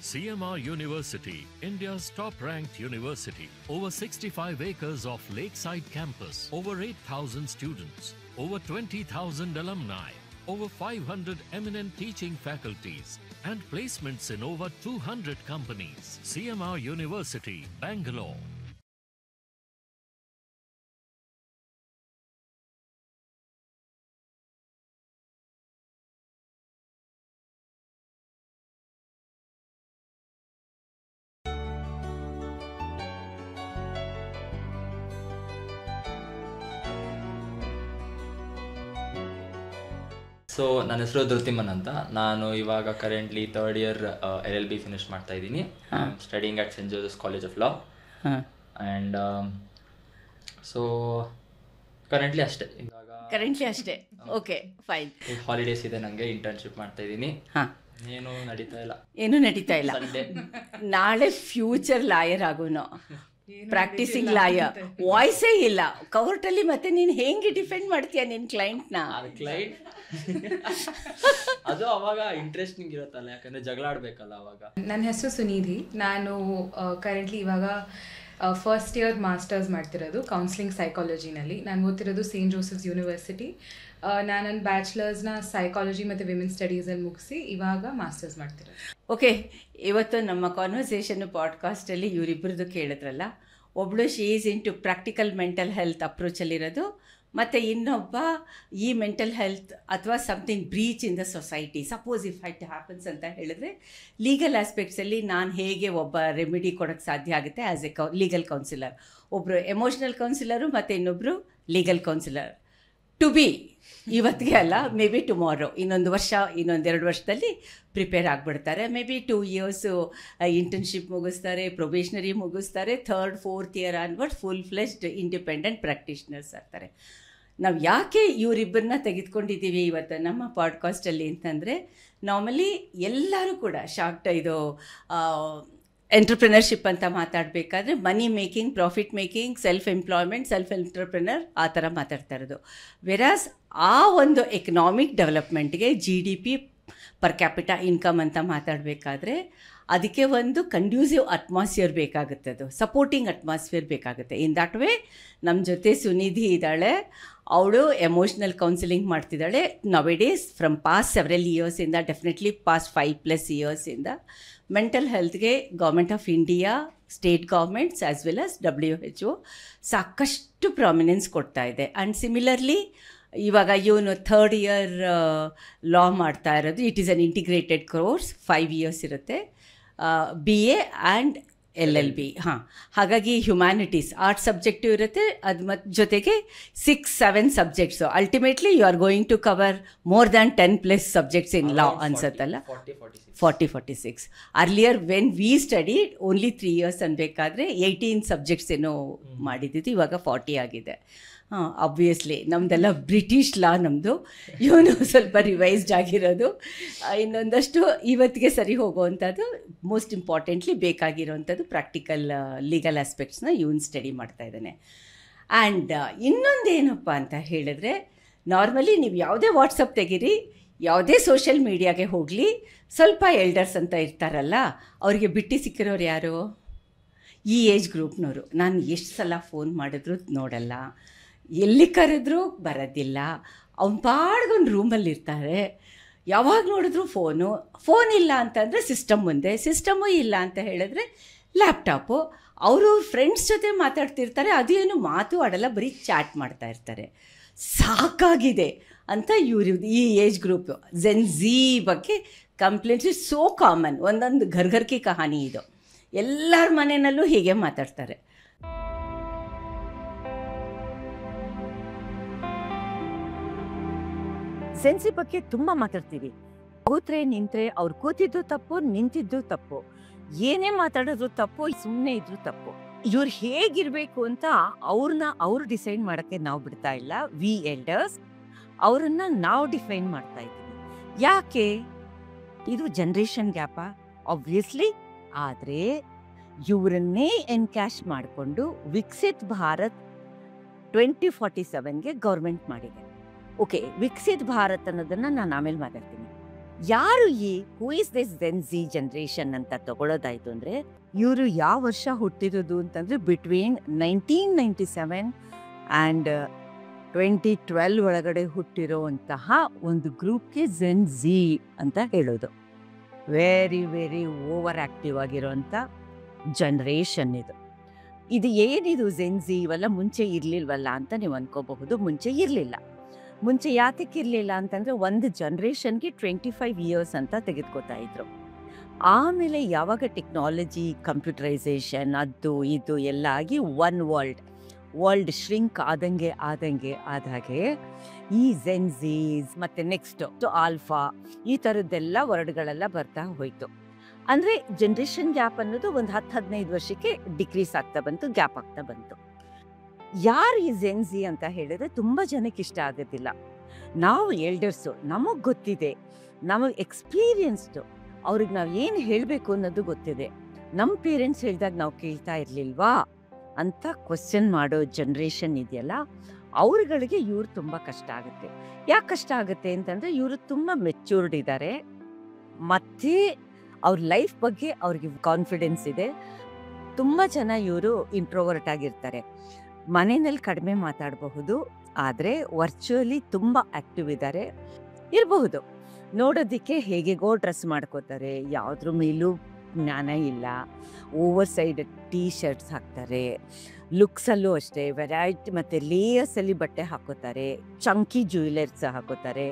CMR University, India's top-ranked university. Over 65 acres of lakeside campus, over 8,000 students, over 20,000 alumni, over 500 eminent teaching faculties, and placements in over 200 companies. CMR University, Bangalore. So ನನ್ನ ಹೆಸರು ಧೃತಿಮನ್ ಅಂತ. ನಾನು ಇವಾಗ currently 3rd year LLB finish ಮಾಡ್ತಾ ಇದ್ದೀನಿ. Studying at Saint Joseph's college of law. And so currently ಅಷ್ಟೇ. Okay, fine. Holidays ಇದೆ, ನನಗೆ ಇಂಟರ್ನ್ಶಿಪ್ ಮಾಡ್ತಾ ಇದ್ದೀನಿ. ಏನು ನಡೀತಾ ಇಲ್ಲ. ನಾಳೆ ಫ್ಯೂಚರ್ ಲಾಯರ್ ಆಗೋನು, ಪ್ರಾಕ್ಟೀಸಿಂಗ್ ಲಾಯರ್. ವಾಯ್ಸೇ ಇಲ್ಲ ಕೋರ್ಟಲ್ಲಿ. ಮತ್ತೆ ನೀನು ಹೆಂಗೆ ಡಿಫೆಂಡ್ ಮಾಡ್ತೀಯ ನಿನ್ನ ಕ್ಲೈಂಟ್ನ? ಅದು ಅವಾಗ ಇಂಟ್ರೆಸ್ಟಿಂಗ್ ಇರುತ್ತಲ್ಲ, ಯಾಕಂದ್ರೆ ಜಗಳ ಆಡ್ಬೇಕಲ್ಲ ಅವಾಗ. ನನ್ನ ಹೆಸರು ಸುನಿಧಿ. ನಾನು ಕರೆಂಟ್ಲಿ ಇವಾಗ ಫಸ್ಟ್ ಇಯರ್ ಮಾಸ್ಟರ್ಸ್ ಮಾಡ್ತಿರೋದು ಕೌನ್ಸಿಲಿಂಗ್ ಸೈಕಾಲಜಿನಲ್ಲಿ. ನಾನು ಓದ್ತಿರೋದು ಸೇಂಟ್ ಜೋಸೆಫ್ಸ್ ಯೂನಿವರ್ಸಿಟಿ. ನಾನು ನನ್ನ ಬ್ಯಾಚುಲರ್ಸ್ನ ಸೈಕಾಲಜಿ ಮತ್ತು ವಿಮೆನ್ ಸ್ಟಡೀಸಲ್ಲಿ ಮುಗಿಸಿ ಇವಾಗ ಮಾಸ್ಟರ್ಸ್ ಮಾಡ್ತಿರೋದು. ಓಕೆ, ಇವತ್ತು ನಮ್ಮ ಕಾನ್ವರ್ಸೇಷನ್ ಪಾಡ್ಕಾಸ್ಟಲ್ಲಿ ಇವರಿಬ್ಬರದ್ದು ಕೇಳಿದ್ರಲ್ಲ. ಒಬ್ಬಳು she is into practical mental health ಅಪ್ರೋಚಲ್ಲಿರೋದು, ಮತ್ತು ಇನ್ನೊಬ್ಬ ಈ ಮೆಂಟಲ್ ಹೆಲ್ತ್ ಅಥವಾ something breach in the society, suppose if it happens ಅಂತ ಹೇಳಿದ್ರೆ ಲೀಗಲ್ ಆಸ್ಪೆಕ್ಟ್ಸಲ್ಲಿ ನಾನು ಹೇಗೆ ಒಬ್ಬ ರೆಮಿಡಿ ಕೊಡೋಕ್ಕೆ ಸಾಧ್ಯ ಆಗುತ್ತೆ ಆ್ಯಸ್ ಎ ಲೀಗಲ್ ಕೌನ್ಸಿಲರ್. ಒಬ್ಬರು ಎಮೋಷ್ನಲ್ ಕೌನ್ಸಿಲರು ಮತ್ತು ಇನ್ನೊಬ್ಬರು ಲೀಗಲ್ ಕೌನ್ಸಿಲರ್. ಟು ಬಿ ಇವತ್ತಿಗೆ ಅಲ್ಲ, ಮೇ ಬಿ ಟುಮಾರೋ, ಇನ್ನೊಂದು 2 ವರ್ಷದಲ್ಲಿ ಪ್ರಿಪೇರ್ ಆಗಿಬಿಡ್ತಾರೆ. ಮೇ ಬಿ 2 years ಇಂಟರ್ನ್ಶಿಪ್ ಮುಗಿಸ್ತಾರೆ, ಪ್ರೊಬೇಷನರಿ ಮುಗಿಸ್ತಾರೆ, 3rd 4th year onward full fledged independent practitioners ಆಗ್ತಾರೆ. ನಾವು ಯಾಕೆ ಇವರಿಬ್ಬರನ್ನ ತೆಗೆದುಕೊಂಡಿದ್ದೀವಿ ಇವತ್ತು ನಮ್ಮ ಪಾಡ್ಕಾಸ್ಟಲ್ಲಿ ಅಂತಂದರೆ, ನಾರ್ಮಲಿ ಎಲ್ಲರೂ ಕೂಡ ಇದು ಎಂಟ್ರಪ್ರಿನರ್ಶಿಪ್ ಅಂತ ಮಾತಾಡಬೇಕಾದ್ರೆ money making, profit making, self employment, self entrepreneur ಆ ಥರ ಮಾತಾಡ್ತಾ ಇರೋದು. ವೆರಾಸ್ ಆ ಒಂದು ಎಕನಾಮಿಕ್ ಡೆವಲಪ್ಮೆಂಟ್ಗೆ GDP ಪರ್ ಕ್ಯಾಪಿಟಾ ಇನ್ಕಮ್ ಅಂತ ಮಾತಾಡಬೇಕಾದ್ರೆ ಅದಕ್ಕೆ ಒಂದು ಕಂಡ್ಯೂಸಿವ್ ಅಟ್ಮಾಸ್ಫಿಯರ್ ಬೇಕಾಗುತ್ತೆ, ಅದು ಸಪೋರ್ಟಿಂಗ್ ಅಟ್ಮಾಸ್ಫಿಯರ್ ಬೇಕಾಗುತ್ತೆ. ಇನ್ ದಟ್ ವೇ ನಮ್ಮ ಜೊತೆ ಸುನಿಧಿ ಇದ್ದಾಳೆ. ಅವಳು ಎಮೋಷ್ನಲ್ ಕೌನ್ಸಿಲಿಂಗ್ ಮಾಡ್ತಿದ್ದಾಳೆ ನವೆಡೇಸ್ ಫ್ರಮ್ ಪಾಸ್ಟ್ ಸೆವೆರಲ್ ಇಯರ್ಸಿಂದ, ಡೆಫಿನೆಟ್ಲಿ ಪಾಸ್ಟ್ 5+ yearsಯಿಂದ ಮೆಂಟಲ್ ಹೆಲ್ತ್ಗೆ government of India, state governments as well as WHO ಸಾಕಷ್ಟು ಪ್ರಾಮಿನೆನ್ಸ್ ಕೊಡ್ತಾ ಇದೆ. ಆ್ಯಂಡ್ ಸಿಮಿಲರ್ಲಿ ಇವಾಗ ಇವನು 3rd year ಲಾ ಮಾಡ್ತಾ ಇರೋದು. It is an integrated course, 5 years ಇರುತ್ತೆ, BA ಆ್ಯಂಡ್ LLB. ಹಾಗಾಗಿ ಹ್ಯುಮ್ಯಾನಿಟೀಸ್, ಆರ್ಟ್ಸ್ ಸಬ್ಜೆಕ್ಟು ಇರುತ್ತೆ, ಅದು ಮತ್ತು ಜೊತೆಗೆ 6-7 subjects. Ultimately you are going to cover more than 10+ subjects in law ಅನ್ಸತ್ತಲ್ಲ. 40-46. Earlier when we studied only 3 years ಅನ್ಬೇಕಾದ್ರೆ 18 ಸಬ್ಜೆಕ್ಟ್ಸ್ ಏನೋ ಮಾಡಿದ್ದಿತ್ತು, ಇವಾಗ 40 ಆಗಿದೆ. ಆಬ್ವಿಯಸ್ಲಿ ನಮ್ಮದೆಲ್ಲ ಬ್ರಿಟಿಷ್ ಲಾ ನಮ್ಮದು, ಇವನು ಸ್ವಲ್ಪ ರಿವೈಸ್ಡ್ ಆಗಿರೋದು. ಇನ್ನೊಂದಷ್ಟು ಇವತ್ತಿಗೆ ಸರಿ ಹೋಗೋವಂಥದ್ದು, ಮೋಸ್ಟ್ ಇಂಪಾರ್ಟೆಂಟ್ಲಿ ಬೇಕಾಗಿರೋವಂಥದ್ದು ಪ್ರಾಕ್ಟಿಕಲ್ ಲೀಗಲ್ ಆಸ್ಪೆಕ್ಟ್ಸ್ನ ಇವನು ಸ್ಟಡಿ ಮಾಡ್ತಾ ಇದ್ದಾನೆ. ಆ್ಯಂಡ್ ಇನ್ನೊಂದೇನಪ್ಪ ಅಂತ ಹೇಳಿದ್ರೆ, ನಾರ್ಮಲಿ ನೀವು ಯಾವುದೇ ವಾಟ್ಸಪ್ ತೆಗೀರಿ, ಯಾವುದೇ ಸೋಷಿಯಲ್ ಮೀಡಿಯಾಗೆ ಹೋಗಲಿ, ಸ್ವಲ್ಪ ಎಲ್ಡರ್ಸ್ ಅಂತ ಇರ್ತಾರಲ್ಲ, ಅವರಿಗೆ ಬಿಟ್ಟು ಸಿಕ್ಕಿರೋರು ಯಾರು? ಈ ಏಜ್ ಗ್ರೂಪ್ನವರು. ನಾನು ಎಷ್ಟು ಸಲ ಫೋನ್ ಮಾಡಿದ್ರು ನೋಡಲ್ಲ, ಎಲ್ಲಿ ಕರೆದ್ರೂ ಬರೋದಿಲ್ಲ, ಅವ್ನ ಪಾಡ್ಗೊಂದು ರೂಮಲ್ಲಿರ್ತಾರೆ, ಯಾವಾಗ ನೋಡಿದ್ರು ಫೋನ್ ಇಲ್ಲ ಅಂತಂದರೆ ಸಿಸ್ಟಮ್ ಮುಂದೆ, ಸಿಸ್ಟಮು ಇಲ್ಲ ಅಂತ ಹೇಳಿದ್ರೆ ಲ್ಯಾಪ್ಟಾಪು. ಅವರು ಫ್ರೆಂಡ್ಸ್ ಜೊತೆ ಮಾತಾಡ್ತಿರ್ತಾರೆ, ಅದೇನು ಮಾತು ಆಡಲ್ಲ, ಬರೀ ಚಾಟ್ ಮಾಡ್ತಾ ಇರ್ತಾರೆ. ಸಾಕಾಗಿದೆ ಅಂತ ಈ ಏಜ್ ಗ್ರೂಪು ಜೆನ್ ಝೀ ಬಗ್ಗೆ ಕಂಪ್ಲೇಂಟ್ಸ್ ಸೋ ಕಾಮನ್. ಒಂದೊಂದು ಘರ್ಘರ್ಕಿ ಕಹಾನಿ ಇದು, ಎಲ್ಲರ ಮನೆಯಲ್ಲೂ ಹೀಗೆ ಮಾತಾಡ್ತಾರೆ. ಸೆನ್ಸಿ ಬಗ್ಗೆ ತುಂಬ ಮಾತಾಡ್ತೀವಿ. ಕೂತ್ರೆ ನಿಂತ್ರೆ ಅವ್ರು ಕೂತಿದ್ದು ತಪ್ಪು, ನಿಂತಿದ್ದು ತಪ್ಪು, ಏನೇ ಮಾತಾಡೋದು ತಪ್ಪು, ಸುಮ್ಮನೆ ಇದ್ರು ತಪ್ಪು. ಇವ್ರು ಹೇಗಿರಬೇಕು ಅಂತ ಅವ್ರು ಡಿಸೈಡ್ ಮಾಡೋಕ್ಕೆ ನಾವು ಬಿಡ್ತಾ ಇಲ್ಲ. ವಿ ಎಲ್ಡರ್ಸ್ ಅವರನ್ನು ನಾವು ಡಿಫೈನ್ ಮಾಡ್ತಾ ಇದ್ದೀವಿ. ಯಾಕೆ? ಇದು ಜನ್ರೇಷನ್ ಗ್ಯಾಪ ಆಬ್ವಿಯಸ್ಲಿ. ಆದರೆ ಇವರನ್ನೇ ಎನ್ಕ್ಯಾಶ್ ಮಾಡಿಕೊಂಡು ವಿಕಸಿತ್ ಭಾರತ್ 2047ಗೆ ಗೌರ್ಮೆಂಟ್ ಮಾಡಿದೆ. ಓಕೆ, ವಿಕಸಿತ್ ಭಾರತ್ ಅನ್ನೋದನ್ನು ನಾನು ಆಮೇಲೆ ಮಾತಾಡ್ತೀನಿ. ಯಾರು ಈ who is this gen Z generation ಅಂತ ತಗೊಳ್ಳೋದಾಯ್ತು ಅಂದರೆ, ಇವರು ಯಾವ ವರ್ಷ ಹುಟ್ಟಿರೋದು ಅಂತಂದರೆ ಬಿಟ್ವೀನ್ 1997 ಆ್ಯಂಡ್ 2012 ಒಳಗಡೆ ಹುಟ್ಟಿರೋವಂತಹ ಒಂದು ಗ್ರೂಪ್ಗೆ ಜೆನ್ ಝಿ ಅಂತ ಹೇಳೋದು. ವೆರಿ ವೆರಿ ಓವರ್ ಆ್ಯಕ್ಟಿವ್ ಆಗಿರೋಂಥ ಜನ್ರೇಷನ್ ಇದು. ಇದು ಏನಿದು ಜೆನ್ ಝಿ ಇವೆಲ್ಲ ಮುಂಚೆ ಇರಲಿಲ್ವಲ್ಲ ಅಂತ ನೀವು ಅನ್ಕೋಬಹುದು. ಮುಂಚೆ ಇರಲಿಲ್ಲ. ಮುಂಚೆ ಯಾತಕ್ಕೆ ಇರಲಿಲ್ಲ ಅಂತಂದರೆ, ಒಂದು ಜನ್ರೇಷನ್ಗೆ 25 ಇಯರ್ಸ್ ಅಂತ ತೆಗೆದುಕೋತಾ ಇದ್ರು. ಆಮೇಲೆ ಯಾವಾಗ ಟೆಕ್ನಾಲಜಿ, ಕಂಪ್ಯೂಟರೈಸೇಷನ್ ಅದು ಇದು ಎಲ್ಲ ಆಗಿ ವರ್ಲ್ಡ್ ಶ್ರಿಂಕ್ ಆದಾಗೆ ಈ ಜೆನ್ ಝೀಸ್ ಮತ್ತು ನೆಕ್ಸ್ಟ್ ಆಲ್ಫಾ ಈ ಥರದ್ದೆಲ್ಲ ವರ್ಡ್ಗಳೆಲ್ಲ ಬರ್ತಾ ಹೋಯಿತು. ಅಂದರೆ ಜನ್ರೇಷನ್ ಗ್ಯಾಪ್ ಅನ್ನೋದು ಒಂದು 10-15 ವರ್ಷಕ್ಕೆ ಡಿಕ್ರೀಸ್ ಆಗ್ತಾ ಬಂತು, ಗ್ಯಾಪ್ ಆಗ್ತಾ ಬಂತು. ಯಾರು ಈ ಜೆನ್ ಝಿ ಅಂತ ಹೇಳಿದ್ರೆ ತುಂಬ ಜನಕ್ಕೆ ಇಷ್ಟ ಆಗೋದಿಲ್ಲ. ನಾವು ಎಲ್ಡರ್ಸು, ನಮಗೆ ಗೊತ್ತಿದೆ, ನಮಗೆ ಎಕ್ಸ್ಪೀರಿಯನ್ಸ್ಡು, ಅವ್ರಿಗೆ ನಾವು ಏನು ಹೇಳಬೇಕು ಅನ್ನೋದು ಗೊತ್ತಿದೆ. ನಮ್ಮ ಪೇರೆಂಟ್ಸ್ ಹೇಳಿದಾಗ ನಾವು ಕೇಳ್ತಾ ಇರಲಿಲ್ವಾ ಅಂತ ಕ್ವಶನ್ ಮಾಡೋ ಜನ್ರೇಷನ್ ಇದೆಯಲ್ಲ, ಅವ್ರುಗಳಿಗೆ ಇವ್ರು ತುಂಬ ಕಷ್ಟ ಆಗುತ್ತೆ. ಯಾಕೆ ಕಷ್ಟ ಆಗುತ್ತೆ ಅಂತಂದರೆ, ಇವರು ತುಂಬ ಮೆಚ್ಯೂರ್ಡ್ ಇದ್ದಾರೆ, ಮತ್ತು ಅವ್ರ ಲೈಫ್ ಬಗ್ಗೆ ಅವ್ರಿಗೆ ಕಾನ್ಫಿಡೆನ್ಸ್ ಇದೆ. ತುಂಬ ಜನ ಇವರು ಇಂಟ್ರೋವರ್ಟ್ ಆಗಿರ್ತಾರೆ. ಮನೆಯಲ್ಲಿ ಕಡಿಮೆ ಮಾತಾಡಬಹುದು, ಆದರೆ ವರ್ಚುವಲಿ ತುಂಬ ಆ್ಯಕ್ಟಿವ್ ಇರಬಹುದು. ನೋಡೋದಕ್ಕೆ ಹೇಗೆಗೋ ಡ್ರೆಸ್ ಮಾಡ್ಕೋತಾರೆ, ಯಾವುದ್ರ ಮೇಲೂ ಜ್ಞಾನ ಇಲ್ಲ, ಓವರ್ ಸೈಡ್ ಟೀ ಶರ್ಟ್ಸ್ ಹಾಕ್ತಾರೆ. ಲುಕ್ಸಲ್ಲೂ ಅಷ್ಟೇ ವೆರೈಟಿ ಮತ್ತು ಲೇಯರ್ಸಲ್ಲಿ ಬಟ್ಟೆ ಹಾಕೋತಾರೆ, ಚಂಕಿ ಜ್ಯುವೆಲರ್ಸ್ ಹಾಕೋತಾರೆ,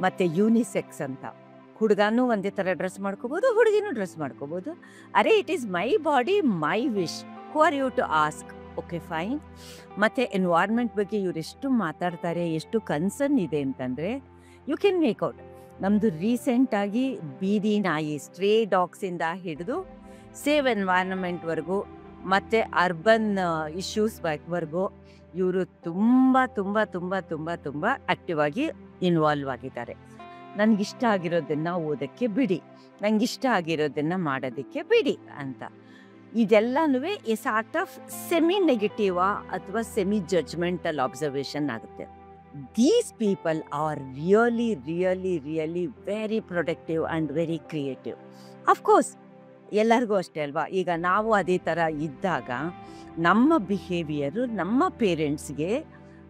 ಮತ್ತು ಯೂನಿಸೆಕ್ಸ್ ಅಂತ ಹುಡುಗನೂ ಒಂದೇ ಥರ ಡ್ರೆಸ್ ಮಾಡ್ಕೋಬೋದು, ಹುಡುಗಿನೂ ಡ್ರೆಸ್ ಮಾಡ್ಕೋಬೋದು. ಅರೆ it is my body my wish, who are you to ask? Okay fine. ಮತ್ತು ಎನ್ವೈರ್ಮೆಂಟ್ ಬಗ್ಗೆ ಇವ್ರು ಎಷ್ಟು ಮಾತಾಡ್ತಾರೆ, ಎಷ್ಟು ಕನ್ಸರ್ನ್ ಇದೆ ಅಂತಂದರೆ ಯು ಕ್ಯಾನ್ ಮೇಕ್ ಔಟ್. ನಮ್ಮದು ರೀಸೆಂಟಾಗಿ ಬೀದಿ ನಾಯಿ, ಸ್ಟ್ರೇ ಡಾಗ್ಸಿಂದ ಹಿಡಿದು ಸೇವ್ ಎನ್ವೈರ್ಮೆಂಟ್ವರೆಗೂ ಮತ್ತು ಅರ್ಬನ್ ಇಶ್ಯೂಸ್ವರೆಗೂ ಇವರು ತುಂಬ ತುಂಬ ತುಂಬ ತುಂಬ ತುಂಬ ಆ್ಯಕ್ಟಿವ್ ಆಗಿ ಇನ್ವಾಲ್ವ್ ಆಗಿದ್ದಾರೆ. ನನಗಿಷ್ಟ ಆಗಿರೋದನ್ನು ಓದೋಕ್ಕೆ ಬಿಡಿ, ನನಗಿಷ್ಟ ಆಗಿರೋದನ್ನು ಮಾಡೋದಕ್ಕೆ ಬಿಡಿ ಅಂತ. ಇದೆಲ್ಲನೂ ಎ ಸಾರ್ಟ್ ಆಫ್ ಸೆಮಿ ನೆಗೆಟಿವಾ ಅಥವಾ ಸೆಮಿ ಜಡ್ಜ್ಮೆಂಟಲ್ ಅಬ್ಸರ್ವೇಷನ್ ಆಗುತ್ತೆ. These people are really very productive and very creative. Of course ಎಲ್ಲರಿಗೂ ಅಷ್ಟೇ ಅಲ್ವಾ. ಈಗ ನಾವು ಅದೇ ಥರ ಇದ್ದಾಗ ನಮ್ಮ ಬಿಹೇವಿಯರು ನಮ್ಮ ಪೇರೆಂಟ್ಸ್ಗೆ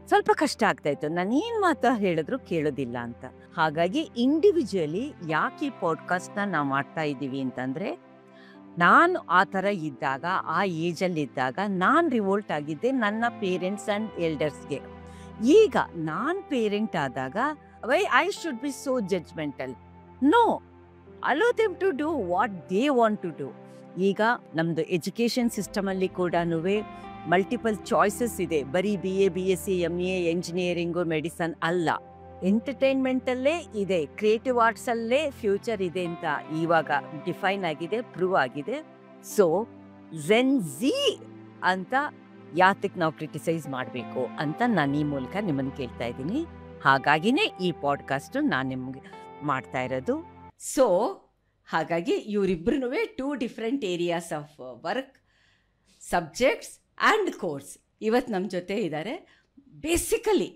ಸ್ವಲ್ಪ ಕಷ್ಟ ಆಗ್ತಾಯಿತ್ತು. ನಾನು ಏನು ಮಾತು ಹೇಳಿದ್ರು ಕೇಳೋದಿಲ್ಲ ಅಂತ. ಹಾಗಾಗಿ ಇಂಡಿವಿಜುವಲಿ ಯಾಕೆ ಈ ಪಾಡ್ಕಾಸ್ಟ್ನ ನಾವು ಮಾಡ್ತಾ ಇದ್ದೀವಿ ಅಂತಂದರೆ, ನಾನು ಆ ಥರ ಇದ್ದಾಗ, ಆ ಏಜಲ್ಲಿದ್ದಾಗ ನಾನು ರಿವೋಲ್ಟ್ ಆಗಿದ್ದೆ ನನ್ನ ಪೇರೆಂಟ್ಸ್ ಆ್ಯಂಡ್ ಎಲ್ಡರ್ಸ್ಗೆ. ಈಗ ನಾನು ಪೇರೆಂಟ್ ಆದಾಗ why I should be so judgemental? No, allow them to do what they want to do. ಈಗ ನಮ್ಮದು ಎಜುಕೇಷನ್ ಸಿಸ್ಟಮಲ್ಲಿ ಕೂಡ ಮಲ್ಟಿಪಲ್ ಚಾಯ್ಸಸ್ ಇದೆ. ಬರೀ BA, BSc, MA, engineering, medicine ಅಲ್ಲ, ಎಂಟರ್ಟೈನ್ಮೆಂಟಲ್ಲೇ ಇದೆ, ಕ್ರಿಯೇಟಿವ್ ಆರ್ಟ್ಸಲ್ಲೇ ಫ್ಯೂಚರ್ ಇದೆ ಅಂತ ಇವಾಗ ಡಿಫೈನ್ ಆಗಿದೆ, ಪ್ರೂವ್ ಆಗಿದೆ. ಸೊ ಜೆನ್ ಝಿ ಅಂತ ಯಾತಕ್ಕೆ ನಾವು ಕ್ರಿಟಿಸೈಸ್ ಮಾಡಬೇಕು ಅಂತ ನಾನು ಈ ಮೂಲಕ ನಿಮ್ಮನ್ನು ಕೇಳ್ತಾ ಇದ್ದೀನಿ. ಹಾಗಾಗಿನೇ ಈ ಪಾಡ್ಕಾಸ್ಟು ನಾನು ನಿಮಗೆ ಮಾಡ್ತಾ ಇರೋದು. ಸೊ ಹಾಗಾಗಿ ಇವರಿಬ್ಬರೂ 2 different areas of work, subjects and course ಇವತ್ತು ನಮ್ಮ ಜೊತೆ ಇದ್ದಾರೆ. ಬೇಸಿಕಲಿ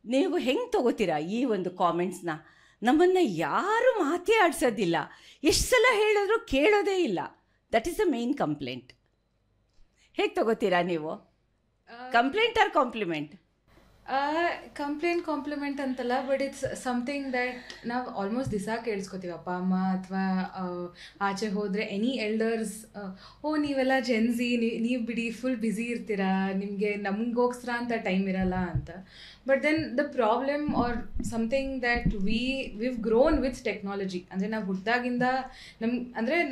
ನೀವು ಹೆಂಗೆ ತಗೋತೀರಾ ಈ ಒಂದು ಕಾಮೆಂಟ್ಸ್ನ? ನಮ್ಮನ್ನು ಯಾರು ಮಾತೇ ಆಡಿಸೋದಿಲ್ಲ, ಎಷ್ಟು ಸಲ ಹೇಳಿದ್ರು ಕೇಳೋದೇ ಇಲ್ಲ. That is the main complaint. ಹೇಗೆ ತಗೋತೀರಾ ನೀವು? Complaint or compliment? ಕಾಂಪ್ಲಿಮೆಂಟ್ ಅಂತಲ್ಲ, ಬಟ್ ಇಟ್ಸ್ ಸಮಥಿಂಗ್ ದ್ಯಾಟ್ ನಾವು ಆಲ್ಮೋಸ್ಟ್ ದಿವಸ ಕೇಳಿಸ್ಕೊತೀವಿ. ಅಪ್ಪ ಅಮ್ಮ ಅಥವಾ ಆಚೆ ಹೋದರೆ ಎನಿ ಎಲ್ಡರ್ಸ್, ಓ ನೀವೆಲ್ಲ ಜೆನ್ಸಿ, ನೀವು ಬಿಡಿ ಫುಲ್ ಬ್ಯುಸಿ ಇರ್ತೀರಾ, ನಿಮಗೆ ನಮಗೋಸ್ಕರ ಅಂತ ಟೈಮ್ ಇರಲ್ಲ ಅಂತ. But then the problem are something that we've grown with technology. ಅಂದರೆ ನಾವು ಹುಟ್ಟಿದಾಗಿಂದ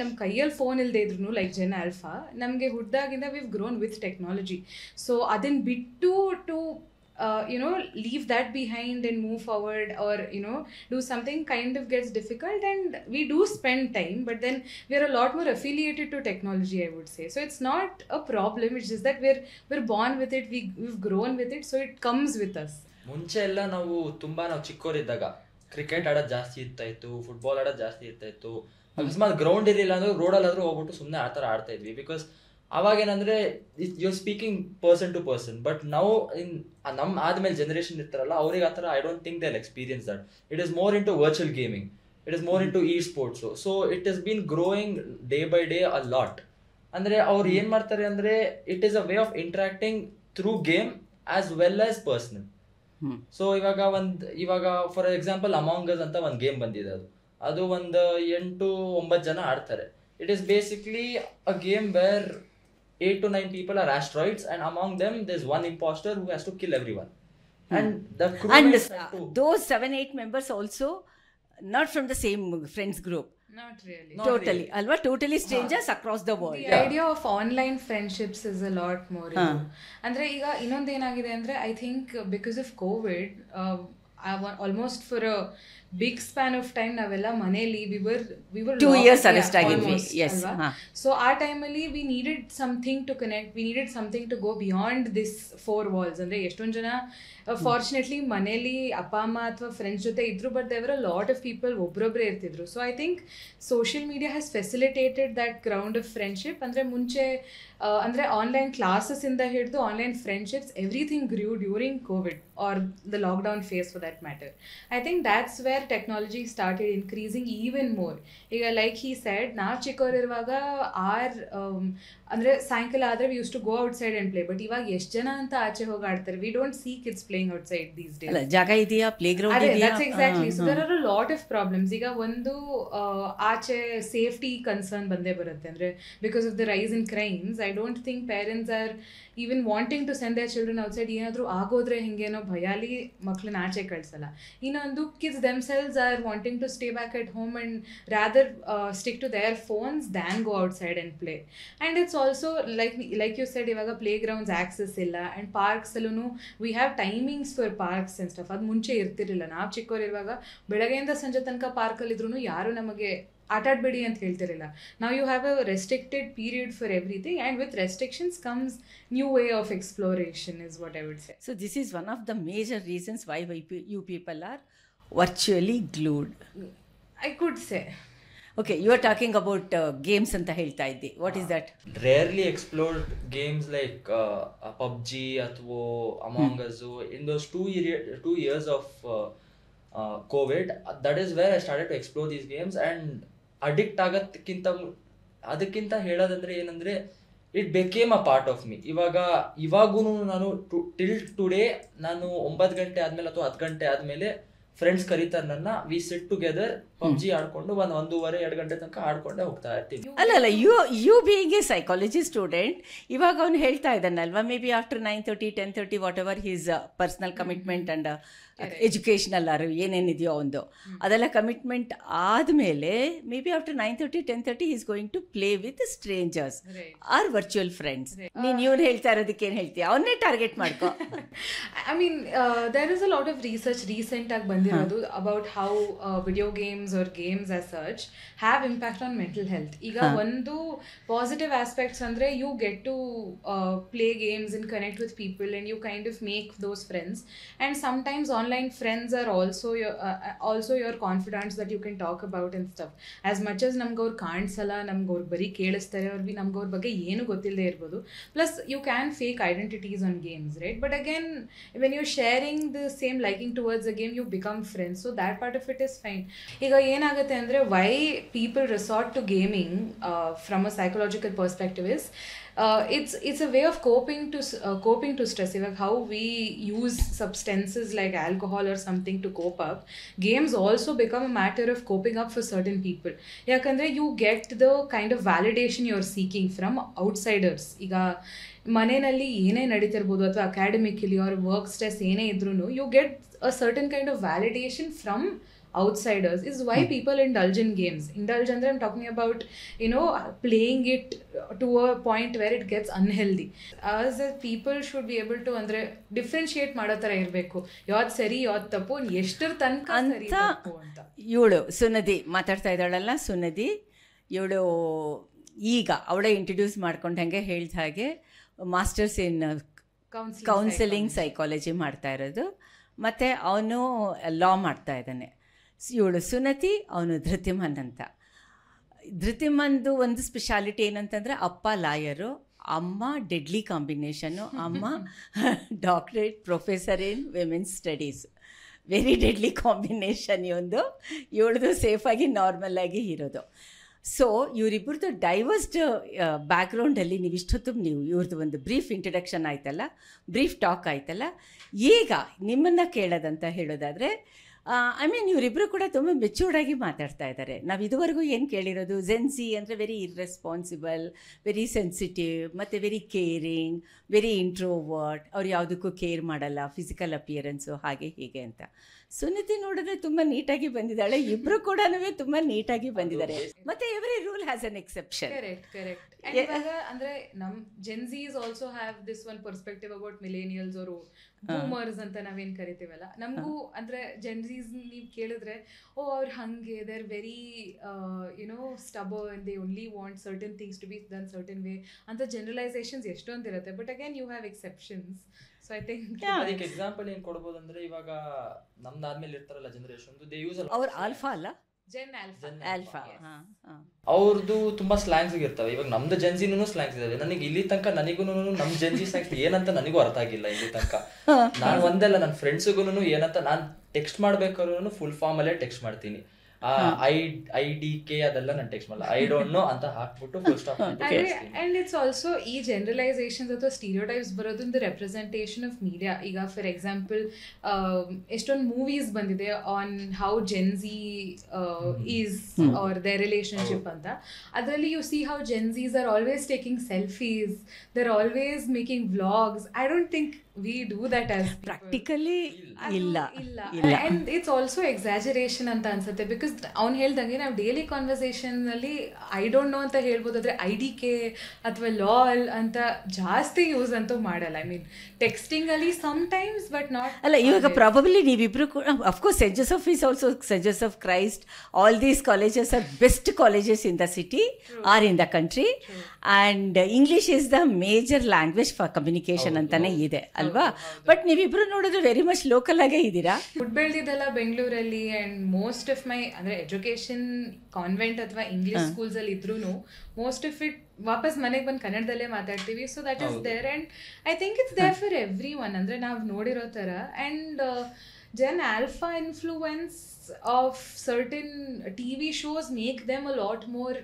ನಮ್ಮ ಕೈಯಲ್ಲಿ ಫೋನ್ ಇಲ್ಲದೆ ಇದ್ರು, ಲೈಕ್ ಜೆನ್ ಆಲ್ಫಾ, ನಮಗೆ ಹುಟ್ಟಿದಾಗಿಂದ we've grown with technology. So ಅದನ್ನು ಬಿಟ್ಟು to leave that behind and move forward, or do something kind of gets difficult. And we do spend time, but then we are a lot more affiliated to technology, I would say. So it's not a problem, it's just that we're born with it, we've grown with it, so it comes with us. ಮುಂಚೆ ಎಲ್ಲ ನಾವು ಚಿಕ್ಕವರಿದ್ದಾಗ cricket ಆಡೋದು ಜಾಸ್ತಿ ಇರ್ತಾಯಿತ್ತು, football ಆಡೋದು ಜಾಸ್ತಿ ಇರ್ತಾಯಿತ್ತು. ಅಕಸ್ಮಾತ್ ಗ್ರೌಂಡ್ ಇರಲಿಲ್ಲ ಅಂದ್ರೆ ರೋಡಲ್ಲಾದರೂ ಹೋಗ್ಬಿಟ್ಟು ಸುಮ್ಮನೆ ಆ ಥರ ಆಡ್ತಾ ಇದ್ವಿ. ಬಿಕಾಸ್ ಅವಾಗೇನಂದರೆ you are speaking person to person. But ನಾವು ನಮ್ಮ ಆದಮೇಲೆ ಜನರೇಷನ್ ಇರ್ತಾರಲ್ಲ, ಅವ್ರಿಗೆ ಆ ಥರ I don't think they experience that. It is more into virtual gaming. It is more into esports. So it is been growing day by day a lot. ಅಂದ್ರೆ ಅವ್ರು ಏನ್ ಮಾಡ್ತಾರೆ ಅಂದ್ರೆ it is a way of interacting through game as well as personal. So ಇವಾಗ for example among us ಅಂತ ಒಂದು game ಬಂದಿದೆ, ಅದು ಒಂದು 8-9 ಜನ ಆಡ್ತಾರೆ. It is basically a game where 8 to 9 people are asteroids, and among them there's one imposter who has to kill everyone. And the crewmates have to... those 7-8 members also not from the same friends group. Not really. Totally. Alva, totally strangers across the world. The idea of online friendships is a lot more. ಅಂದ್ರೆ ಈಗ ಇನ್ನೊಂದು ಏನಾಗಿದೆ ಅಂದ್ರೆ I think because of Covid almost for a big span of time ನಾವೆಲ್ಲ ಮನೇಲಿ we were 2 years arrest ಆಗಿದ್ವಿ. Yes. So ಆ ಟೈಮಲ್ಲಿ we needed something to connect, we needed something to go beyond this 4 walls. ಅಂದ್ರೆ ಎಷ್ಟೊಂದು ಜನ fortunately ಮನೇಲಿ ಅಪ್ಪ ಅಮ್ಮ ಅಥವಾ ಫ್ರೆಂಡ್ಸ್ ಜೊತೆ ಇದ್ರು, but there were a lot of people ಒಬ್ಬರೊಬ್ಬರೇ ಇರ್ತಿದ್ರು. So I think social media has facilitated that ground of friendship. ಅಂದರೆ ಮುಂಚೆ ಅಂದರೆ ಆನ್ಲೈನ್ ಕ್ಲಾಸಸ್ಸಿಂದ ಹಿಡಿದು online friendships everything grew during COVID or the lockdown phase for that matter. I think that's where technology started increasing even more. ಈಗ like he said, ನಾವು ಚಿಕ್ಕವರಿರುವಾಗ ಅಂದರೆ ಸಾಯಂಕಾಲ ಆದರೆ we used to go outside and play. But ಇವಾಗ ಎಷ್ಟು ಜನ ಅಂತ ಆಚೆ ಹೋಗಿ ಆಡ್ತಾರೆ? We don't see kids playing outside these days. ಜಾಗ ಇದೆಯಾ, ಪ್ಲೇ ಗ್ರೌಂಡ್ ಇದೆಯಾ? That's exactly. So there are a lot of problems. ಈಗ ಒಂದು ಆಚೆ ಸೇಫ್ಟಿ ಕನ್ಸರ್ನ್ ಬಂದೇ ಬರುತ್ತೆ. ಅಂದರೆ because of the rise in crimes, I don't think parents are even wanting to send their children outside. ಏನಾದರೂ ಆಗೋದ್ರೆ ಹಿಂಗೇನೋ ಭಯಾಲಿ ಮಕ್ಕಳನ್ನ ಆಚೆ ಕಳಿಸಲ್ಲ. ಇನ್ನೊಂದು kids themselves are wanting to stay back at home and rather stick to their phones than go outside and play. And it's also like you said, ಇವಾಗ playgrounds access ಇಲ್ಲ. ಆ್ಯಂಡ್ ಪಾರ್ಕ್ಸಲ್ಲೂ we have timings for parks and stuff. ಅದು ಮುಂಚೆ ಇರ್ತಿರಲಿಲ್ಲ. ನಾವು ಚಿಕ್ಕವರಿರುವಾಗ ಬೆಳಗ್ಗೆಯಿಂದ ಸಂಜೆ ತನಕ ಪಾರ್ಕಲ್ಲಿದ್ರು ಯಾರು ನಮಗೆ ಆಟಾಡಬೇಡಿ ಅಂತ ಹೇಳ್ತಿರಲಿಲ್ಲ. ನಾವು you have a restricted period for everything, and with restrictions comes new way of exploration is what I would say. So this is one of the major reasons why you people are virtually glued, I could say. Okay, you are talking about games ಅಂತ ಹೇಳ್ತಾ ಇದ್ದಿ. What is that? Rarely explored games like PUBG ಅಥವಾ among us. In those 2 years of COVID, that is where I started to explore these games. And addict ಅದಕ್ಕಿಂತ ಹೇಳೋದಂದ್ರೆ ಏನಂದ್ರೆ it became a part of me. ಇವಾಗೂ ನಾನು till today ನಾನು 9 ಗಂಟೆ ಆದ್ಮೇಲೆ ಅಥವಾ 10 ಗಂಟೆ ಆದ್ಮೇಲೆ ಫ್ರೆಂಡ್ಸ್ ಕರೀತಾರೆ ನನ್ನ, ವಿ ಸಿಟ್ ಟುಗೆದರ್ ಪಬ್ಜಿ ಆಡ್ಕೊಂಡು 1-1.5-2 ಗಂಟೆ ತನಕ ಆಡ್ಕೊಂಡೆ ಹೋಗ್ತಾ ಇರ್ತೀವಿ. ಅಲ್ಲ, you being a psychology student, ಇವಾಗ ಅವನು ಹೇಳ್ತಾ ಇದ್ದಾನಲ್ವಾ, maybe after 9:30, 10:30 whatever he's personal commitment and educational ಆರು ಏನೇನಿದೆಯೋ ಒಂದು ಅದೆಲ್ಲ ಕಮಿಟ್ಮೆಂಟ್ ಆದಮೇಲೆ maybe after 9:30, 10:30 is going to play with strangers or virtual friends. ನೀನು ಇವ್ನು ಹೇಳ್ತಾ ಇರೋದಕ್ಕೆ ಏನು ಹೇಳ್ತೀಯ? ಅವನ್ನೇ ಟಾರ್ಗೆಟ್ ಮಾಡ್ಕೊ. I mean there is a lot of research recent ಆಗಿ ಬಂದಿರೋದು about how video games R games as such have impact on mental health. ಈಗ ಒಂದು ಪಾಸಿಟಿವ್ ಆಸ್ಪೆಕ್ಟ್ಸ್ ಅಂದರೆ you get to play games and connect with people and you kind of make those friends. And sometimes online friends are also your confidants that you can talk about and stuff. As much as ನಮ್ಗೆ ಅವ್ರು ಕಾಣಿಸಲ್ಲ, ನಮ್ಗೆ ಅವ್ರು ಬರೀ ಕೇಳಿಸ್ತಾರೆ, ಅವ್ರಿಗೆ ನಮ್ಗೆ ಅವ್ರ ಬಗ್ಗೆ ಏನು ಗೊತ್ತಿಲ್ಲದೆ ಇರ್ಬೋದು. Plus you can fake identities on games, right? But again when you sharing the same liking towards a game you become friends. So that part of it is fine. ಈಗ ಏನಾಗುತ್ತೆ ಅಂದರೆ why people resort to gaming from a psychological perspective is it's a way of coping to stress. Like how we use substances like alcohol or something to cope up, games also become a matter of coping up for certain people. Yakandre you get the kind of validation you're seeking from outsiders. Iga ಮನೆಯಲ್ಲಿ ಏನೇ ನಡೀತಿರ್ಬೋದು ಅಥವಾ academically R work stress ಏನೇ ಇದ್ರೂ you get a certain kind of validation from outsiders. Is why people indulge in games. Indulge andre I'm talking about, you know, playing it to a point where it gets unhealthy. As people should be able to andre differentiate ಮಾಡೋ ಥರ ಇರಬೇಕು. ಯಾವ್ದು ಸರಿ ಯಾವ್ದು ತಪ್ಪು, ಎಷ್ಟರ ತನಕ ಸರಿ ತಪ್ಪು ಅಂತ. ಇವಳು ಸುನದಿ ಮಾತಾಡ್ತಾ ಇದ್ದಾಳಲ್ಲ, ಸುನದಿ ಇವಳು ಈಗ ಅವಳೇ ಇಂಟ್ರೊಡ್ಯೂಸ್ ಮಾಡ್ಕೊಂಡಂಗೆ ಹೇಳ್ದ ಹಾಗೆ ಮಾಸ್ಟರ್ಸ್ ಇನ್ ಕೌನ್ಸಿಲಿಂಗ್ ಸೈಕಾಲಜಿ ಮಾಡ್ತಾ ಇರೋದು, ಮತ್ತು ಅವನು ಲಾ ಮಾಡ್ತಾ ಇದ್ದಾನೆ. ಇವಳು ಸುನತಿ, ಅವನು ಧೃತಿಮನ್ ಅಂತ. ಧೃತಿಮನ್ದು ಒಂದು ಸ್ಪೆಷಾಲಿಟಿ ಏನಂತಂದರೆ ಅಪ್ಪ ಲಾಯರು, ಅಮ್ಮ ಡೆಡ್ಲಿ ಕಾಂಬಿನೇಷನ್ನು, ಅಮ್ಮ doctorate professor in women's studies. Very deadly combination ಇವೊಂದು. ಇವಳದು ಸೇಫಾಗಿ ನಾರ್ಮಲ್ಲಾಗಿ ಇರೋದು. ಸೊ ಇವರಿಬ್ಬರದು ಡೈವರ್ಸ್ಡ್ ಬ್ಯಾಕ್ಗ್ರೌಂಡಲ್ಲಿ ನೀವು ಇಷ್ಟೊತ್ತು ನೀವು ಇವ್ರದ್ದು ಒಂದು ಬ್ರೀಫ್ ಇಂಟ್ರಡಕ್ಷನ್ ಆಯ್ತಲ್ಲ, ಬ್ರೀಫ್ ಟಾಕ್ ಆಯ್ತಲ್ಲ. ಈಗ ನಿಮ್ಮನ್ನು ಕೇಳೋದಂತ ಹೇಳೋದಾದರೆ, ಐ ಮೀನ್ ಇವರಿಬ್ಬರು ಕೂಡ ತುಂಬ ಮೆಚ್ಯೂರ್ಡಾಗಿ ಮಾತಾಡ್ತಾ ಇದ್ದಾರೆ. ನಾವು ಇದುವರೆಗೂ ಏನು ಕೇಳಿರೋದು, ಜೆನ್ಸಿ ಅಂದರೆ ವೆರಿ ಇರ್ರೆಸ್ಪಾನ್ಸಿಬಲ್, ವೆರಿ ಸೆನ್ಸಿಟಿವ್, ಮತ್ತು ವೆರಿ ಕೇರಿಂಗ್, ವೆರಿ ಇಂಟ್ರೋವರ್ಟ್, ಅವ್ರು ಯಾವುದಕ್ಕೂ ಕೇರ್ ಮಾಡಲ್ಲ, ಫಿಸಿಕಲ್ ಅಪಿಯರೆನ್ಸು ಹಾಗೆ ಹೀಗೆ ಅಂತ. ಸುನಿತಿ ನೋಡಿದ್ರೆ ತುಂಬ ನೀಟಾಗಿ ಬಂದಿದ್ದಾಳೆ, ಇಬ್ಬರು ಕೂಡ ತುಂಬ ನೀಟಾಗಿ ಬಂದಿದ್ದಾರೆ. ಮತ್ತು every rule has an exception. Correct. ಇವಾಗ ಅಂದರೆ ನಮ್ಮ ಜೆನ್ಸೀಸ್ also have this one perspective about millennials ಅವರು ಬೂಮರ್ಸ್ ಅಂತ ನಾವೇನು ಕರಿತೀವಲ್ಲ, ನಮಗೂ ಅಂದರೆ ಜೆನ್ಸೀಸ್ ನೀವು ಕೇಳಿದ್ರೆ ಅವ್ರು ಹಾಗೆ they are very stubborn, they only want certain things to be done certain way ಅಂತ ಜನರಲೈಸೇಷನ್ಸ್ ಎಷ್ಟೊಂದು ಇರುತ್ತೆ. But again you have exceptions. So I think ಅದಕ್ಕೆ ಎಕ್ಸಾಂಪಲ್ ಏನು ಕೊಡ್ಬೋದು ಅಂದ್ರೆ, ಇವಾಗ ನಮ್ದಾದ್ಮೇಲೆ ಇರ್ತಾರಲ್ಲ ಜನರೇಷನ್, ದೇ ಯೂಸ್ ಅವ್ರು ಆಲ್ಫಾ ಅಲ್ಲ, ಜೆನ್ ಆಲ್ಫಾ. ಅವ್ರದ್ದು ತುಂಬಾ ಸ್ಲ್ಯಾಂಗ್ಸ್ ಇರ್ತವೆ. ಇವಾಗ ನಮ್ದು ಜೆನ್ಸಿನೂ ಸ್ಲ್ಯಾಂಗ್ಸ್ ಇದಾವೆ. ನನಗೆ ಇಲ್ಲಿ ತನಕ ನನಗೂ ನಮ್ ಜೆನ್ಸಿ ಸ್ಲ್ಯಾಂಗ್ಸ್ ಏನಂತ ನನಗೂ ಅರ್ಥ ಆಗಿಲ್ಲ ಇಲ್ಲಿ ತನಕ. ನಾನು ಒಂದಲ್ಲ, ನನ್ನ ಫ್ರೆಂಡ್ಸ್ಗೂ ಏನಂತ ನಾನು ಟೆಕ್ಸ್ಟ್ ಮಾಡ್ಬೇಕಾದ್ರೂ ಫುಲ್ ಫಾರ್ಮ್ ಅಲ್ಲೇ ಟೆಕ್ಸ್ಟ್ ಮಾಡ್ತೀನಿ. IDK ಅದೆಲ್ಲ ನಾನು ಟೆಕ್ಸ್ಟ್ ಮಾಡಲ್ಲ, ಐ ಡೋಂಟ್ ನೋ ಅಂತ ಹಾಕ್ಬಿಟ್ಟು full stop. And it's also ಈ ಜನರಲೈಸೇಷನ್ಸ್ ಅಥವಾ ಸ್ಟೀರಿಯೋಟೈಪ್ಸ್ ಬರೋದು ರೆಪ್ರೆಸೆಂಟೇಷನ್ ಆಫ್ ಮೀಡಿಯಾ. ಈಗ ಫಾರ್ ಎಕ್ಸಾಂಪಲ್ ಎಷ್ಟೊಂದು ಮೂವೀಸ್ ಬಂದಿದೆ on how gen Z is or their relationship ಅಂತ. ಅದರಲ್ಲಿ you see how gen Zs are always taking selfies, they are always making vlogs. I don't think we do that as practically ಇಲ್ಲ. and it's also exaggeration ಅಂತ ಅನ್ಸುತ್ತೆ. Because ಅವ್ನು ಹೇಳ್ದಂಗೆ ನಾವು daily conversation ಅಲ್ಲಿ I don't know ಅಂತ ಹೇಳ್ಬೋದಾದ್ರೆ IDK ಅಥವಾ ಲಾಲ್ ಅಂತ ಜಾಸ್ತಿ ಯೂಸ್ ಅಂತೂ ಮಾಡಲ್ಲ. ಐ ಮೀನ್ ಟೆಕ್ಸ್ಟಿಂಗ್ ಅಲ್ಲಿ ಸಮ್ಟೈಮ್ಸ್, ಬಟ್ ನಾಟ್. ಅಲ್ಲ, ಇವಾಗ ಪ್ರಾಬಬ್ಲಿ ನೀವಿಬ್ರು ಕೂಡ, of course saint Joseph is also saint Joseph Christ, all these colleges are best colleges in the city or in the country, and English is the major language for communication ಅಂತಾನೆ ಇದೆ ಅಲ್ವಾ. But ನೀವಿಬ್ರು ನೋಡಿದ್ರೆ very much local ಆಗೇ ಇದ್ದೀರಾ. Food ಬೆಳೆದಿದ್ದೆಲ್ಲ ಬೆಂಗಳೂರಲ್ಲಿ, and most of my ಅಂದರೆ education convent ಅಥವಾ ಇಂಗ್ಲೀಷ್ ಸ್ಕೂಲ್ಸ್ ಅಲ್ಲಿ ಇದ್ರೂ ಮೋಸ್ಟ್ ಆಫ್ ಇಟ್ ವಾಪಸ್ ಮನೆಗೆ ಬಂದು ಕನ್ನಡದಲ್ಲೇ ಮಾತಾಡ್ತೀವಿ. So that is there, and I think it's there for everyone. ಅಂದರೆ ನಾವು ನೋಡಿರೋ ಥರ. And gen alpha influence of certain TV shows make them a lot more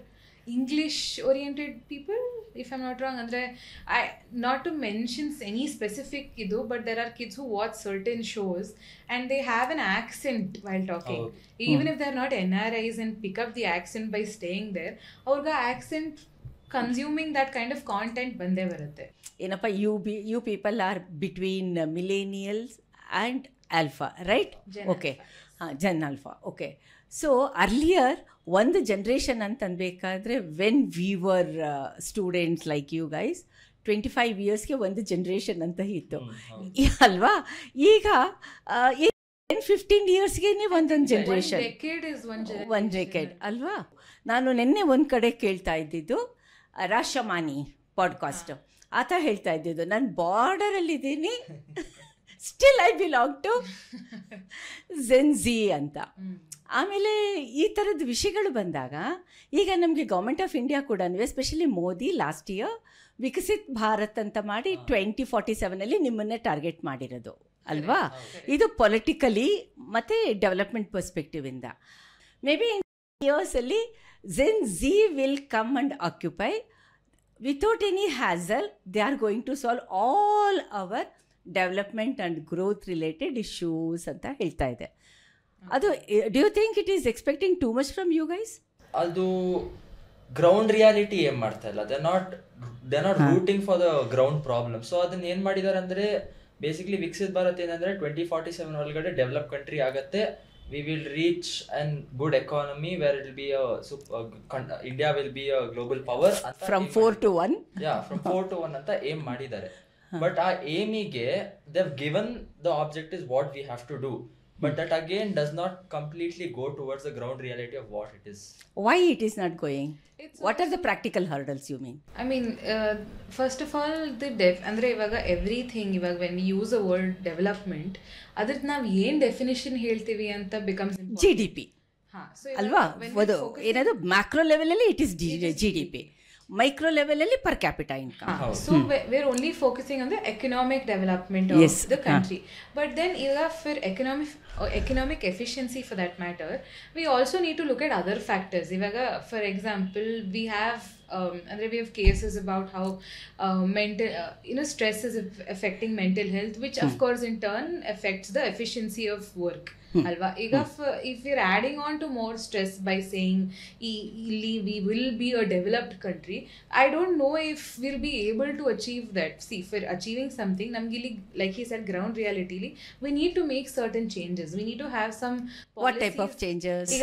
English oriented people, if I'm not wrong. Andre, not to mention any specific idu, but there are kids who watch certain shows and they have an accent while talking. Even if they're not NRIs and pick up the accent by staying there, aurga accent consuming that kind of content bande barutte. Enappa, you people are between millennials and alpha, right? Okay. Gen alpha. Okay. So earlier ಒಂದು generation ಅಂತನ್ಬೇಕಾದ್ರೆ, when we were students like you guys, 25 ಇಯರ್ಸ್ಗೆ ಒಂದು generation ಅಂತ ಇತ್ತು ಅಲ್ವಾ. ಈಗ 10-15 ಇಯರ್ಸ್ಗೆ ಒಂದೊಂದು generation, ಒಂದು ಡೆಕೆಡ್ ಅಲ್ವಾ. ನಾನು ನಿನ್ನೆ ಒಂದು ಕಡೆ ಕೇಳ್ತಾ ಇದ್ದಿದ್ದು, ರಾಶಮಾನಿ ಪಾಡ್ಕಾಸ್ಟ್, ಆತ ಹೇಳ್ತಾ ಇದ್ದಿದ್ದು, ನಾನು ಬಾರ್ಡರಲ್ಲಿದ್ದೀನಿ, still I belong to gen Z ಅಂತ. ಆಮೇಲೆ ಈ ಥರದ ವಿಷಯಗಳು ಬಂದಾಗ ಈಗ ನಮಗೆ ಗೌರ್ಮೆಂಟ್ ಆಫ್ ಇಂಡಿಯಾ ಕೂಡ, especially Modi last year Viksit Bharat ಅಂತ ಮಾಡಿ 2047 ನಿಮ್ಮನ್ನೇ ಟಾರ್ಗೆಟ್ ಮಾಡಿರೋದು ಅಲ್ವಾ. ಇದು ಪೊಲಿಟಿಕಲಿ ಮತ್ತು ಡೆವಲಪ್ಮೆಂಟ್ ಪರ್ಸ್ಪೆಕ್ಟಿವಿಂದ ಮೇ ಬಿ ಇಯರ್ಸಲ್ಲಿ gen Z will come and occupy without any hassle. They are going to solve all our development and growth related issues ಅಂತ ಹೇಳ್ತಾ ಇದೆ. ಅದು do you think it is expecting too much from you guys? ಅದು ground reality ಏನ್ ಮಾಡ್ತಾ ಇಲ್ಲ, they not rooting for the ground problem. So ಅದನ್ನ ಏನ್ ಮಾಡಿದಾರೆ ಅಂದ್ರೆ, ಬೇಸಿಕ್ಲಿ ವಿಕಸಿತ್ ಭಾರತ್ ಏನಂದ್ರೆ 2047 ಒಳಗಡೆ ಡೆವಲಪ್ ಕಂಟ್ರಿ ಆಗತ್ತೆ. We will reach an good economy where it will be India will be a global power from 4 to 1. From 4 to 1 ಅಂತ aim ಮಾಡಿದ್ದಾರೆ. But ಆ ಏಮಿಗೆ they have given the objectives what we have to do. But that again does not completely go towards the ground reality of what it is. Why it is not going? What are the practical hurdles you mean? I mean, first of all, andre ivaga everything, ivaga when we use the word development, adrad ನಾವು ಏನು definition ಹೇಳ್ತೀವಿ ಅಂತ becomes important. GDP. ಅಲ್ವಾ, ಅದು ಏನದು macro ಲೆವೆಲಲ್ಲಿ it is GDP, micro ಲೆವೆಲಲ್ಲಿ per capita income. So we're only focusing on the economic development of the country. But then ಈಗ for or economic efficiency for that matter, we also need to look at other factors. Ivaga, for example, we have we have cases about how mental stress is affecting mental health, which of course in turn affects the efficiency of work. Alva, if we're adding on to more stress by saying we will be a developed country, I don't know if we'll be able to achieve that. See, for achieving something, namgili, like he said, ground reality, we need to make certain changes. We need to have some policies. What type of changes?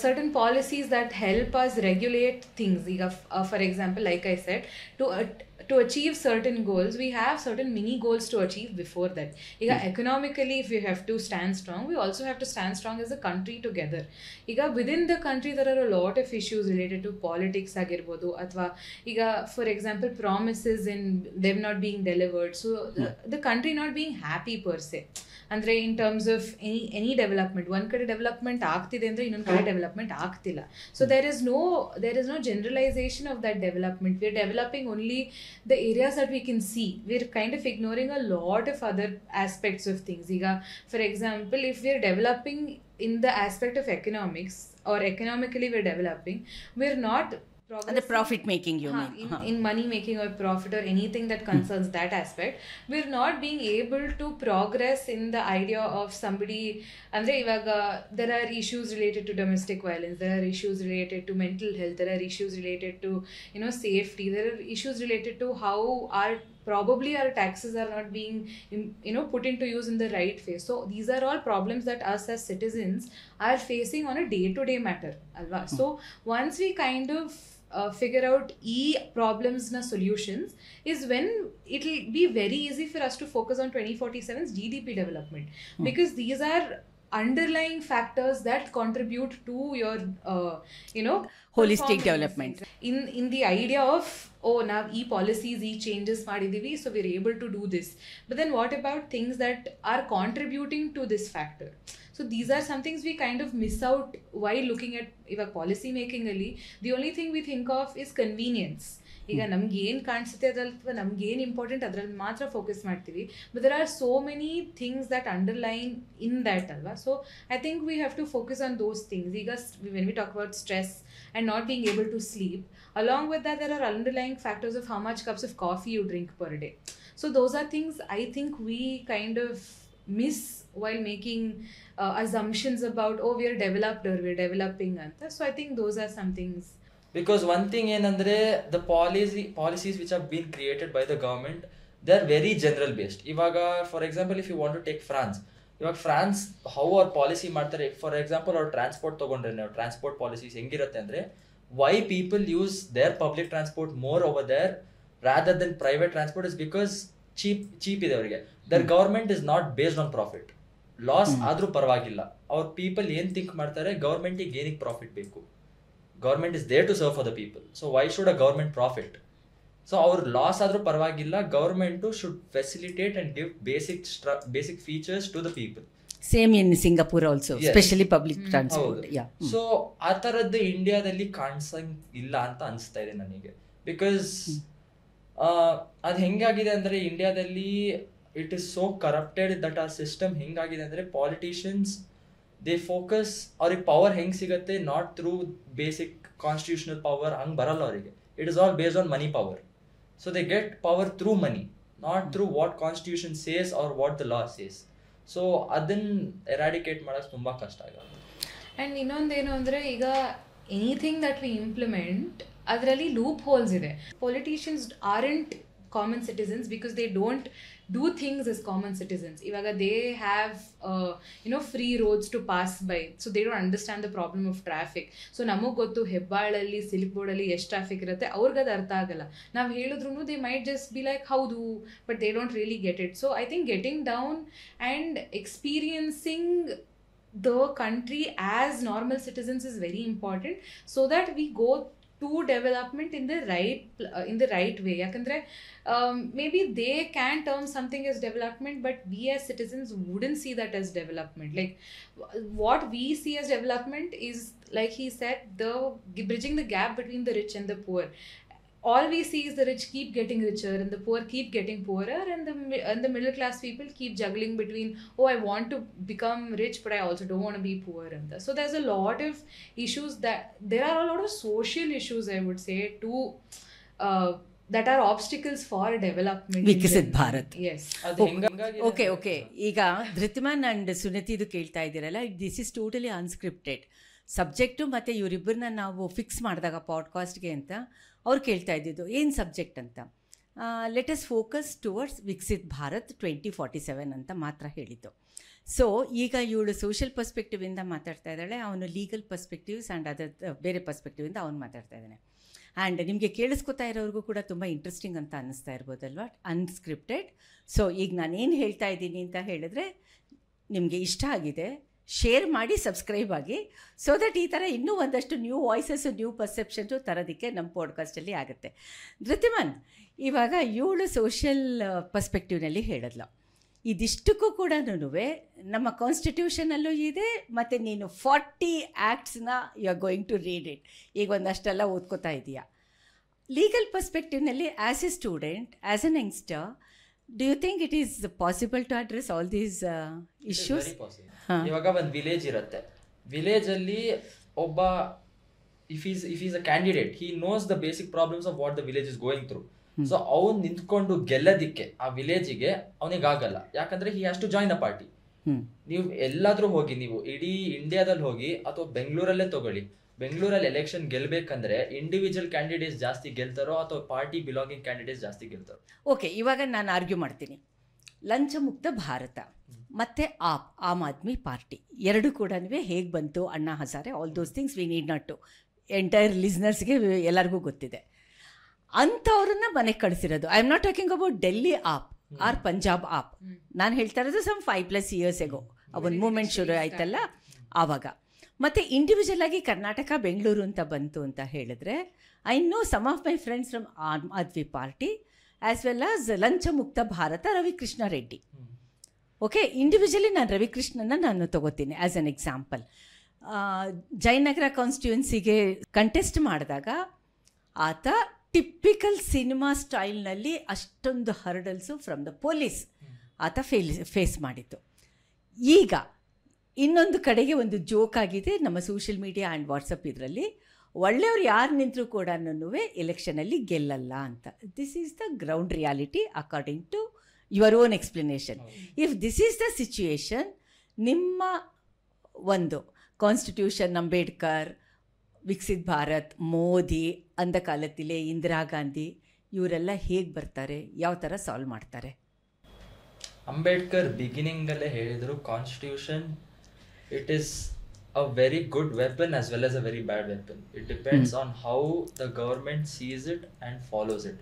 Certain policies that help us regulate things. For example, like I said, to achieve certain goals, we have certain mini goals to achieve before that. Economically, if we have to stand strong, we also have to stand strong as a country together. Within the country, there are a lot of issues related to politics agirbodu, athwa for example, promises in them not being delivered. So the country not being happy per se. ಅಂದರೆ in terms of any development, ಒಂದು ಕಡೆ development ಆಗ್ತಿದೆ ಅಂದರೆ ಇನ್ನೊಂದು ಕಡೆ development ಆಗ್ತಿಲ್ಲ. So there is no generalisation of that development. We are developing only the areas that we can see. We are kind of ignoring a lot of other aspects of things. ಈಗ for example, if we are developing in the aspect of economics, or economically we're developing, we're not the profit making, you mean in money making or profit or anything that concerns that aspect, we're not being able to progress in the idea of somebody. Andre ivaga there are issues related to domestic violence, there are issues related to mental health, there are issues related to safety, there are issues related to how probably our taxes are not being put into use in the right way. So these are all problems that us as citizens are facing on a day-to-day matter, alva. So once we kind of figure out problems na solutions, is when it will be very easy for us to focus on 2047's GDP development, because these are underlying factors that contribute to your holistic development. In the idea of, oh, now policies, changes ಮಾಡಿದೀವಿ, so we're able to do this. But then what about things that are contributing to this factor? So these are some things we kind of miss out while looking at policy making. The only thing we think of is convenience. ಈಗ ನಮ್ಗೆ ಏನು ಕಾಣಿಸುತ್ತೆ ಅದ್ರಲ್ಲಿ, ಅಥವಾ ನಮ್ಗೆ ಏನು important ಅದ್ರಲ್ಲಿ ಮಾತ್ರ ಫೋಕಸ್ ಮಾಡ್ತೀವಿ. But there are so many things that underline in that ಅಲ್ವಾ. So I think we have to focus on those things. ಈಗ when we talk about stress and not being able to sleep, along with that there are underlying factors of how much cups of coffee you drink per day. So those are things I think we kind of miss while making assumptions about, oh, we are developed or we are developing anta. So I think those are some things. Because one thing ಏನಂದ್ರೆ the policies which have been created by the government, they are very general based. ಇವಾಗ for example, if you want to take France, ಇವಾಗ France how ಅವ್ರ policy ಮಾಡ್ತಾರೆ, for example ಅವ್ರು transport ತೊಗೊಂಡ್ರೆ, ನಾವು transport policies ಹೆಂಗಿರುತ್ತೆ ಅಂದರೆ, why people use their public transport more over their rather than private transport is because cheap ಇದೆ ಅವರಿಗೆ. Their government is not based on profit. Loss ಆದರೂ ಪರವಾಗಿಲ್ಲ, ಅವ್ರ ಪೀಪಲ್ ಏನು ಥಿಂಕ್ ಮಾಡ್ತಾರೆ, ಗೌರ್ಮೆಂಟಿಗೆ ಏನಕ್ಕೆ ಪ್ರಾಫಿಟ್ ಬೇಕು, government is there to serve for the people, so why should a government profit? So ಅವ್ರ ಲಾಸ್ ಆದರೂ ಪರವಾಗಿಲ್ಲ, government should facilitate and give basic features to the people. Same in Singapore also, specially public transport. So ಆ ಥರದ್ದು ಇಂಡಿಯಾದಲ್ಲಿ ಕಾಣಿಸಂಗ್ ಇಲ್ಲ ಅಂತ ಅನಿಸ್ತಾ ಇದೆ ನನಗೆ. ಬಿಕಾಸ್ ಅದು ಹೆಂಗಾಗಿದೆ ಅಂದರೆ, ಇಂಡಿಯಾದಲ್ಲಿ it is so corrupted that ಆ ಸಿಸ್ಟಮ್ ಹೆಂಗಾಗಿದೆ ಅಂದರೆ, ಪಾಲಿಟಿಷಿಯನ್ಸ್ ದೇ ಫೋಕಸ್, ಅವ್ರಿಗೆ ಪವರ್ ಹೆಂಗೆ ಸಿಗುತ್ತೆ, not through basic constitutional power, ಹಂಗೆ ಬರಲ್ಲ ಅವರಿಗೆ. It is all based on money power. So they get power through money, not through what constitution says or what the law says. So ಅದನ್ನ eradicate ಮಾಡೋದು ತುಂಬ ಕಷ್ಟ ಆಗುತ್ತೆ. ಆ್ಯಂಡ್ ಇನ್ನೊಂದೇನು ಅಂದರೆ, ಈಗ ಎನಿಥಿಂಗ್ ದಟ್ ವಿ ಇಂಪ್ಲಿಮೆಂಟ್ ಅದರಲ್ಲಿ ಲೂಪ್ ಹೋಲ್ಸ್ ಇದೆ. Politicians aren't common citizens because they don't do things as common citizens. Ivaga they have free roads to pass by, so they don't understand the problem of traffic. So ನಮಗೆ ಗೊತ್ತು ಹೆಬ್ಬಾಳಲ್ಲಿ ಸಿಲ್ಕ್ಬೋರ್ಡಲ್ಲಿ ಎಷ್ಟು traffic ಇರುತ್ತೆ, ಅವ್ರಿಗೆ ಅದು ಅರ್ಥ ಆಗಲ್ಲ. ನಾವು ಹೇಳಿದ್ರು they might just be like ಹೌದು, but they don't really get it. So I think getting down and experiencing the country as normal citizens is very important, so that we go to development in the right way. Yakandre maybe they can term something as development, but we as citizens wouldn't see that as development. Like what we see as development is, like he said, the bridging the gap between the rich and the poor. all we see is the rich keep getting richer and the poor keep getting poorer, and the middle class people keep juggling between, oh, I want to become rich but I also don't want to be poor. And so there's a lot of issues, that there are a lot of social issues, I would say, too, that are obstacles for development. Viksit Bharat. Yes. Okay ಈಗ ಧೃತಿಮಾನ್ and ಸುನೀತಿದು ಕೇಳ್ತಾ ಇದ್ದೀರಲ್ಲ, this is totally unscripted subject. ಮತ್ತು ಇವರಿಬ್ಬರನ್ನ ನಾವು fix ಮಾಡಿದಾಗ ಪಾಡ್ಕಾಸ್ಟ್ಗೆ ಅಂತ ಅವ್ರು ಕೇಳ್ತಾ ಇದ್ದಿದ್ದು ಏನು ಸಬ್ಜೆಕ್ಟ್ ಅಂತ. Let us focus towards Viksit Bharat 2047 ಅಂತ ಮಾತ್ರ ಹೇಳಿದ್ದು. ಸೊ ಈಗ ಇವಳು ಸೋಷಿಯಲ್ ಪರ್ಸ್ಪೆಕ್ಟಿವಿಂದ ಮಾತಾಡ್ತಾ ಇದ್ದಾಳೆ, ಅವನು ಲೀಗಲ್ ಪರ್ಸ್ಪೆಕ್ಟಿವ್ಸ್ ಆ್ಯಂಡ್ ಅದರ್ ಬೇರೆ ಪರ್ಸ್ಪೆಕ್ಟಿವಿಂದ ಅವನು ಮಾತಾಡ್ತಾ ಇದ್ದಾನೆ. ಆ್ಯಂಡ್ ನಿಮಗೆ ಕೇಳಿಸ್ಕೊತಾ ಇರೋರಿಗೂ ಕೂಡ ತುಂಬ ಇಂಟ್ರೆಸ್ಟಿಂಗ್ ಅಂತ ಅನ್ನಿಸ್ತಾ ಇರ್ಬೋದಲ್ವ, ಅನ್ಸ್ಕ್ರಿಪ್ಟೆಡ್. ಸೊ ಈಗ ನಾನೇನು ಹೇಳ್ತಾ ಇದ್ದೀನಿ ಅಂತ ಹೇಳಿದ್ರೆ ನಿಮಗೆ ಇಷ್ಟ ಆಗಿದೆ, ಶೇರ್ ಮಾಡಿ, ಸಬ್ಸ್ಕ್ರೈಬ್ ಆಗಿ, ಸೊ ದಟ್ ಈ ಥರ ಇನ್ನೂ ಒಂದಷ್ಟು ನ್ಯೂ ವಾಯ್ಸಸ್ಸು, ನ್ಯೂ ಪರ್ಸೆಪ್ಷನ್ಸು ತರೋದಕ್ಕೆ ನಮ್ಮ ಪಾಡ್ಕಾಸ್ಟಲ್ಲಿ ಆಗುತ್ತೆ. ಧೃತಿಮಾನ್, ಇವಾಗ ಇವಳು ಸೋಷಿಯಲ್ ಪರ್ಸ್ಪೆಕ್ಟಿವ್ನಲ್ಲಿ ಹೇಳಿದ್ಲು. ಇದಿಷ್ಟಕ್ಕೂ ಕೂಡ ನಮ್ಮ ಕಾನ್ಸ್ಟಿಟ್ಯೂಷನಲ್ಲೂ ಇದೆ, ಮತ್ತು ನೀನು 40 ಆ್ಯಕ್ಟ್ಸ್ನ you are going to read it, ಈಗ ಒಂದಷ್ಟೆಲ್ಲ ಓದ್ಕೋತಾ ಇದೆಯಾ. ಲೀಗಲ್ ಪರ್ಸ್ಪೆಕ್ಟಿವ್ನಲ್ಲಿ as a student, as an youngster, do you think it is possible to address all these issues? ಇವಾಗ ಒಂದು ವಿಲೇಜ್ ಇರುತ್ತೆ, ವಿಲೇಜಲ್ಲಿ ಒಬ್ಬ if is a candidate, he knows the basic problems of what the village is going through. So ಅವ್ನು ನಿಂತ್ಕೊಂಡು ಗೆಲ್ಲದಿಕ್ಕೆ ಆ ವಿಲೇಜಿಗೆ ಅವನಿಗಾಗಲ್ಲ, ಯಾಕಂದ್ರೆ he has to join a party. ನೀವು ಎಲ್ಲಾದ್ರೂ ಹೋಗಿ, ನೀವು ಇಡೀ ಇಂಡಿಯಾದಲ್ಲಿ ಹೋಗಿ ಅಥವಾ ಬೆಂಗಳೂರಲ್ಲೇ ತಗೊಳ್ಳಿ, ಬೆಂಗಳೂರಲ್ಲಿ ಎಲೆಕ್ಷನ್ ಗೆಲ್ಬೇಕಂದ್ರೆ ಇಂಡಿವಿಜುವಲ್ ಕ್ಯಾಂಡಿಡೇಟ್ಸ್ ಜಾಸ್ತಿ ಗೆಲ್ತಾರೋ ಅಥವಾ ಪಾರ್ಟಿ ಬಿಲಾಂಗಿಂಗ್ ಕ್ಯಾಂಡಿಡೇಟ್ಸ್ ಜಾಸ್ತಿ ಗೆಲ್ತಾರೋ? ಓಕೆ, ಇವಾಗ ನಾನು ಆರ್ಗ್ಯೂ ಮಾಡ್ತೀನಿ. ಲಂಚ ಮುಕ್ತ ಭಾರತ ಮತ್ತು ಆಮ್ ಆದ್ಮಿ ಪಾರ್ಟಿ ಎರಡು ಕೂಡ ಹೇಗೆ ಬಂತು, Anna Hazare, all those things we need not to entire ಲಿಸ್ನರ್ಸ್ಗೆ ಎಲ್ಲರಿಗೂ ಗೊತ್ತಿದೆ. ಅಂಥವ್ರನ್ನ ಮನೆಗೆ ಕಳಿಸಿರೋದು. I am not talking about Delhi AAP or Punjab AAP. ನಾನು ಹೇಳ್ತಾ ಇರೋದು ಸಮ್ 5+ years ಎಗೋ ಒಂದು ಮೂಮೆಂಟ್ ಶುರು ಆಯ್ತಲ್ಲ ಆವಾಗ. ಮತ್ತು ಇಂಡಿವಿಜುವಲ್ ಆಗಿ ಕರ್ನಾಟಕ, ಬೆಂಗಳೂರು ಅಂತ ಬಂತು ಅಂತ ಹೇಳಿದ್ರೆ, I know some of my friends from Aam Aadmi Party as well as Lancha Mukta Bharata Ravikrishna Reddy. Okay, individually ನಾನು ರವಿಕೃಷ್ಣನ ನಾನು ತಗೋತೀನಿ ಆ್ಯಸ್ ಅನ್ ಎಕ್ಸಾಂಪಲ್. ಜಯನಗರ ಕಾನ್ಸ್ಟಿಟ್ಯೂನ್ಸಿಗೆ ಕಂಟೆಸ್ಟ್ ಮಾಡಿದಾಗ ಆತ ಟಿಪಿಕಲ್ ಸಿನಿಮಾ ಸ್ಟೈಲ್ನಲ್ಲಿ ಅಷ್ಟೊಂದು ಹರ್ಡಲ್ಸು ಫ್ರಮ್ ದ ಪೊಲೀಸ್ ಆತ ಫೇಸ್ ಮಾಡಿತ್ತು. ಈಗ ಇನ್ನೊಂದು ಕಡೆಗೆ ಒಂದು ಜೋಕ್ ಆಗಿದೆ ನಮ್ಮ ಸೋಷಿಯಲ್ ಮೀಡಿಯಾ ಆ್ಯಂಡ್ ವಾಟ್ಸಪ್ ಇದರಲ್ಲಿ, ಒಳ್ಳೆಯವ್ರು ಯಾರು ನಿಂತರೂ ಕೂಡ ಎಲೆಕ್ಷನಲ್ಲಿ ಗೆಲ್ಲಲ್ಲ ಅಂತ. This is the ground reality according to your own explanation. If this is the situation, ನಿಮ್ಮ ಒಂದು ಕಾನ್ಸ್ಟಿಟ್ಯೂಷನ್, ಅಂಬೇಡ್ಕರ್, ವಿಕಸಿತ್ ಭಾರತ್, ಮೋದಿ, ಅಂದ ಕಾಲத்திலே ಇಂದಿರಾ ಗಾಂಧಿ, ಇವರೆಲ್ಲ ಹೇಗೆ ಬರ್ತಾರೆ, ಯಾವ ಥರ ಸಾಲ್ವ್ ಮಾಡ್ತಾರೆ? ಅಂಬೇಡ್ಕರ್ ಬಿಗಿನಿಂಗಲ್ಲೇ ಹೇಳಿದರು, constitution it is a very good weapon as well as a very bad weapon. It depends on how the government sees it and follows it.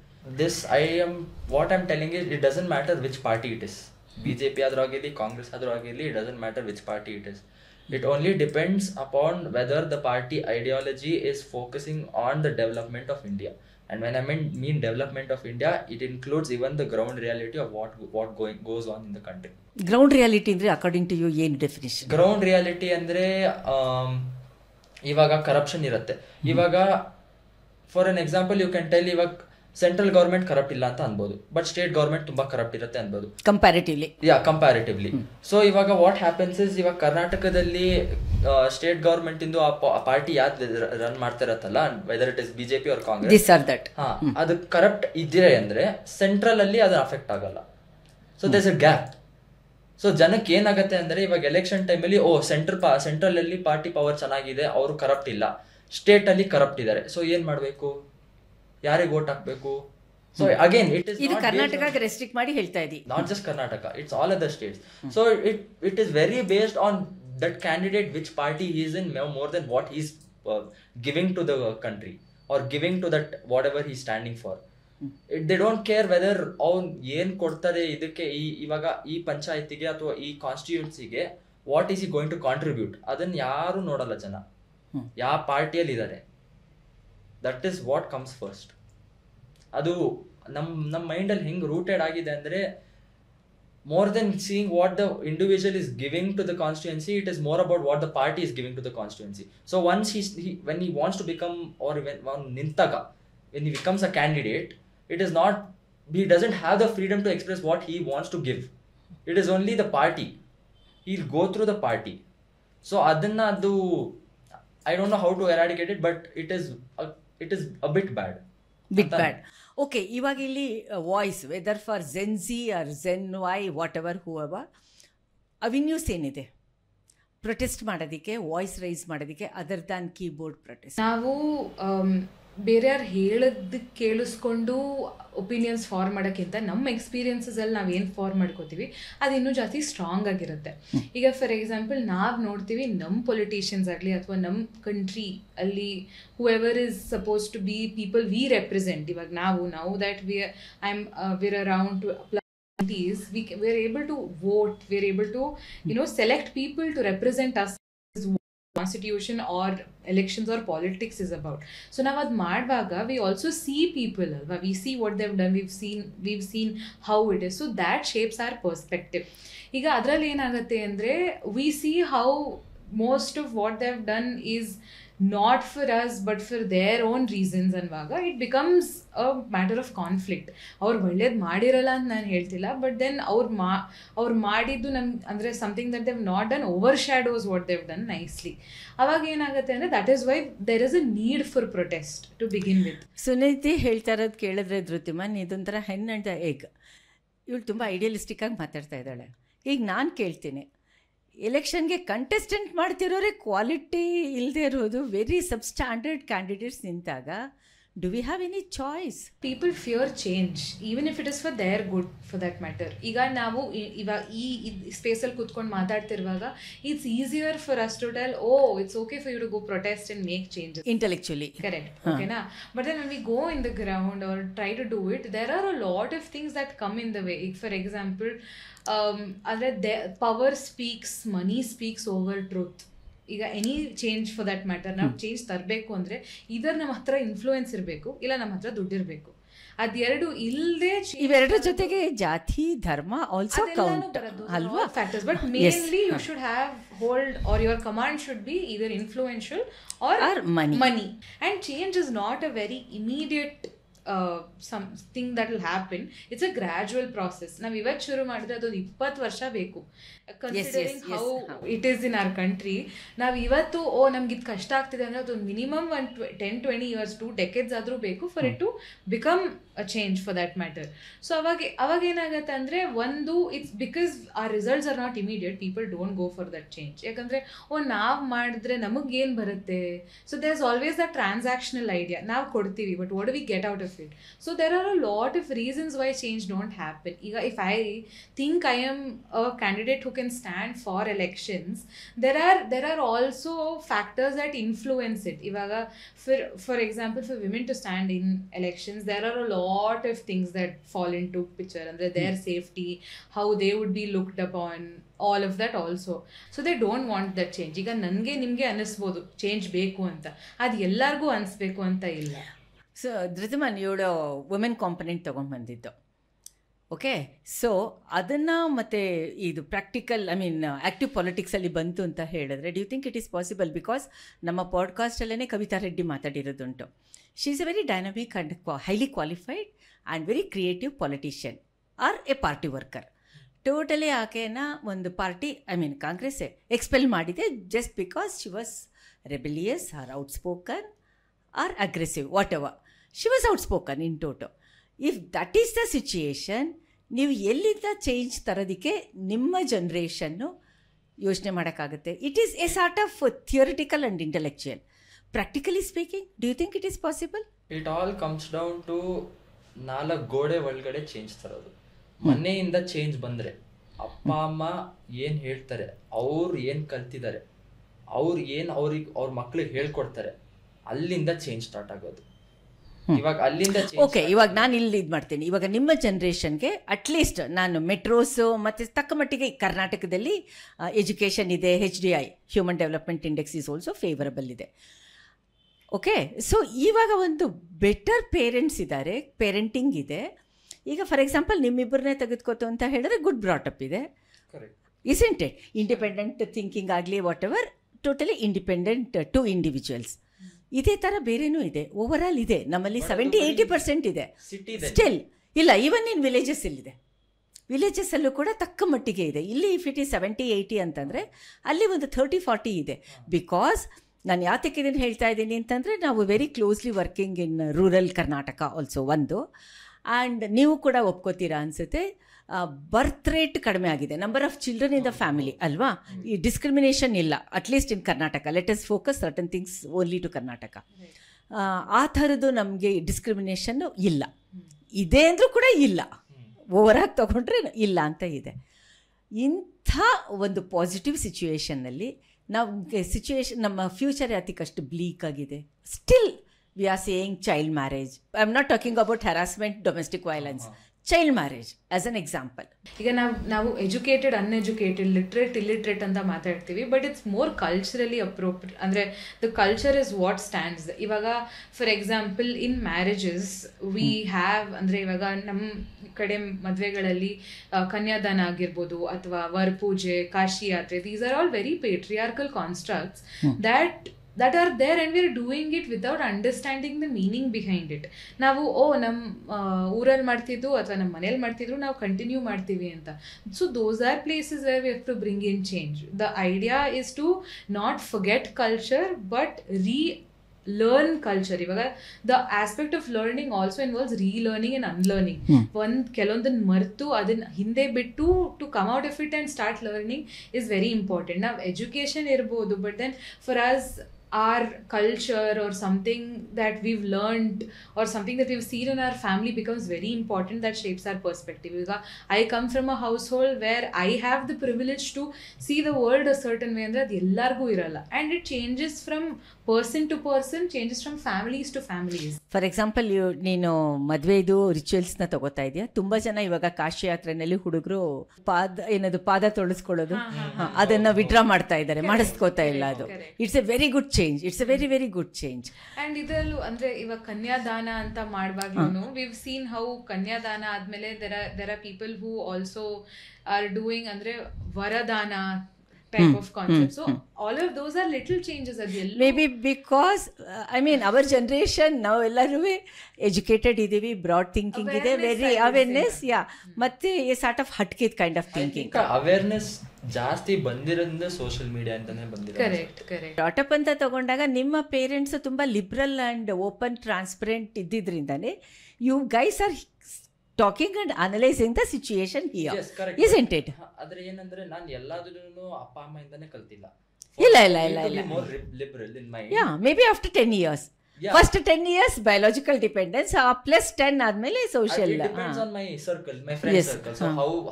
What I am telling is, it doesn't matter which party it is. BJP ಆದರೂ ಆಗಿರಲಿ, ಕಾಂಗ್ರೆಸ್ ಆದರೂ ಆಗಿರಲಿ, it doesn't matter which party it is. It only depends upon whether the party ideology is focusing on the development of India. And when I mean development of India, it includes even the ground reality of what goes on in the country. Ground reality ಅಂದ್ರೆ according to you ಏನು definition? Ground reality ಅಂದ್ರೆ ಇವಾಗ corruption ಇರುತ್ತೆ. ಇವಾಗ for an example you can tell, ಇವಾಗ central government corrupt ಇಲ್ಲ ಅಂತ ಅನ್ಬೋದು, ಬಟ್ ಸ್ಟೇಟ್ ಗೌರ್ಮೆಂಟ್ ತುಂಬಾ ಕರಪ್ಟ್ ಇರುತ್ತೆ ಅನ್ಬೋದು ಕಂಪ್ಯಾರಿಟಿವ್ಲಿ. ಸೊ ಇವಾಗ ವಾಟ್ ಹ್ಯಾಪನ್ಸ್ ಇಸ್, ಇವಾಗ ಕರ್ನಾಟಕದಲ್ಲಿ ಸ್ಟೇಟ್ ಗೌರ್ಮೆಂಟ್ ಇಂದು ಆ ಪಾರ್ಟಿ ಯಾವ್ದು ರನ್ ಮಾಡ್ತಾ ಇರತ್ತಲ್ಲ, whether it is BJP or Congress, ಅದು ಕರಪ್ಟ್ ಇದ್ದಿರೆ ಅಂದ್ರೆ ಸೆಂಟ್ರಲ್ ಅಲ್ಲಿ ಅದು ಅಫೆಕ್ಟ್ ಆಗಲ್ಲ. So there's a gap. So ಜನಕ್ಕೆ ಏನಾಗತ್ತೆ ಅಂದ್ರೆ, ಇವಾಗ ಎಲೆಕ್ಷನ್ ಟೈಮಲ್ಲಿ ಸೆಂಟ್ರಲ್ ಅಲ್ಲಿ ಪಾರ್ಟಿ ಪವರ್ ಚೆನ್ನಾಗಿದೆ, ಅವರು ಕರಪ್ಟ್ ಇಲ್ಲ, ಸ್ಟೇಟ್ ಅಲ್ಲಿ ಕರಪ್ಟ್ ಇದ್ದಾರೆ, ಸೊ ಏನ್ ಮಾಡ್ಬೇಕು, ಯಾರಿಗೆ ವೋಟ್ ಹಾಕ್ಬೇಕು? ಸೊ ಅಗೇನ್ ಇದು ಕರ್ನಾಟಕ ರೆಸ್ಟ್ರಿಕ್ಟ್ ಮಾಡಿ ಹೇಳ್ತಾ ಇದ್ದೀವಿ, not just Karnataka, it's all other States. So it is very based on that candidate which party he is in, more than what he is giving to the country or giving to that whatever he is standing for. They don't care whether ಅವ್ನು ಏನ್ ಕೊಡ್ತಾರೆ ಇದಕ್ಕೆ, ಇವಾಗ ಈ ಪಂಚಾಯತಿಗೆ ಅಥವಾ ಈ ಕಾನ್ಸ್ಟಿಟ್ಯೂನ್ಸಿಗೆ what is he going to contribute, ಅದನ್ನ ಯಾರು ನೋಡಲ್ಲ ಜನ, ಯಾವ ಪಾರ್ಟಿಯಲ್ಲಿ ಇದ್ದಾರೆ. That is what comes first. ಅದು ನಮ್ಮ ಮೈಂಡಲ್ಲಿ ಹೆಂಗೆ ರೂಟೆಡ್ ಆಗಿದೆ ಅಂದರೆ, more than seeing what the individual is giving to the constituency, it is more about what the party is giving to the constituency. So once when he wants to become, or when ನಿಂತಾಗ when he becomes a candidate, it is not, he doesn't have the freedom to express what he wants to give. It is only the party. He'll go through the party. So adanna adu, I don't know how to eradicate it, but it is a bit bad. Okay, ಇವಾಗ ಇಲ್ಲಿ voice whether for gen Z or gen Y whatever whoever avenues ಏನಿದೆ protest ಮಾಡೋದಕ್ಕೆ, voice raise ಮಾಡೋದಕ್ಕೆ other than keyboard protest? ನಾವು ಬೇರೆಯವ್ರು ಹೇಳೋದಕ್ಕೆ ಕೇಳಿಸ್ಕೊಂಡು opinions form ಮಾಡೋಕ್ಕಿಂತ ನಮ್ಮ ಎಕ್ಸ್ಪೀರಿಯನ್ಸಸಲ್ಲಿ ನಾವು ಏನು ಫಾರ್ಮ್ ಮಾಡ್ಕೋತೀವಿ ಅದು ಇನ್ನೂ ಜಾಸ್ತಿ ಸ್ಟ್ರಾಂಗ್ ಆಗಿರುತ್ತೆ. ಈಗ ಫಾರ್ ಎಕ್ಸಾಂಪಲ್ ನಾವು ನೋಡ್ತೀವಿ ನಮ್ಮ ಪೊಲಿಟಿಷಿಯನ್ಸ್ ಆಗಲಿ ಅಥವಾ ನಮ್ಮ ಕಂಟ್ರಿ ಅಲ್ಲಿ whoever is suppose to be people we represent, ಇವಾಗ ನಾವು that we're around we're able to vote, we're able to select people to represent us. Constitution or elections or politics is about. So now ad madvaga we also see people, we see what they've done, we've seen how it is, so that shapes our perspective. Iga adralli enagutte andre we see how most of what they've done is not for us but for their own reasons anvaga it becomes a matter of conflict. ಅವ್ರು ಒಳ್ಳೇದು ಮಾಡಿರಲ್ಲ ಅಂತ ನಾನು ಹೇಳ್ತಿಲ್ಲ, but then ಅವ್ರು ಮಾಡಿದ್ದು ನಮ್ಗೆ ಅಂದರೆ something that they've not done overshadows what they've done nicely. ಅವಾಗ ಏನಾಗುತ್ತೆ ಅಂದರೆ that is why there is a need for protest to begin with. Suniti ಹೇಳ್ತಾ ಇರೋದು ಕೇಳಿದ್ರೆ ಧೃತಿಮನ್ ಇದೊಂಥರ ಹೆನ್ ಆ್ಯಂಡ್ ದ ಎಗ್. ಇವಳು ತುಂಬ ಐಡಿಯಲಿಸ್ಟಿಕ್ಕಾಗಿ ಮಾತಾಡ್ತಾ ಇದ್ದಾಳೆ. ಈಗ ನಾನು ಕೇಳ್ತೀನಿ, ಎಲೆಕ್ಷನ್ಗೆ ಕಂಟೆಸ್ಟೆಂಟ್ ಮಾಡ್ತಿರೋರೆ ಕ್ವಾಲಿಟಿ ಇಲ್ಲದೆ ಇರೋದು ವೆರಿ ಸಬ್ಸ್ಟ್ಯಾಂಡರ್ಡ್ ಕ್ಯಾಂಡಿಡೇಟ್ಸ್ ನಿಂತಾಗ do we have any choice? People fear change even if it is for their good for that matter. ಈಗ ನಾವು ಇವಾಗ ಈ ಸ್ಪೇಸಲ್ಲಿ ಕೂತ್ಕೊಂಡು ಮಾತಾಡ್ತಿರುವಾಗ it's easier for us to tell it's okay for you to go protest and make changes intellectually, correct, okay na, but then when we go in the ground or try to do it, there are a lot of things that come in the way. For example, power speaks, money speaks over truth. ಈಗ any change for that matter ನಾವು change ತರಬೇಕು ಅಂದರೆ ಇದರ ನಮ್ಮ ಹತ್ರ influence ಇರಬೇಕು, ಇಲ್ಲ ನಮ್ಮ ಹತ್ರ ದುಡ್ಡಿರಬೇಕು. ಅದೆರಡು ಇಲ್ಲದೆ ಇವೆರಡರ ಜೊತೆಗೆ ಜಾತಿ ಧರ್ಮ ಆಲ್ಸೋ ಕೌಂಟ್ ಅಲ್ವಾ factors. But mainly you should have hold or your command should be either influential or money. And change is not a very immediate something that will happen. It's a gradual process. ನಾವು ಇವತ್ತು ಶುರು ಮಾಡಿದ್ರೆ ಅದೊಂದು 20 ವರ್ಷ ಬೇಕು. Considering how it is in our country, ನಾವು ಇವತ್ತು ನಮ್ಗೆ ಇದು ಕಷ್ಟ ಆಗ್ತಿದೆ ಅಂದರೆ ಅದೊಂದು ಮಿನಿಮಮ್ 10-20 years 2 decades ಆದರೂ ಬೇಕು for it to become a change for that matter. So ಅವಾಗ ಏನಾಗುತ್ತೆ ಅಂದರೆ ಒಂದು ಇಟ್ಸ್ ಬಿಕಾಸ್ ಆ results are not immediate, people don't go for that change. ಯಾಕಂದರೆ ನಾವು ಮಾಡಿದ್ರೆ ನಮಗೇನು ಬರುತ್ತೆ. So there is always the transactional idea, ನಾವು ಕೊಡ್ತೀವಿ but what do we get out of it. So there are a lot of reasons why change don't happen. If I think I am a candidate who can stand for elections, there are also factors that influence it. For example, for women to stand in elections, there are a lot of things that fall into picture, and their safety, how they would be looked upon, all of that also. So they don't want that change. ಈಗ ನನಗೆ ನಿಮಗೆ ಅನ್ನಿಸ್ಬೋದು change ಬೇಕು ಅಂತ, ಅದು ಎಲ್ಲರಿಗೂ ಅನಿಸ್ಬೇಕು ಅಂತ ಇಲ್ಲ. So Dhritiman ಇವಳು ವುಮೆನ್ ಕಾಂಪೊನೆಂಟ್ ತೊಗೊಂಡ್ಬಂದಿದ್ದು, ಓಕೆ. ಸೊ ಅದನ್ನು ಮತ್ತು ಇದು ಪ್ರಾಕ್ಟಿಕಲ್ ಆ್ಯಕ್ಟಿವ್ ಪಾಲಿಟಿಕ್ಸಲ್ಲಿ ಬಂತು ಅಂತ ಹೇಳಿದ್ರೆ do think it is possible? Because ನಮ್ಮ ಪಾಡ್ಕಾಸ್ಟಲ್ಲೇ ಕವಿತಾ ರೆಡ್ಡಿ ಮಾತಾಡಿರೋದುಂಟು. She is a very dynamic and highly qualified and very creative politician or a party worker. Totally ಆಕೆಯನ್ನು ಒಂದು ಪಾರ್ಟಿ ಕಾಂಗ್ರೆಸ್ಸೇ ಎಕ್ಸ್ಪೆಲ್ ಮಾಡಿದೆ just because she was rebellious or outspoken or aggressive, whatever. She was outspoken in toto. If that is the situation, ನೀವು ಎಲ್ಲಿಂದ change ತರೋದಕ್ಕೆ ನಿಮ್ಮ generation ಯೋಚನೆ ಮಾಡೋಕ್ಕಾಗುತ್ತೆ? It is a sort of theoretical and intellectual. Practically speaking, do you think it is possible? It all comes down to 4 ಗೋಡೆ ಒಳಗಡೆ change ತರೋದು. ಮನೆಯಿಂದ ಚೇಂಜ್ ಬಂದರೆ ಅಪ್ಪ ಅಮ್ಮ ಏನು ಹೇಳ್ತಾರೆ, ಅವ್ರು ಏನು ಕಲ್ತಿದ್ದಾರೆ, ಅವ್ರ ಮಕ್ಳಿಗೆ ಹೇಳ್ಕೊಡ್ತಾರೆ, ಅಲ್ಲಿಂದ ಚೇಂಜ್ ಸ್ಟಾರ್ಟ್ ಆಗೋದು. ಇವಾಗ ಅಲ್ಲಿಂದ ಓಕೆ, ಇವಾಗ ನಾನು ಇಲ್ಲಿ ಇದು ಮಾಡ್ತೀನಿ. ಇವಾಗ ನಿಮ್ಮ ಜನ್ರೇಷನ್ಗೆ ಅಟ್ಲೀಸ್ಟ್ ನಾನು ಮೆಟ್ರೋಸು ಮತ್ತು ತಕ್ಕ ಮಟ್ಟಿಗೆ ಕರ್ನಾಟಕದಲ್ಲಿ ಎಜುಕೇಷನ್ ಇದೆ, HDI human development index is also favourable ಇದೆ. ಓಕೆ, ಸೊ ಇವಾಗ ಒಂದು ಬೆಟರ್ ಪೇರೆಂಟ್ಸ್ ಇದ್ದಾರೆ, ಪೇರೆಂಟಿಂಗ್ ಇದೆ. ಈಗ ಫಾರ್ ಎಕ್ಸಾಂಪಲ್ ನಿಮ್ಮಿಬ್ಬರನ್ನೇ ತೆಗೆದುಕೋತು ಅಂತ ಹೇಳಿದ್ರೆ ಗುಡ್ ಬ್ರಾಟಪ್ ಇದೆ, ಇಸ್ಂಟ್ ಇಟ್? ಇಂಡಿಪೆಂಡೆಂಟ್ ಥಿಂಕಿಂಗ್ ಆಗಲಿ what ever, totally independent 2 individuals. ಇದೇ ಥರ ಬೇರೆನೂ ಇದೆ, ಓವರಾಲ್ ಇದೆ ನಮ್ಮಲ್ಲಿ 70-80% ಇದೆ ಸಿಟಿ ಇದೆ. ಸ್ಟಿಲ್. ಇಲ್ಲ, ಈವನ್ ಇನ್ ವಿಲೇಜಸ್ಸಲ್ಲಿದೆ, ವಿಲೇಜಸ್ಸಲ್ಲೂ ಕೂಡ ತಕ್ಕ ಮಟ್ಟಿಗೆ ಇದೆ. ಇಲ್ಲಿ ಇಫ್ ಇಟ್ ಈಸ್ 70-80 ಅಂತಂದರೆ ಅಲ್ಲಿ ಒಂದು 30-40 ಇದೆ. ಬಿಕಾಸ್ ನಾನು ಯಾತಕ್ಕೆ ಇದನ್ನು ಹೇಳ್ತಾ ಇದ್ದೀನಿ ಅಂತಂದರೆ, ನಾವು very closely working in rural Karnataka also ಒಂದು. ಆ್ಯಂಡ್ ನೀವು ಕೂಡ ಒಪ್ಕೋತೀರಾ ಅನಿಸುತ್ತೆ, ಬರ್ತ್ ರೇಟ್ ಕಡಿಮೆ ಆಗಿದೆ, number of children in the family ಅಲ್ವಾ. ಈ ಡಿಸ್ಕ್ರಿಮಿನೇಷನ್ ಇಲ್ಲ, at least in Karnataka. Let us focus certain things only to Karnataka. ಆ ಥರದ್ದು ನಮಗೆ ಡಿಸ್ಕ್ರಿಮಿನೇಷನ್ನು ಇಲ್ಲ. ಇದೆ ಅಂದರೂ ಕೂಡ ಇಲ್ಲ, ಓವರಾಗಿ ತೊಗೊಂಡ್ರೆ ಇಲ್ಲ ಅಂತ ಇದೆ. ಇಂಥ ಒಂದು ಪಾಸಿಟಿವ್ ಸಿಚುವೇಷನ್ನಲ್ಲಿ ನಮ್ಮ ಫ್ಯೂಚರ್ ಯಾತಕ್ಕಷ್ಟು ಬ್ಲೀಕ್ ಆಗಿದೆ. Still we are saying child marriage. I am not talking about harassment, domestic violence, child marriage as an example. ಈಗ ನಾವು ಎಜುಕೇಟೆಡ್, ಅನ್ಎಜುಕೇಟೆಡ್, ಲಿಟ್ರೇಟ್, ಇಲ್ಲಿಟ್ರೇಟ್ ಅಂತ ಮಾತಾಡ್ತೀವಿ, but it's more culturally appropriate. ಅಂದರೆ the culture is what stands. ಇವಾಗ for example in marriages we have, ಅಂದರೆ ಇವಾಗ ನಮ್ಮ ಕಡೆ ಮದುವೆಗಳಲ್ಲಿ ಕನ್ಯಾದಾನ ಆಗಿರ್ಬೋದು ಅಥವಾ ವರಪೂಜೆ, ಕಾಶಿ ಯಾತ್ರೆ, these are all very patriarchal constructs that are there, and we are doing it without understanding the meaning behind it. ನಾವು ನಮ್ಮ ಊರಲ್ಲಿ ಮಾಡ್ತಿದ್ದು ಅಥವಾ ನಮ್ಮ ಮನೇಲಿ ಮಾಡ್ತಿದ್ರು ನಾವು ಕಂಟಿನ್ಯೂ ಮಾಡ್ತೀವಿ ಅಂತ. So those are places where we have to bring in change. The idea is to not forget culture but learn culture. ಇವಾಗ the aspect of learning also involves relearning and unlearning. ಕೆಲವೊಂದನ್ನು ಮರೆತು ಅದನ್ನ ಹಿಂದೆ ಬಿಟ್ಟು to come out of it and start learning is very important. Now education ಇರ್ಬೋದು, but then for us our culture or something that we've learned or something that we've seen in our family becomes very important. That shapes our perspective. I come from a household where I have the privilege to see the world a certain way, andre adu ellargu iralla, and it changes from person to person, changes from families to families. For example, ನೀನು ಮದುವೆದು ರಿಚುವಲ್ಸ್ನ ತಗೋತಾ ಇದೆಯಾ. ತುಂಬ ಜನ ಇವಾಗ ಕಾಶಿ ಯಾತ್ರೆನಲ್ಲಿ ಹುಡುಗರು ಪಾದ ತೊಳಸ್ಕೊಳ್ಳೋದು ಅದನ್ನು withdraw ಮಾಡ್ತಾ ಇದ್ದಾರೆ, ಮಾಡಿಸ್ಕೋತಾ ಇಲ್ಲ. ಅದು it's A very good change. It's A very very good change. And ಇದರಲ್ಲೂ ಅಂದರೆ ಇವಾಗ ಕನ್ಯಾದಾನ ಅಂತ ಮಾಡುವಾಗ್ಲೂ ವಿವ್ ಸೀನ್ ಹೌ ಕನ್ಯಾದಾನ ಆದಮೇಲೆ there are people who also are doing ಅಂದರೆ ವರದಾನ type of concept. So all of those are little changes at the maybe because I mean our generation now ellaru educated idivi, broad thinking ide, very awareness, yeah, ಮತ್ತೆ a sort of hatke kind of thinking. awareness ಜಾಸ್ತಿ ಬಂದಿರೋದ್ರಿಂದ social media ಅಂತಾನೆ ಬಂದಿರೋದು. Correct. ಡಾಟಪ್ ಅಂತ ತಗೊಂಡಾಗ ನಿಮ್ಮ parents ತುಂಬಾ liberal and open transparent ಇದ್ದಿದ್ರಿಂದಾನೆ you guys are talking and analyzing the situation here. Yes, correct. Isn't it? ಆದ್ರೆ ಏನಂದ್ರೆ ನಾನು ಎಲ್ಲಾದನ್ನು ಅಪ್ಪ ಅಮ್ಮ ಇಂದಾನೆ ಕಲ್ತಿಲ್ಲ. ಇಲ್ಲ more liberal in my yeah, maybe after 10 years. Yeah. First 10 years biological dependence, plus 10 ಆದ್ಮೇಲೆ social. It depends on my circle, my friend circle. So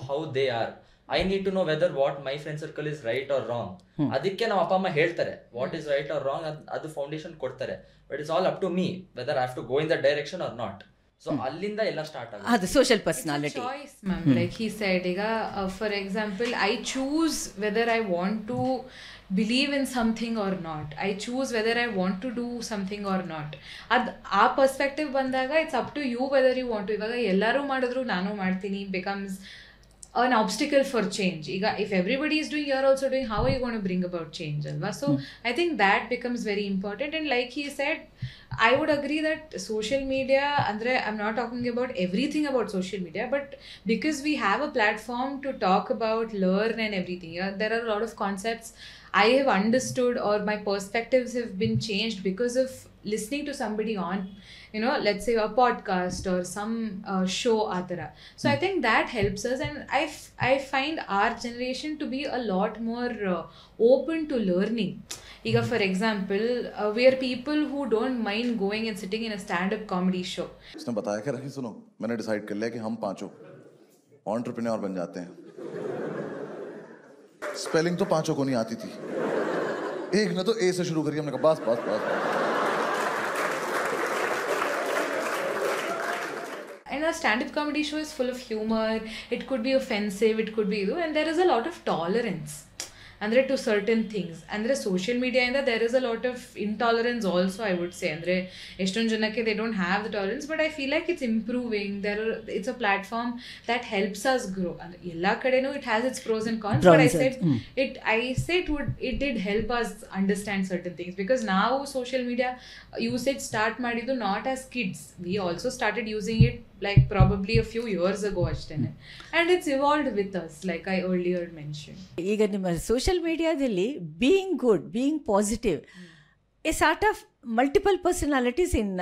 how they are. I need to know whether what my friend circle is right or wrong. ಅದಕ್ಕೆ ನಮ್ಮ ಅಪ್ಪ ಅಮ್ಮ ಹೇಳ್ತಾರೆ what is right or wrong, ಅದು foundation ಕೊಡ್ತಾರೆ. But it's all up to me whether I have to go in that direction or not. So ಅಲ್ಲಿಂದ ಎಲ್ಲ start ಆಗುತ್ತೆ. ಅದು social personality choice ma'am. Like he said, ಈಗ for example I choose whether I want to believe in something or not. I choose whether I want to do something or not. ಅದು ಆ perspective ಬಂದಾಗ it's up to you whether you want to. ಇವಾಗ ಎಲ್ಲರೂ ಮಾಡಿದ್ರು ನಾನು ಮಾಡ್ತೀನಿ becomes an obstacle for change. Iga if everybody is doing, you're also doing, how are you going to bring about change alva? So I think that becomes very important. And like he said, I would agree that social media, andre I'm not talking about everything about social media, but because we have a platform to talk about, learn and everything, there are a lot of concepts I have understood or my perspectives have been changed because of listening to somebody on, you know, let's say a podcast or some show atara. So I think that helps us, and I find our generation to be a lot more open to learning. Iga for example, we are people who don't mind going and sitting in a stand-up comedy show. उसने बताया कि रखी सुनो, मैंने decide कर लिया कि हम पांचों एंटरप्रेन्योर बन जाते हैं. स्पेलिंग तो पांचों को नहीं आती थी, एक ने तो ए से शुरू करी, हमने कहा बस बस बस. And a stand-up comedy show is full of humor. It could be offensive, it could be, and there is a lot of tolerance. ಅಂದರೆ ಟು ಸರ್ಟನ್ ಥಿಂಗ್ಸ್. ಅಂದರೆ ಸೋಷಿಯಲ್ ಮೀಡಿಯಾಯಿಂದ there is a lot of intolerance also I would say. ಅಂದರೆ ಎಷ್ಟೊಂದು ಜನಕ್ಕೆ they don't have the tolerance, but I feel like it's improving. It's a platform that helps us grow. ಅಂದರೆ ಎಲ್ಲ ಕಡೆನೂ it has its pros and cons, but I said it did help us understand certain things, because now social media usage start ಮಾಡಿದ್ದು not as kids. We also started using it like probably a few years ago ಅಷ್ಟೇನೆ, and it's evolved with us like I earlier mentioned. ಈಗ ನಿಮ್ಮ social ಮೀಡಿಯಾದಲ್ಲಿ being good, being positive, a sort of multiple personalities in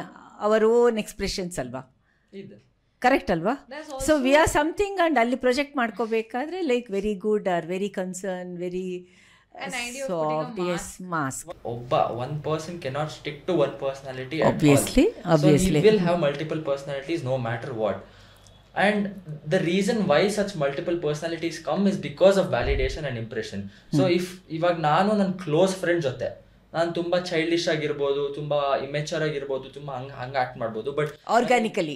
our own expressions ಅಲ್ವಾ? Correct ಅಲ್ವಾ? So we are something and ಅಲ್ಲಿ project ಮಾಡ್ಕೋಬೇಕಾದ್ರೆ like very good or very concern, very soft. Yes, mask. One person cannot stick to one personality obviously at all. obviously So he will have multiple personalities no matter what. And the reason why such multiple personalities come is because of validation and impression. So if ಇವಾಗ ನಾನು ನನ್ನ close friend ಜೊತೆ ನಾನು ತುಂಬಾ childish ಆಗಿರ್ಬೋದು, ತುಂಬಾ ಇಮೆಚರ್ ಆಗಿರ್ಬೋದು, ತುಂಬಾ ಹಂಗ ಆಕ್ಟ್ ಮಾಡ್ಬೋದು, ಬಟ್ ಆರ್ಗ್ಯಾನಿಕಲಿ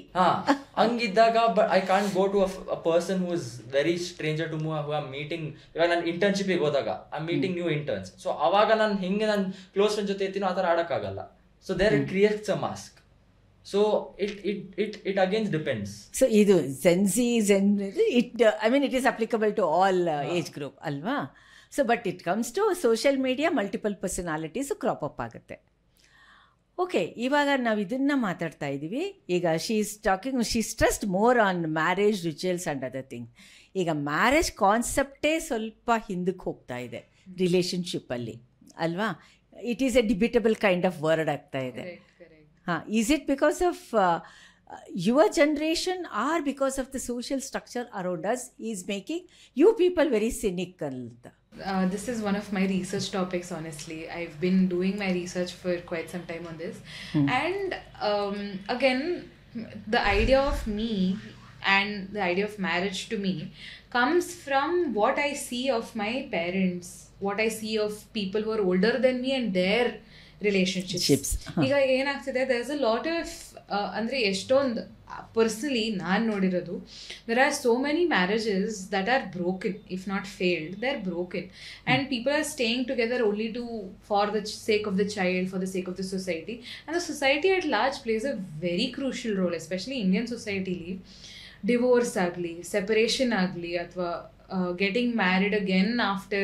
ಹಂಗಿದ್ದಾಗ I can't go to a person who is very stranger to who are meeting. ಇವಾಗ ನಾನು ಇಂಟರ್ನ್ಶಿಪ್ಗೆ ಹೋದಾಗ I meeting new interns. So ಅವಾಗ ನಾನು ಹೆಂಗೆ ನನ್ನ ಕ್ಲೋಸ್ ಫ್ರೆಂಡ್ ಜೊತೆ ಇರ್ತೀನೋ ಆ ಥರ ಆಡೋಕ್ಕಾಗಲ್ಲ. So there it creates a mask. So it again depends. So ಇದು gen Z it is applicable to all age group ಅಲ್ವಾ? So but it comes to social media, multiple personalities crop up ಆಗುತ್ತೆ. Okay, ಇವಾಗ ನಾವು ಇದನ್ನು ಮಾತಾಡ್ತಾ ಇದ್ದೀವಿ. ಈಗ she stressed more on marriage rituals and other thing. ಈಗ ಮ್ಯಾರೇಜ್ ಕಾನ್ಸೆಪ್ಟೇ ಸ್ವಲ್ಪ ಹಿಂದಕ್ಕೆ ಹೋಗ್ತಾ ಇದೆ ರಿಲೇಷನ್ಶಿಪ್ಪಲ್ಲಿ ಅಲ್ವಾ? It is a debatable kind of word ಆಗ್ತಾ ಇದೆ. ಹಾಂ, is it because of your generation or because of the social structure around us is making you people very cynical? This is one of my research topics, honestly. I've been doing my research for quite some time on this. And again, the idea of me and the idea of marriage to me comes from what I see of my parents, what I see of people who are older than me and their relationships. ಈಗ ಏನಾಗ್ತಿದೆ, there is a lot of ಅಂದರೆ ಎಷ್ಟೊಂದು personally ನಾನು ನೋಡಿರೋದು, there are so many marriages that are broken, if not failed, they are broken, and people are staying together only for the sake of the child, for the sake of the society, and the society at large plays a very crucial role, especially Indian society li. Divorce ಆಗಲಿ, separation ಆಗಲಿ, ಅಥವಾ getting married again after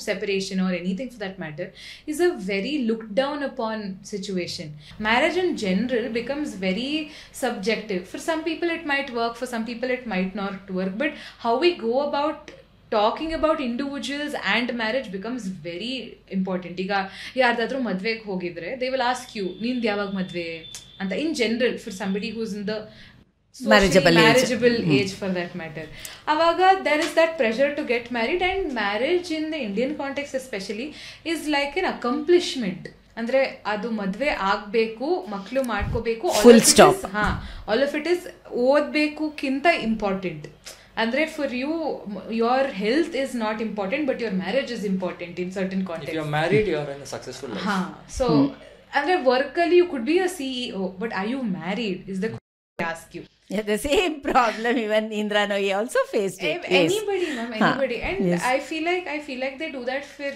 separation or anything for that matter is a very looked down upon situation. Marriage in general becomes very subjective. For some people it might work, for some people it might not work, but how we go about talking about individuals and marriage becomes very important. ಈಗ ಯಾರ್ದಾದ್ರೂ ಮದ್ವೆಗೆ ಹೋಗಿದ್ರೆ they will ask you, ನಿಂದು ಯಾವಾಗ ಮದ್ವೆ ಅಂತ, in general, for somebody who's in the marriageable age for that matter. Avaga there is that pressure to get married, and marriage in the Indian context especially is like an accomplishment. ಅಂದ್ರೆ ಅದು ಮದ್ವೆ ಆಗ್ಬೇಕು, ಮಕ್ಕಳು ಮಾಡ್ಕೋಬೇಕು, full stop. All of it is ಓದ್ಬೇಕುಕ್ಕಿಂತ important. ಅಂದ್ರೆ for you your health is not important, but your marriage is important in certain context. If you are married, you are in a successful life. So ಅಂದ್ರೆ ವರ್ಕಲ್ಲಿ you could be a CEO, but are you married is the question I ask you. Yeah, the same problem even Indra Nooyi also faced it. Anybody, ma'am, anybody. And yes. I feel like they do that for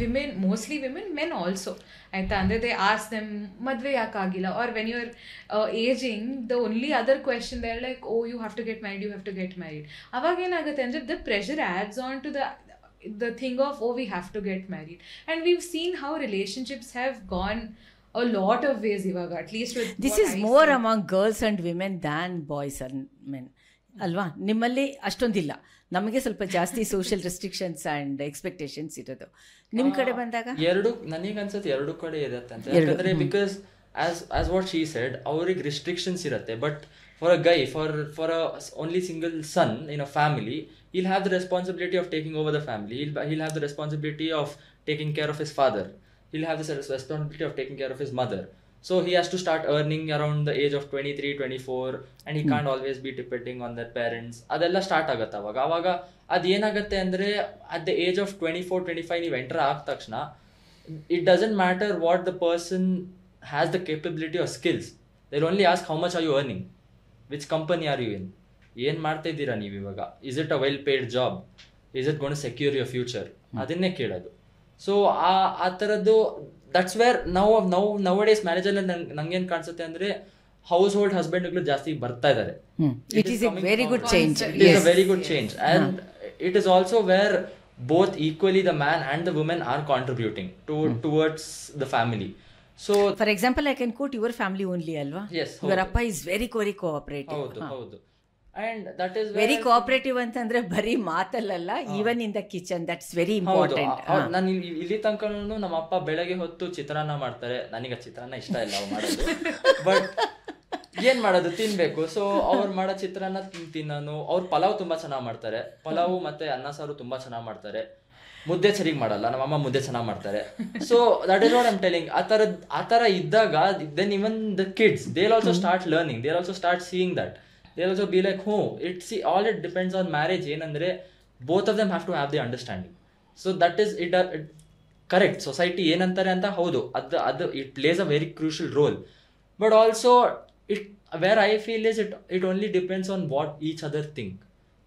women, mostly women, men also. Aita andre they ask them madve yakagilla, or when you're aging, the only other question they're like, oh, you have to get married, you have to get married. Avaga enagutte andre the pressure adds on to the thing of, oh, we have to get married. And we've seen how relationships have gone a lot of ways ivaga, at least with this is more among girls and women than boys and men ಅಲ್ವಾ? ನಿಮ್ಮಲ್ಲಿ ಅಷ್ಟೊಂದಿಲ್ಲ, ನಮಗೆ ಸ್ವಲ್ಪ ಜಾಸ್ತಿ social restrictions and expectations ಇರೋದು. ನಿಮ್ಮ ಕಡೆ ಬಂದಾಗ ನನಗನ್ಸುತ್ತೆ ಎರಡು ಕಡೆ ಇರುತ್ತೆ ಅಂತ. ಯಾಕಂದರೆ because as what she said, ಅವ್ರಿಗೆ ರಿಸ್ಟ್ರಿಕ್ಷನ್ಸ್ ಇರುತ್ತೆ, but for a guy, for a only single son in a family, he'll have the responsibility of taking over the family, he'll have the responsibility of taking care of his father, he'll have the responsibility of taking care of his mother. So he has to start earning around the age of 23, 24, and he can't always be depending on their parents. ಅದೆಲ್ಲ start ಆಗುತ್ತೆ ಅವಾಗ ಅದೇನಾಗುತ್ತೆ ಅಂದರೆ at the age of 24, 25 ನೀವು enter ಆದ ತಕ್ಷಣ it doesn't matter what the person has the capability or skills. They'll only ask how much are you earning, which company are you in, ಏನು ಮಾಡ್ತಾ ಇದ್ದೀರಾ ನೀವು ಇವಾಗ, is it a well paid job, is it gonna secure your future, ಅದನ್ನೇ ಕೇಳೋದು. So ಆ ಥರದ್ದು that's where nowadays ಮ್ಯಾರೇಜಲ್ಲಿ ನಂಗೇನು ಕಾಣಿಸುತ್ತೆ ಅಂದರೆ ಹೌಸ್ ಹೋಲ್ಡ್ ಹಸ್ಬೆಂಡ್ಗಳು ಜಾಸ್ತಿ ಬರ್ತಾ ಇದ್ದಾರೆ. It is a very good change. It is a very good change, and it is also where both equally the man and the woman are contributing towards the family. So for example, I can quote your family only, alva? Yes, your appa is very cooperative. ಹೌದು and that is very cooperative ಅಂತಂದ್ರೆ ಬರೀ ಮಾತಲ್ಲ, even in the kitchen, that's very important. ನಾನು ಇಲ್ಲಿ ತನಕನೂ ನಮ್ಮ ಅಪ್ಪ ಬೆಳಗ್ಗೆ ಹೊತ್ತು ಚಿತ್ರಾನ್ನ ಮಾಡ್ತಾರೆ. ನನಗೆ ಚಿತ್ರಾನ್ನ ಇಷ್ಟ ಇಲ್ಲ ಅವ್ರು ಮಾಡೋದು, ಬಟ್ ಏನ್ ಮಾಡೋದು, ತಿನ್ಬೇಕು. ಸೊ ಅವ್ರು ಮಾಡೋ ಚಿತ್ರಾನ್ನ ತಿನ್ನೋನು. ಅವ್ರು ಪಲಾವ್ ತುಂಬಾ ಚೆನ್ನಾಗಿ ಮಾಡ್ತಾರೆ. ಪಲಾವು ಮತ್ತೆ ಅನ್ನ ಸಾರು ತುಂಬಾ ಚೆನ್ನಾಗಿ ಮಾಡ್ತಾರೆ. ಮುದ್ದೆ ಸರಿಗೆ ಮಾಡಲ್ಲ, ನಮ್ಮಮ್ಮ ಮುದ್ದೆ ಚೆನ್ನಾಗಿ ಮಾಡ್ತಾರೆ. So that is what I'm telling. ಆ ಥರ ಇದ್ದಾಗ then even the kids they also start learning, they also start seeing that. They'll also be like, all it depends on marriage. ಏನಂದ್ರೆ both of them have to have the understanding. So that is it correct. Society ಏನಂತಾರೆ ಅಂತ ಹೌದು, ಅದು it plays a very crucial role. But also where I feel is it only depends on what each other think.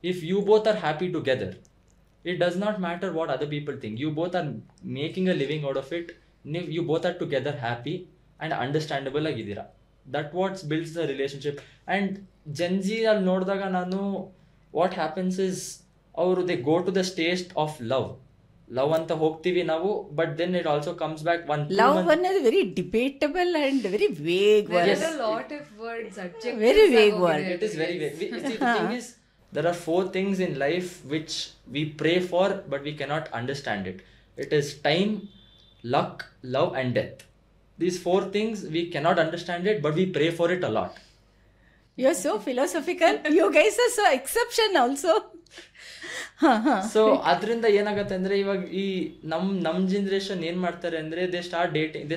If you both are happy together, it does not matter what other people think. You both are making a living out of it. You both are together happy and understandable ಆಗಿದ್ದೀರಾ. That what builds the relationship. And Gen Z ಅಲ್ಲಿ ನೋಡಿದಾಗ ನಾನು what happens is ಅವರು they go to the stage of love ಅಂತ ಹೋಗ್ತೀವಿ ನಾವು, but then it also comes back one love ಅನ್ನೋದು very debatable and very vague word. There are a lot of words, adjectives. Very vague word. It is very vague. See, the thing is, there are 4 things in life which we pray for but we cannot understand it. It is time, luck, love and death. These 4 things we cannot understand it, but we pray for it a lot. You're so philosophical. You guys are so exception also. So ಅದರಿಂದ ಏನಾಗುತ್ತೆ ಅಂದ್ರೆ ಇವಾಗ ಈ ನಮ್ generation ಏನ್ ಮಾಡ್ತಾರೆ ಅಂದ್ರೆ they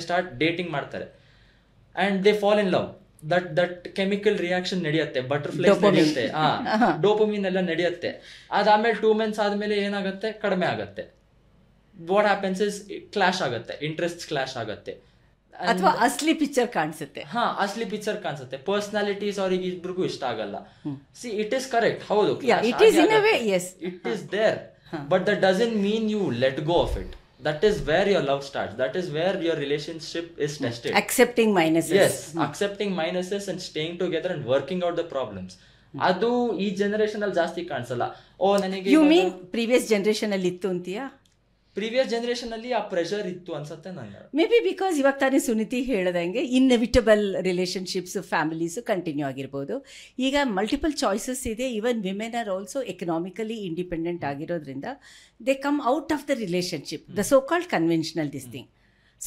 start dating ಮಾಡ್ತಾರೆ and they fall in love. That chemical reaction ನಡೆಯುತ್ತೆ, ಬಟರ್ಫ್ಲೈಸ್ ನಡೆಯುತ್ತೆ, ಡೋಪಮಿನ್ ಎಲ್ಲ ನಡೆಯುತ್ತೆ. ಅದಾದ್ಮೇಲೆ 2 months ಆದ್ಮೇಲೆ ಏನಾಗುತ್ತೆ, ಕಡಿಮೆ ಆಗುತ್ತೆ. ವಾಟ್ ಹ್ಯಾಪನ್ಸ್ ಇಸ್ ಕ್ಲಾಶ್ ಆಗುತ್ತೆ, ಇಂಟ್ರೆಸ್ಟ್ ಕ್ಲಾಶ್ ಆಗುತ್ತೆ, ಅಥವಾ ಅಸ್ಲಿ ಪಿಕ್ಚರ್ ಕಾಣಿಸುತ್ತೆ. ಅಸ್ಲಿ ಪಿಕ್ಚರ್ ಕಾಣಿಸುತ್ತೆ. ಪರ್ಸನಾಲಿಟೀಸ್ ಅವ್ರಿಗೆ ಇಬ್ರಿಗೂ ಇಷ್ಟ ಆಗಲ್ಲ. ಸಿ ಇಟ್ ಇಸ್ ಕರೆಕ್ಟ್, ಹೌದು, it is in a way, yes it is there, but that doesn't mean you let go of it. That is where your love starts. That is where your relationship is tested. Accepting minuses. Yes, accepting minuses and staying together and working out the problems. ಅದು ಈ generation ಅಲ್ಲಿ ಜಾಸ್ತಿ ಕಾಣಿಸಲ್ಲ. ನನಗೆ you mean previous generation ಅಲ್ಲಿ ಇತ್ತು ಅಂತೀಯಾ? Previous generation ಅಲ್ಲಿ ಆ ಪ್ರೆಷರ್ ಇತ್ತು ಅನ್ಸುತ್ತೆ ನಂಗೆ. ಮೇ ಬಿ ಬಿಕಾಸ್ ಇವಾಗ ತಾನೇ ಸುನಿತಿ ಹೇಳ್ದಂಗೆ ಇನ್ಎವಿಟಬಲ್ ರಿಲೇಷನ್ಶಿಪ್ಸ್ ಫ್ಯಾಮಿಲೀಸು ಕಂಟಿನ್ಯೂ ಆಗಿರ್ಬೋದು. ಈಗ ಮಲ್ಟಿಪಲ್ ಚಾಯ್ಸಸ್ ಇದೆ. Even women are also economically independent ಆಗಿರೋದ್ರಿಂದ they come out of the relationship, the so called conventional this thing.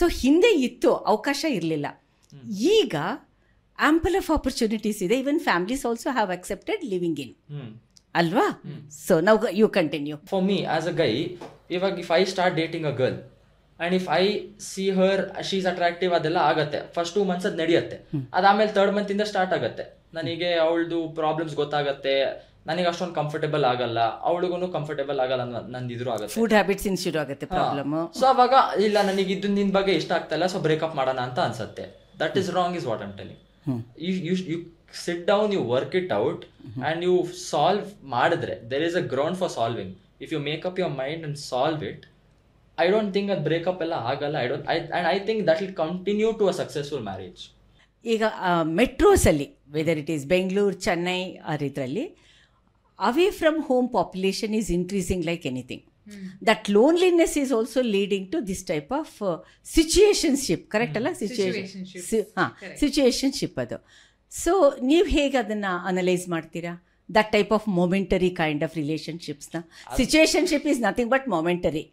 So ಹಿಂದೆ ಇತ್ತು, ಅವಕಾಶ ಇರಲಿಲ್ಲ. ಈಗ ಆಂಪಲ್ ಆಫ್ ಆಪರ್ಚುನಿಟೀಸ್ ಇದೆ. Even families also have accepted living in, ಅಲ್ವಾ? So now you continue. For me as a guy, ಇವಾಗ if I start dating a girl and if I see her she is attractive, ಅದೆಲ್ಲ ಆಗುತ್ತೆ. First 2 months ಅದು ನಡೆಯುತ್ತೆ. ಅದಾದ್ಮೇಲೆ 3rd month start ಆಗುತ್ತೆ. ನನಗೆ ಅವಳದು ಪ್ರಾಬ್ಲಮ್ಸ್ ಗೊತ್ತಾಗತ್ತೆ, ನನಗೆ ಅಷ್ಟೊಂದು ಕಂಫರ್ಟೇಬಲ್ ಆಗಲ್ಲ, ಅವಳಿಗೂ ಕಂಫರ್ಟೇಬಲ್ ಆಗಲ್ಲ, ನಂದಿದ್ರು ಆಗುತ್ತೆ. ಫುಡ್ ಹ್ಯಾಬಿಟ್ಸ್ ಶುರು ಆಗುತ್ತೆ ಪ್ರಾಬ್ಲಮ್. ಸೊ ಅವಾಗ ಇಲ್ಲ, ನನಗೆ ಇದು ನಿನ್ ಬಗ್ಗೆ ಇಷ್ಟ ಆಗ್ತಾ ಇಲ್ಲ, ಸೊ ಬ್ರೇಕಪ್ ಮಾಡೋಣ ಅಂತ ಅನ್ಸುತ್ತೆ. That is wrong is what I'm telling. You sit down, you work it out and you solve ಮಾಡಿದ್ರೆ there is a ground for solving. If you make up your mind and solve it, I don't think that breakup ella agalla. I think that will continue to a successful marriage. ಈಗ metros ಅಲ್ಲಿ, whether it is Bengaluru, Chennai, or ಇದರಲ್ಲಿ away from home population is increasing like anything. That loneliness is also leading to this type of situationship. Correct ಅಲ್ಲ? Situationship ಅದು. So ನೀವು ಹೇಗೆ ಅದನ್ನು analyse ಮಾಡ್ತೀರಾ? that type of momentary kind of relationships na situationship is nothing but momentary.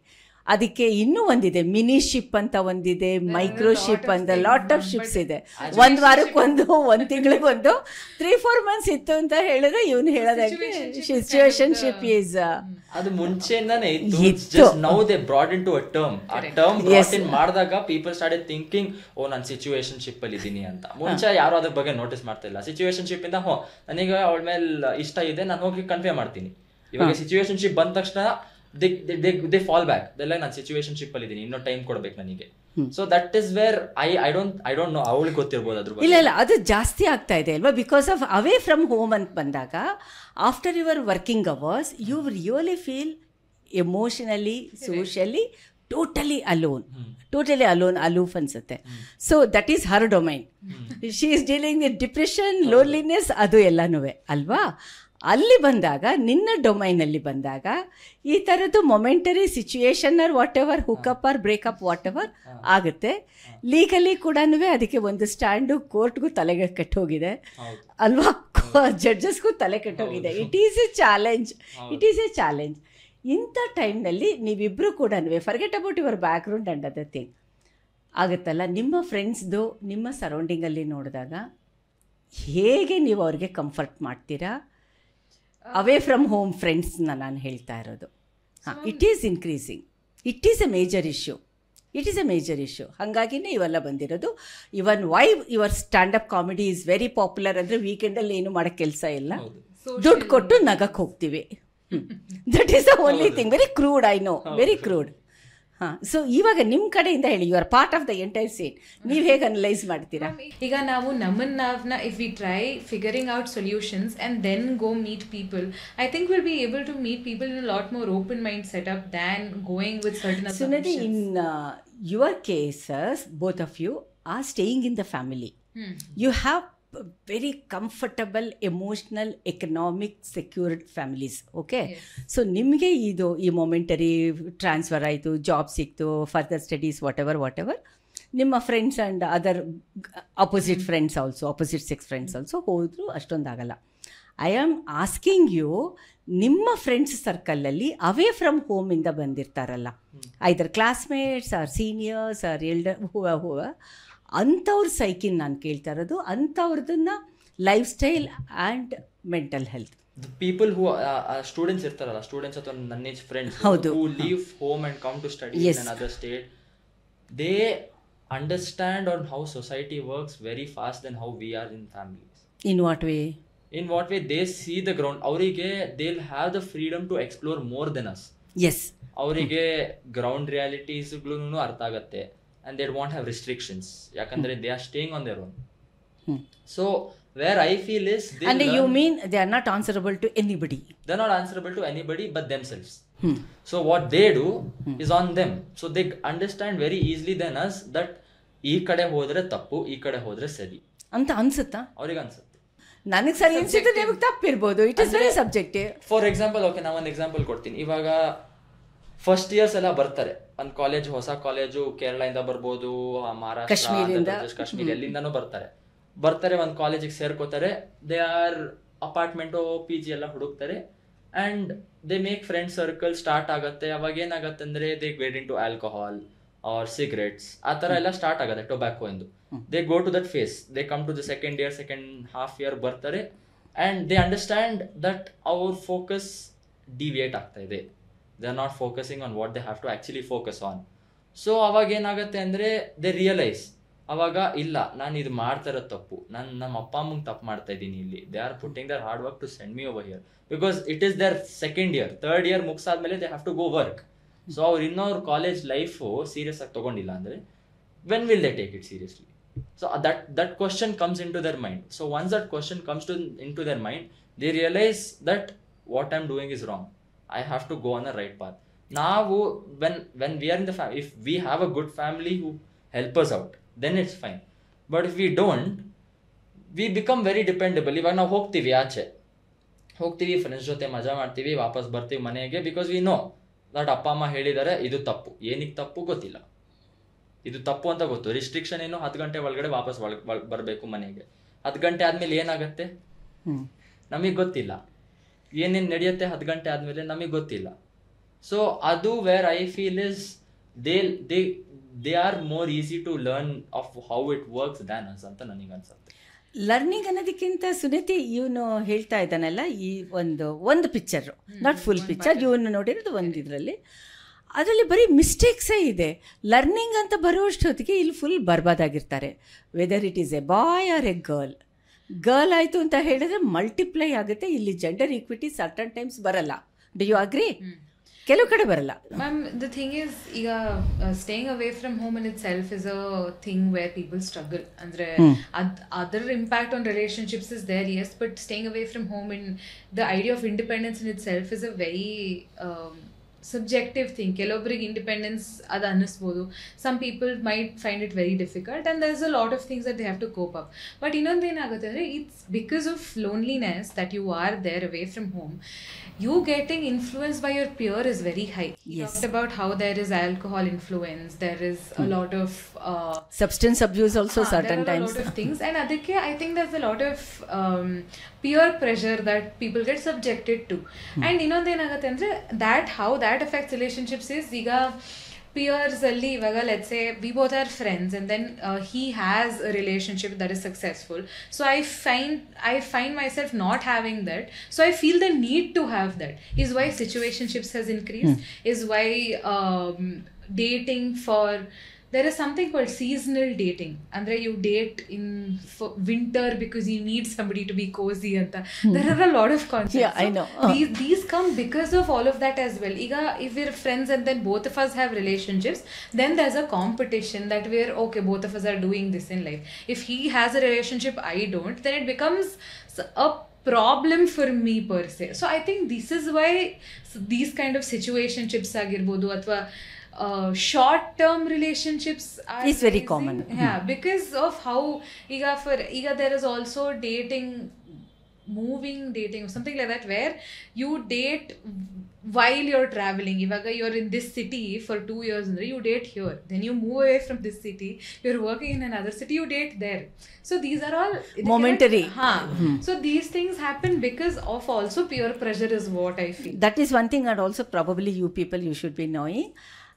ಅದಕ್ಕೆ ಇನ್ನೂ ಒಂದಿದೆ, mini ship ಅಂತ ಒಂದಿದೆ, ಮೈಕ್ರೋ ಶಿಪ್ ಅಂತ, ಲಾಟ್ ಆಫ್ ಶಿಪ್ಸ್ ಇದೆ. 1 ವಾರಕ್ಕೊಂದು, 1 ತಿಂಗಳಿಗೊಂದು, 3-4 months ಇತ್ತು ಅಂತ ಹೇಳಿದ್ರೆ ಇವನು ಹೇಳೋದಾಗಿ ಸಿಚುಯೇಷನ್ಶಿಪ್ ಈಸ್ ಅದು ಮುಂಚೆಯಿಂದಾನೇ ಇತ್ತು. Now they brought in to a term. ಆ ಟರ್ಮ್ ಬ್ರಾಟ್ ಇನ್ ಮಾಡಿದಾಗ ಪೀಪಲ್ ಸ್ಟಾರ್ಟೆಡ್ ಥಿಂಕಿಂಗ್, ನಾನು ಸಿಚುಯೇಷನ್ಶಿಪ್ ಅಲ್ಲಿ ಇದ್ದೀನಿ ಅಂತ. ಮುಂಚೆ ಯಾರು ಅದ್ರ ಬಗ್ಗೆ ನೋಟಿಸ್ ಮಾಡ್ತಾ ಇಲ್ಲ. ಸಿಚುಯೇಷನ್ಶಿಪ್ ಇಂದ ನನಗೆ ಅವಳ ಮೇಲೆ ಇಷ್ಟ ಇದೆ, ನಾನು ಹೋಗಿ ಕನ್ಫೇ ಮಾಡ್ತೀನಿ. ಇವಾಗ ಸಿಚುಯೇಷನ್ಶಿಪ್ ಬಂದ ತಕ್ಷಣ they fall back. They're like, ನಾನು ಸಿಚುಯೇಷನ್ಶಿಪ್ ಅಲ್ಲಿ ಇದ್ದೀನಿ, ಇನ್ನೂ ಟೈಮ್ ಕೊಡ್ಬೇಕು ನನಗೆ. So that is where I don't know, ಅವಳಿಗೆ ಗೊತ್ತಿರ್ಬೋದು ಅದ್ರ ಬಗ್ಗೆ. ಇಲ್ಲ, ಅದು ಜಾಸ್ತಿ ಆಗ್ತಾ ಇದೆ ಅಲ್ವಾ? Because of away from home ಅಂತ ಬಂದಾಗ, after your working hours you really feel emotionally socially totally alone aloof ಅನ್ಸುತ್ತೆ. So that is her domain. She is dealing with depression, loneliness, ಅದು ಎಲ್ಲನೂ ಅಲ್ವಾ. ಅಲ್ಲಿ ಬಂದಾಗ ನಿನ್ನ ಡೊಮೈನಲ್ಲಿ ಬಂದಾಗ ಈ ಥರದ್ದು momentary situation or whatever, hookup or breakup whatever ಆಗುತ್ತೆ. ಲೀಗಲಿ ಕೂಡ ಅದಕ್ಕೆ ಒಂದು ಸ್ಟ್ಯಾಂಡು, ಕೋರ್ಟ್ಗೂ ತಲೆಗೆ ಕೆಟ್ಟೋಗಿದೆ ಅಲ್ವಾ, ಜಡ್ಜಸ್ಗೂ ತಲೆ ಕೆಟ್ಟೋಗಿದೆ. It is a challenge. ಇಂಥ ಟೈಮ್ನಲ್ಲಿ ನೀವಿಬ್ಬರು ಕೂಡ forget about your background and other thing ಆಗುತ್ತಲ್ಲ. ನಿಮ್ಮ ಫ್ರೆಂಡ್ಸ್ದು ನಿಮ್ಮ ಸರೌಂಡಿಂಗಲ್ಲಿ ನೋಡಿದಾಗ ಹೇಗೆ ನೀವು ಅವ್ರಿಗೆ ಕಂಫರ್ಟ್ ಮಾಡ್ತೀರಾ? ಅವೇ ಫ್ರಮ್ ಹೋಮ್ ಫ್ರೆಂಡ್ಸ್ನ ನಾನು ಹೇಳ್ತಾ ಇರೋದು. It is increasing. It is a major issue. ಹಾಗಾಗಿನೇ ಇವೆಲ್ಲ ಬಂದಿರೋದು. Even why your stand up comedy is very popular ಅಂದರೆ ವೀಕೆಂಡಲ್ಲಿ ಏನು ಮಾಡೋಕ್ಕೆ ಕೆಲಸ ಇಲ್ಲ, ದುಡ್ಡು ಕೊಟ್ಟು ನಗಕ್ಕೆ ಹೋಗ್ತೀವಿ. That is the only thing. Very crude, I know, very crude. So ಇವಾಗ ನಿಮ್ಮ ಕಡೆಯಿಂದ ಹೇಳಿ, you are part of the entire scene. ನೀವು ಹೇಗೆ ಅನಲೈಸ್ ಮಾಡ್ತೀರಾ? ಈಗ ನಾವು ನಮ್ಮನ್ನ if we try figuring out solutions and then go meet people, I think will be able to meet people in a lot more open mind setup than going with certain assumptions. In your cases both of you are staying in the family. You have very comfortable, emotional, economic, secured families. Okay? Yes. So ನಿಮಗೆ ಇದು ಈ momentary transfer ಆಯಿತು, job ಸಿಕ್ತು, further studies whatever, ನಿಮ್ಮ friends and other opposite friends also, opposite sex friends also ಹೋದರೂ ಅಷ್ಟೊಂದಾಗಲ್ಲ. I am asking you, ನಿಮ್ಮ friends ಸರ್ಕಲಲ್ಲಿ ಅವೇ ಫ್ರಮ್ ಹೋಮಿಂದ ಬಂದಿರ್ತಾರಲ್ಲ, either classmates or seniors or elder, ಹೂವ ಅಂಥವ್ರ ಸೈಕಿನ್ ನಾನು ಕೇಳ್ತಾ ಇರೋದು, ಅಂಥವ್ರದನ್ನ lifestyle and mental health. People who students ಇರ್ತಾರಲ್ಲ, ಸ್ಟೂಡೆಂಟ್ಸ್ ಅಥವಾ ನನ್ನ age friends who leave home and come to study in another state, they understand on how society works very fast than how we are in families. In what way they see the ground. ಅವರಿಗೆ they will have the freedom to explore more than us. Yes, ಅವರಿಗೆ ground ರಿಯಾಲಿಟೀಸ್ಗಳು ಅರ್ಥ ಆಗತ್ತೆ. And they won't have restrictions. Yakandre they are staying on their own. So where I feel is and you mean they are not answerable to anybody. They are not answerable to anybody but themselves. So what they do is on them. So they understand very easily than us that ee kade hodre tappu, ee kade hodre sari anta ansutta. Avrige ansutte. ನನಗೆ ಸರಿ ಅನ್ಸುತ್ತೆ, ನಿಮಗೆ ತಪ್ಪಿರ್ಬೋದು. It is very subjective. For example, okay, ನಾನು ಒಂದು example ಕೊಡ್ತೀನಿ. ಇವಾಗ first years ಎಲ್ಲ ಬರ್ತಾರೆ ಒಂದು ಕಾಲೇಜ್, ಹೊಸ ಕಾಲೇಜು, ಕೇರಳದಿಂದ ಬರ್ಬೋದು, ಮಹಾರಾಷ್ಟ್ರ, ಕಾಶ್ಮೀರ, ಎಲ್ಲಿಂದನೂ ಬರ್ತಾರೆ ಒಂದು ಕಾಲೇಜಿಗೆ ಸೇರ್ಕೋತಾರೆ. ದೇ ಆರ್ ಅಪಾರ್ಟ್ಮೆಂಟು, PG ಎಲ್ಲ ಹುಡುಕ್ತಾರೆ and they make friend circle start ಆಗುತ್ತೆ. ಅವಾಗ ಏನಾಗುತ್ತೆ ಅಂದರೆ they get into alcohol or cigarettes, ಆ ಥರ ಎಲ್ಲ ಸ್ಟಾರ್ಟ್ ಆಗುತ್ತೆ, ಟೊಬ್ಯಾಕೋ ಎಂದು. They go to that phase, they come to the second half year ಬರ್ತಾರೆ ಆ್ಯಂಡ್ ದೇ ಅಂಡರ್ಸ್ಟ್ಯಾಂಡ್ ದಟ್ ಅವ್ರ ಫೋಕಸ್ ಡಿವಿಯೇಟ್ ಆಗ್ತಾ ಇದೆ. They are not focusing on what they have to actually focus on. So ಅವಾಗ ಏನಾಗುತ್ತೆ ಅಂದರೆ they realise, ಅವಾಗ ಇಲ್ಲ, ನಾನು ಇದು ಮಾಡ್ತಾ ಇರೋದು ತಪ್ಪು, ನಾನು ನಮ್ಮ ಅಪ್ಪ ಅಮ್ಮಂಗೆ ತಪ್ಪು ಮಾಡ್ತಾ ಇದ್ದೀನಿ ಇಲ್ಲಿ. They are putting their hard work to send me over here because it is their second year, third year ಮುಗಿಸಾದ್ಮೇಲೆ they have to go work. So ಅವ್ರು ಇನ್ನೊಂದು ಕಾಲೇಜ್ ಲೈಫು ಸೀರಿಯಸ್ ಆಗಿ ತೊಗೊಂಡಿಲ್ಲ ಅಂದರೆ when will they take it seriously? So that question comes into their mind. So once that question comes into their mind, they realize that what I'm doing is wrong. I have to go on the right path. Now, when we are in the family, if we have a good family who help us out, then it's fine. But if we don't, we become very dependable. ಇವಾಗ ನಾವು ಹೋಗ್ತೀವಿ friends ಜೊತೆ ಮಜಾ ಮಾಡ್ತೀವಿ, ವಾಪಸ್ ಬರ್ತೀವಿ ಮನೆಗೆ, because we know that ಅಪ್ಪ ಅಮ್ಮ ಹೇಳಿದ್ದಾರೆ ಇದು ತಪ್ಪು. ಏನಕ್ಕೆ ತಪ್ಪು ಗೊತ್ತಿಲ್ಲ, ಇದು ತಪ್ಪು ಅಂತ ಗೊತ್ತು. ರಿಸ್ಟ್ರಿಕ್ಷನ್ ಏನು, 10 ಗಂಟೆ ಒಳಗಡೆ ವಾಪಸ್ ಬರಬೇಕು ಮನೆಗೆ. 10 ಗಂಟೆ ಆದಮೇಲೆ ಏನಾಗುತ್ತೆ ನಮಗೆ ಗೊತ್ತಿಲ್ಲ, ಏನೇನು ನಡೆಯುತ್ತೆ 10 ಗಂಟೆ ಆದಮೇಲೆ ನಮಗೆ ಗೊತ್ತಿಲ್ಲ. ಸೊ ಅದು where I feel is they are more easy to learn of how it works than us ಅಂತ ನನಗೆ ಅನ್ಸುತ್ತೆ. ಲರ್ನಿಂಗ್ ಅನ್ನೋದಕ್ಕಿಂತ ಸುನೀತಿ ಇವನು ಹೇಳ್ತಾ ಇದ್ದಾನಲ್ಲ, ಈ ಒಂದು ಪಿಕ್ಚರು, ನಾಟ್ ಫುಲ್ ಪಿಕ್ಚರ್, ಇವನು ನೋಡಿರೋದು ಒಂದು ಇದರಲ್ಲಿ, ಅದರಲ್ಲಿ ಬರೀ ಮಿಸ್ಟೇಕ್ಸೇ ಇದೆ. ಲರ್ನಿಂಗ್ ಅಂತ ಬರುವಷ್ಟೊತ್ತಿಗೆ ಇಲ್ಲಿ ಫುಲ್ ಬರ್ಬಾದಾಗಿರ್ತಾರೆ. Whether it is a boy or a girl ಆಯಿತು ಅಂತ ಹೇಳಿದ್ರೆ ಮಲ್ಟಿಪ್ಲೈ ಆಗುತ್ತೆ. ಇಲ್ಲಿ ಜೆಂಡರ್ ಈಕ್ವಿಟಿ ಸರ್ಟನ್ ಟೈಮ್ಸ್ ಬರಲ್ಲ. Do you agree? ಕೆಲವು ಕಡೆ ಬರಲ್ಲ. ಮ್ಯಾಮ್, ದ ಥಿಂಗ್ ಈಸ್, ಈಗ staying away from home in itself is a thing where people struggle. ಅಂದರೆ other impact on relationships is there, yes, but staying away from home in the idea of independence in itself is a very subjective thing. ಕೆಲವೊಬ್ಬರಿಗೆ independence ಅದು ಅನ್ನಿಸ್ಬೋದು, some people might find it very difficult and there is a lot of things that they have to cope up. But ಇನ್ನೊಂದು ಏನಾಗುತ್ತೆ ಅಂದರೆ it's because of loneliness that you are there away from home, you getting influenced by your peer is very high. You talked about how there is alcohol influence, there is a lot of substance abuse also certain there are times. a lot of things, and adike I think there's a lot of peer pressure that people get subjected to. And ಇನ್ನೊಂದು ಏನಾಗುತ್ತೆ ಅಂದರೆ that how that affects relationships is, ಈಗ peers ಅಲ್ಲಿ ಇವಾಗ let's say we both are friends and then he has a relationship that is successful, so I find myself not having that, so I feel the need to have that, is why situationships has increased, is why dating for, there is something called seasonal dating. Andre you date in winter because you need somebody to be cozy anta. There are a lot of concepts. Yeah, I know. These come because of all of that as well. Iga if we're friends and then both of us have relationships, then there's a competition that we're okay, both of us are doing this in life. If he has a relationship, I don't, then it becomes a problem for me per se. So I think this is why these kind of situationships agirbodu athwa short-term relationships are is very common. Yeah, because of how iga there is also moving dating or something like that, where you date while you're traveling. Ivaga you're in this city for 2 years and you date here, then you move away from this city, you're working in another city, you date there. So these are all momentary. So these things happen because of also peer pressure is what I feel. That is one thing, and also probably you people, you should be knowing,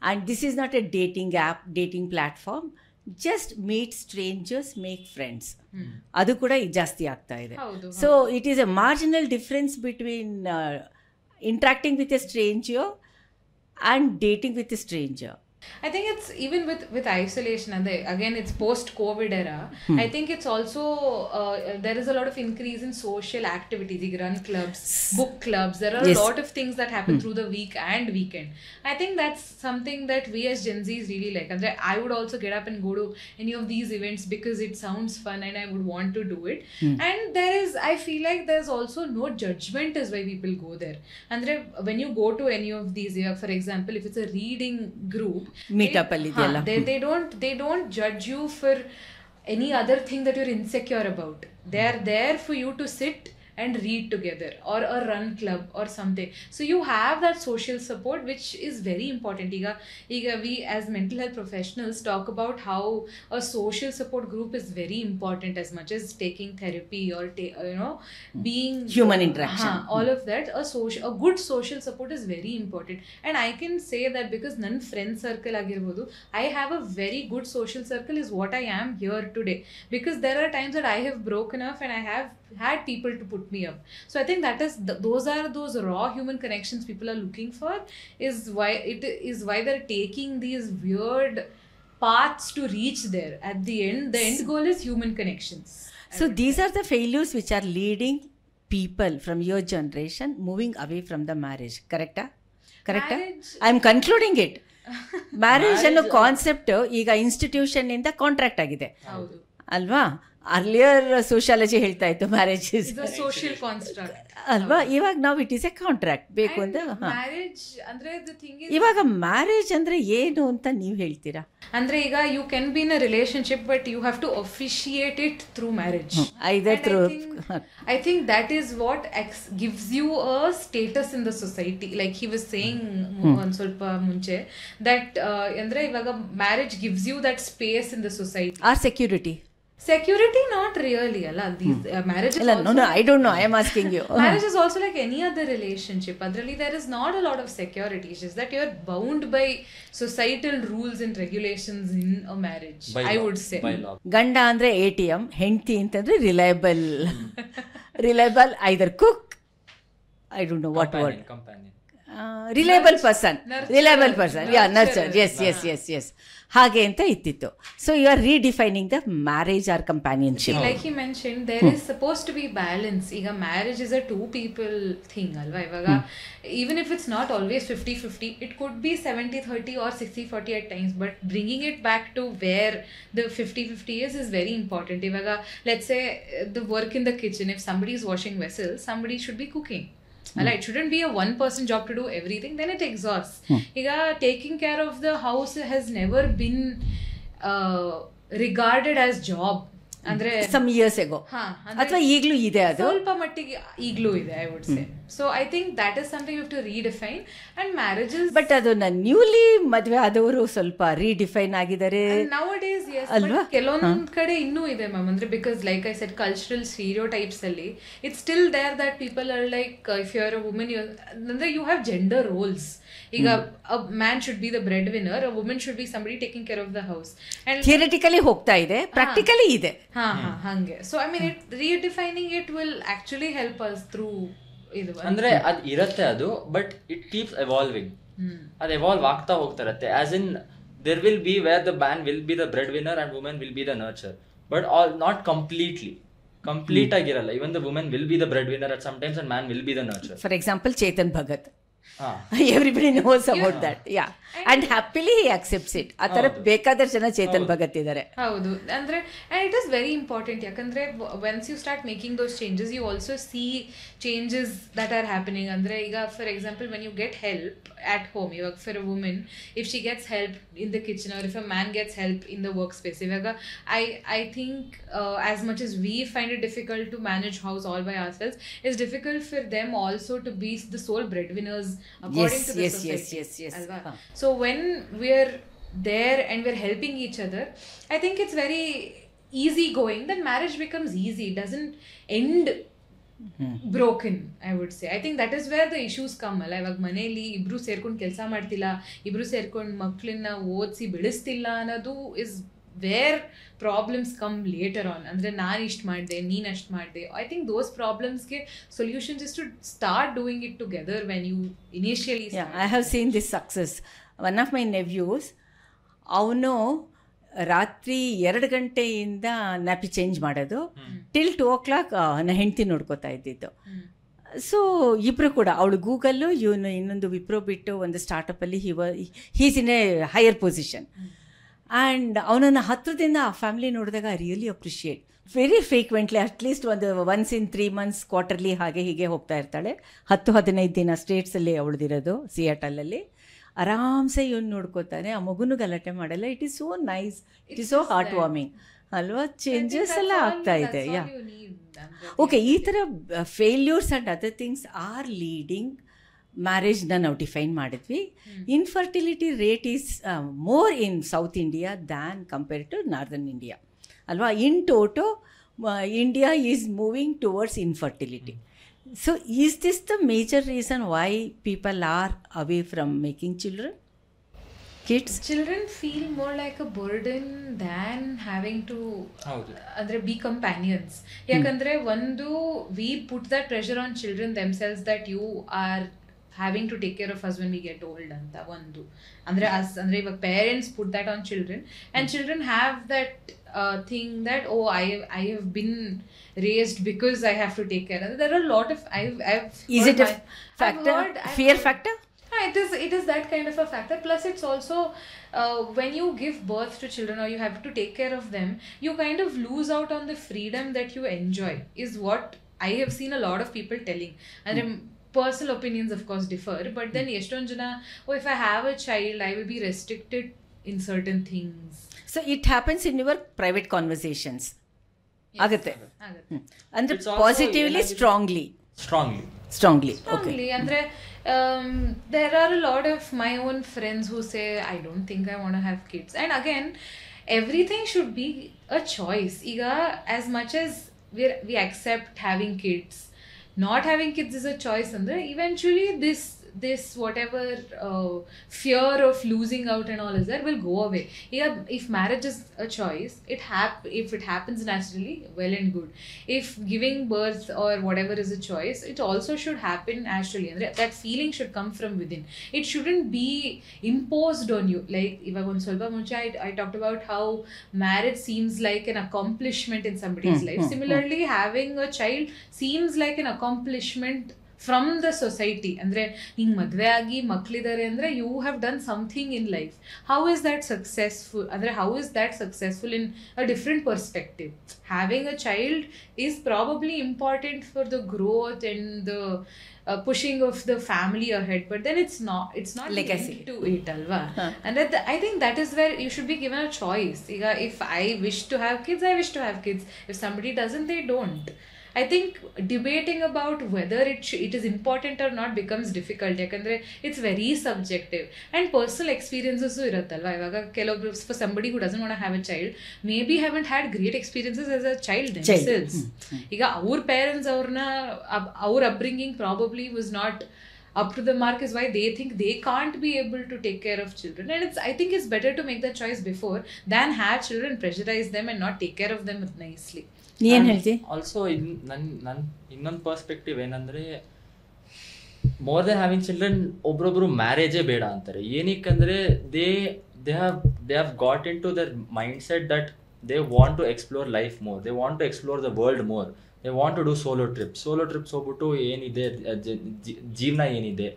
and this is not a dating app, dating platform. Just meet strangers, make friends. ಅದು ಕೂಡ ಜಾಸ್ತಿ ಆಗ್ತಾ ಇದೆ. So it is A marginal difference between interacting with a stranger and dating with a stranger. I think it's even with isolation, and again it's post-COVID era. I think it's also there is a lot of increase in social activities. You run clubs, book clubs. There are a lot of things that happen through the week and weekend. I think that's something that we as Gen Zs really like. And I would also get up and go to any of these events because it sounds fun and I would want to do it. And I feel like there's also no judgment as why people go there. And when you go to any of these, for example, if it's a reading group, meetup ಅಲ್ಲಿ ಇದೆಲ್ಲ, they don't judge you for any other thing that you're insecure about. They are there for you to sit and read together, or a run club or something. So you have that social support, which is very important. Iga we as mental health professionals talk about how a social support group is very important, as much as taking therapy or being human interaction, all of that. A good social support is very important. And I can say that because nan friend circle agirbodu, I have a very good social circle, is what I am here today, because there are times that I have broken off and I have had people to put me up. So I think that is those raw human connections people are looking for, is why they're taking these weird paths to reach there. At the end goal is human connections. So these are the failures which are leading people from your generation moving away from the marriage. Correcta? I am concluding it. Marriage ಅನ್ನೋ concept ಈಗ institution ಇಂದ contract ಆಗಿದೆ ಅಲ್ವಾ? Earlier sociology ಹೇಳ್ತಾ ಇತ್ತು marriage is social ಕಾನ್ಸ್ಟ್ರಕ್ಟ್ ಅಲ್ವಾ? ಇವಾಗ ನಾವು ಇಟ್ ಈಸ್ ಎ ಕಾಂಟ್ರಾಕ್ಟ್ ಬೇಕು ಅಂತ. ಮ್ಯಾರೇಜ್ ಅಂದ್ರೆ ದ ಥಿಂಗ್ ಇಸ್, ಇವಾಗ ಮ್ಯಾರೇಜ್ ಅಂದ್ರೆ ಏನು ಅಂತ ನೀವು ಹೇಳ್ತೀರಾ? ಅಂದ್ರೆ ಈಗ you can be in a relationship but you have to officiate it through marriage. I think that is what gives you a status in the society. Like he was saying ಒಂದ್ ಸ್ವಲ್ಪ ಮುಂಚೆ, that ಅಂದ್ರೆ ಇವಾಗ marriage gives you that space in the society. Or security, not really. Marriage is also, no, I don't know, I am asking you. Marriage is also like any other relationship. Adralli there is not a lot of security. It's just that you're bound by societal rules and regulations in a marriage. I would say ಗಂಡ ಅಂದ್ರೆ ATM, ಹೆಂಡತಿ ಅಂತಂದ್ರೆ reliable either cook, I don't know what word, reliable person, yeah, nurture, yes ಹಾಗೆ ಅಂತ ಇತ್ತಿತ್ತು. So you are redefining the marriage or companionship. Like he mention, there is suppose to be balance. ಈಗ marriage is a 2 people thing ಅಲ್ವಾ? ಇವಾಗ even if it's not always 50-50, it could be 70-30 or 60-40 at times, but bringing it back to where the 50-50 is very important. Ivaga let's say the work in the kitchen, if somebody is washing vessels, somebody should be cooking. ಅಲ್ಲ, it shouldn't be a one person job to do everything, then it exhaust. ಈಗ taking care of the house has never been regarded as job. ಅಂದ್ರೆ some years ago ಅಥವಾ ಈಗಲೂ ಇದೆ, ಅದು ಸ್ವಲ್ಪ ಮಟ್ಟಿಗೆ ಈಗಲೂ ಇದೆ, I would say. So I think that is something you have to redefine. And marriages, but ಅದನ್ನ ನ್ಯೂಲಿ ಮದುವೆ ಆದವರು ಸ್ವಲ್ಪ ರೀಡಿಫೈನ್ ಆಗಿದ್ದಾರೆ ನೌಡೇಸ್. ಅಲ್ವಾ, ಕೆಲವೊಂದ್ ಕಡೆ ಇನ್ನೂ ಇದೆ ಮ್ಯಾಮ್. ಅಂದ್ರೆ because like I said, cultural stereotypes ಅಲ್ಲಿ it's still there that people are like, if you are a women, ಅಂದ್ರೆ ಯು ಹ್ಯಾವ್ ಜೆಂಡರ್ ರೋಲ್ಸ್. ಈಗ a man should be the breadwinner, a women should be somebody taking care of the house. And theoretically ಹೋಗ್ತಾ ಇದೆ, practically ಇದೆ. ಹಂಗೆ. So I mean it redefining it will actually help us through ಇದು. ಅಂದ್ರೆ ಅದು ಇರತ್ತೆ ಅದು, but it keeps evolving. ಅದು ಎವಾಲ್ವ್ ಆಗ್ತಾ ಹೋಗ್ತಾ ಇರತ್ತೆ. As in there will be where the man will be the breadwinner and women will be the nurture, but all not complete ಆಗಿರಲ್ಲ. Even the women will be the breadwinner at some times and man will be the nurture. For example Chetan Bhagat, everybody knows about that. And happily he accepts it. ಆ ಥರ ಬೇಕಾದ ಜನ ಚೇತನ್ ಭಗತ್ ಇದ್ದಾರೆ. ಹೌದು, ಅಂದ್ರೆ and it is very important. ಯಾಕಂದ್ರೆ once you start making those changes, you also see changes that are happening. ಅಂದ್ರೆ ಈಗ for example, when you get help at home, ಇವಾಗ for a woman, if she gets help in the kitchen or if a man gets help in the workspace, ಇವಾಗ I think as much as we find it difficult to manage house all by ourselves, it's difficult for them also to be the sole breadwinners according to the society. Yes. So when we're there and we're helping each other, I think it's very easy going. Then marriage becomes easy. It doesn't end broken, I would say. I think that is where the issues come. ಅಲ್ಲ, ಇವಾಗ ಮನೆಯಲ್ಲಿ ಇಬ್ರು ಸೇರ್ಕೊಂಡು ಕೆಲಸ ಮಾಡ್ತಿಲ್ಲ, ಇಬ್ರು ಸೇರ್ಕೊಂಡು ಮಕ್ಕಳನ್ನ ಓದಿಸಿ ಬೆಳೆಸ್ತಿಲ್ಲ ಅನ್ನೋದು is where problems come later on. ಅಂದರೆ ನಾನು ಇಷ್ಟು ಮಾಡಿದೆ, ನೀನು ಅಷ್ಟು ಮಾಡಿದೆ. ಐ ಥಿಂಕ್ ದೋಸ್ ಪ್ರಾಬ್ಲಮ್ಸ್ಗೆ solutions is to start doing it together when you initially. I have seen this success. One of my nephews, ಅವನು ರಾತ್ರಿ 2 ಗಂಟೆಯಿಂದ ನ್ಯಾಪಿ ಚೇಂಜ್ ಮಾಡೋದು, ಟಿಲ್ 2 o'clock ನನ್ನ ಹೆಂಡತಿ ನೋಡ್ಕೋತಾ ಇದ್ದಿದ್ದು. ಸೊ ಇಬ್ಬರು ಕೂಡ, ಅವಳು ಗೂಗಲ್ಲು, ಇವನು ಇನ್ನೊಂದು ವಿಪ್ರೋ ಬಿಟ್ಟು ಒಂದು ಸ್ಟಾರ್ಟಪ್ಪಲ್ಲಿ he's in a higher position. And ಅವನನ್ನು ಹತ್ರದಿಂದ ಆ ಫ್ಯಾಮಿಲಿ ನೋಡಿದಾಗ I really appreciate. Very frequently, at least once in 3 months quarterly ಹಾಗೆ ಹೀಗೆ ಹೋಗ್ತಾ ಇರ್ತಾಳೆ. 10-15 ದಿನ ಸ್ಟೇಟ್ಸಲ್ಲಿ ಅವಳದಿರೋದು, ಸಿಯಾಟಲಲ್ಲಿ. ಆರಾಮ್ಸೆ ಇವನು ನೋಡ್ಕೋತಾನೆ, ಆ ಮಗುನೂ ಗಲಾಟೆ ಮಾಡಲ್ಲ. It is so nice, it is so heartwarming ಅಲ್ವಾ. ಚೇಂಜಸ್ ಎಲ್ಲ ಆಗ್ತಾ ಇದೆ. ಓಕೆ, ಈ ಥರ failures and other things are leading ಮ್ಯಾರೇಜ್ನ ನಾವು ಡಿಫೈನ್ ಮಾಡಿದ್ವಿ. Infertility rate is more in South India than compared to northern India ಅಲ್ವಾ. In toto India is moving towards infertility. So is this the major reason why people are away from making kids? Children feel more like a burden than having to andre be companions. Yakandre ಒಂದು we put that pressure on children themselves that you are having to take care of us when we get old anta ಒಂದು andre us andre iva parents put that on children, and children have that thing that I have been raised because I have to take care of. There are a lot of I've is it a factor, fear factor? It is that kind of a factor. Plus it's also when you give birth to children or you have to take care of them, you kind of lose out on the freedom that you enjoy, is what I have seen a lot of people telling. And personal opinions of course differ, but then eston jana, if I have a child I will be restricted in certain things. So it happens in your private conversations. Agate andre positively, strongly okay. Andre there are a lot of my own friends who say I don't think I want to have kids, and again everything should be a choice. Iga as much as we accept having kids, not having kids is a choice, and eventually this whatever fear of losing out and all is there will go away. Yeah, if marriage is a choice, if it happens naturally, well and good. If giving birth or whatever is a choice, it also should happen naturally, and that feeling should come from within. It shouldn't be imposed on you. Like ivaga on solva munche I talked about how marriage seems like an accomplishment in somebody's life. Similarly, having a child seems like an accomplishment from the society. ಅಂದರೆ ಹಿಂಗೆ ಮದುವೆ ಆಗಿ ಮಕ್ಕಳಿದ್ದಾರೆ ಅಂದರೆ you have done something in life. How is that successful, ಅಂದರೆ how is that successful in a different perspective. Having a child is probably important for the growth and the pushing of the family ahead, but then it's not legacy to it alva. And I think that is where you should be given a choice. If I wish to have kids, I wish to have kids. If somebody doesn't, they don't. I think debating about whether it is important or not becomes difficult, yakandre it's very subjective and personal experiences iruttalla. Ivaga kelobru, for somebody who doesn't want to have a child, maybe haven't had great experiences as a child themselves. Iga our parents our upbringing probably was not up to the mark, is why they think they can't be able to take care of children. And I think it's better to make that choice before than have children, pressurize them and not take care of them nicely. ಏನು ಹೇಳ್ತಿ? Also ನನ್ನ ಇನ್ನೊಂದು perspective ಏನಂದರೆ, more than having children ಒಬ್ರೊಬ್ರು ಮ್ಯಾರೇಜೇ ಬೇಡ ಅಂತಾರೆ. ಏನಕ್ಕಂದರೆ they have got into their mindset that they want to explore life more, they want to explore the world more, they want to do solo trips ಹೋಗ್ಬಿಟ್ಟು ಏನಿದೆ ಜೀವನ ಏನಿದೆ,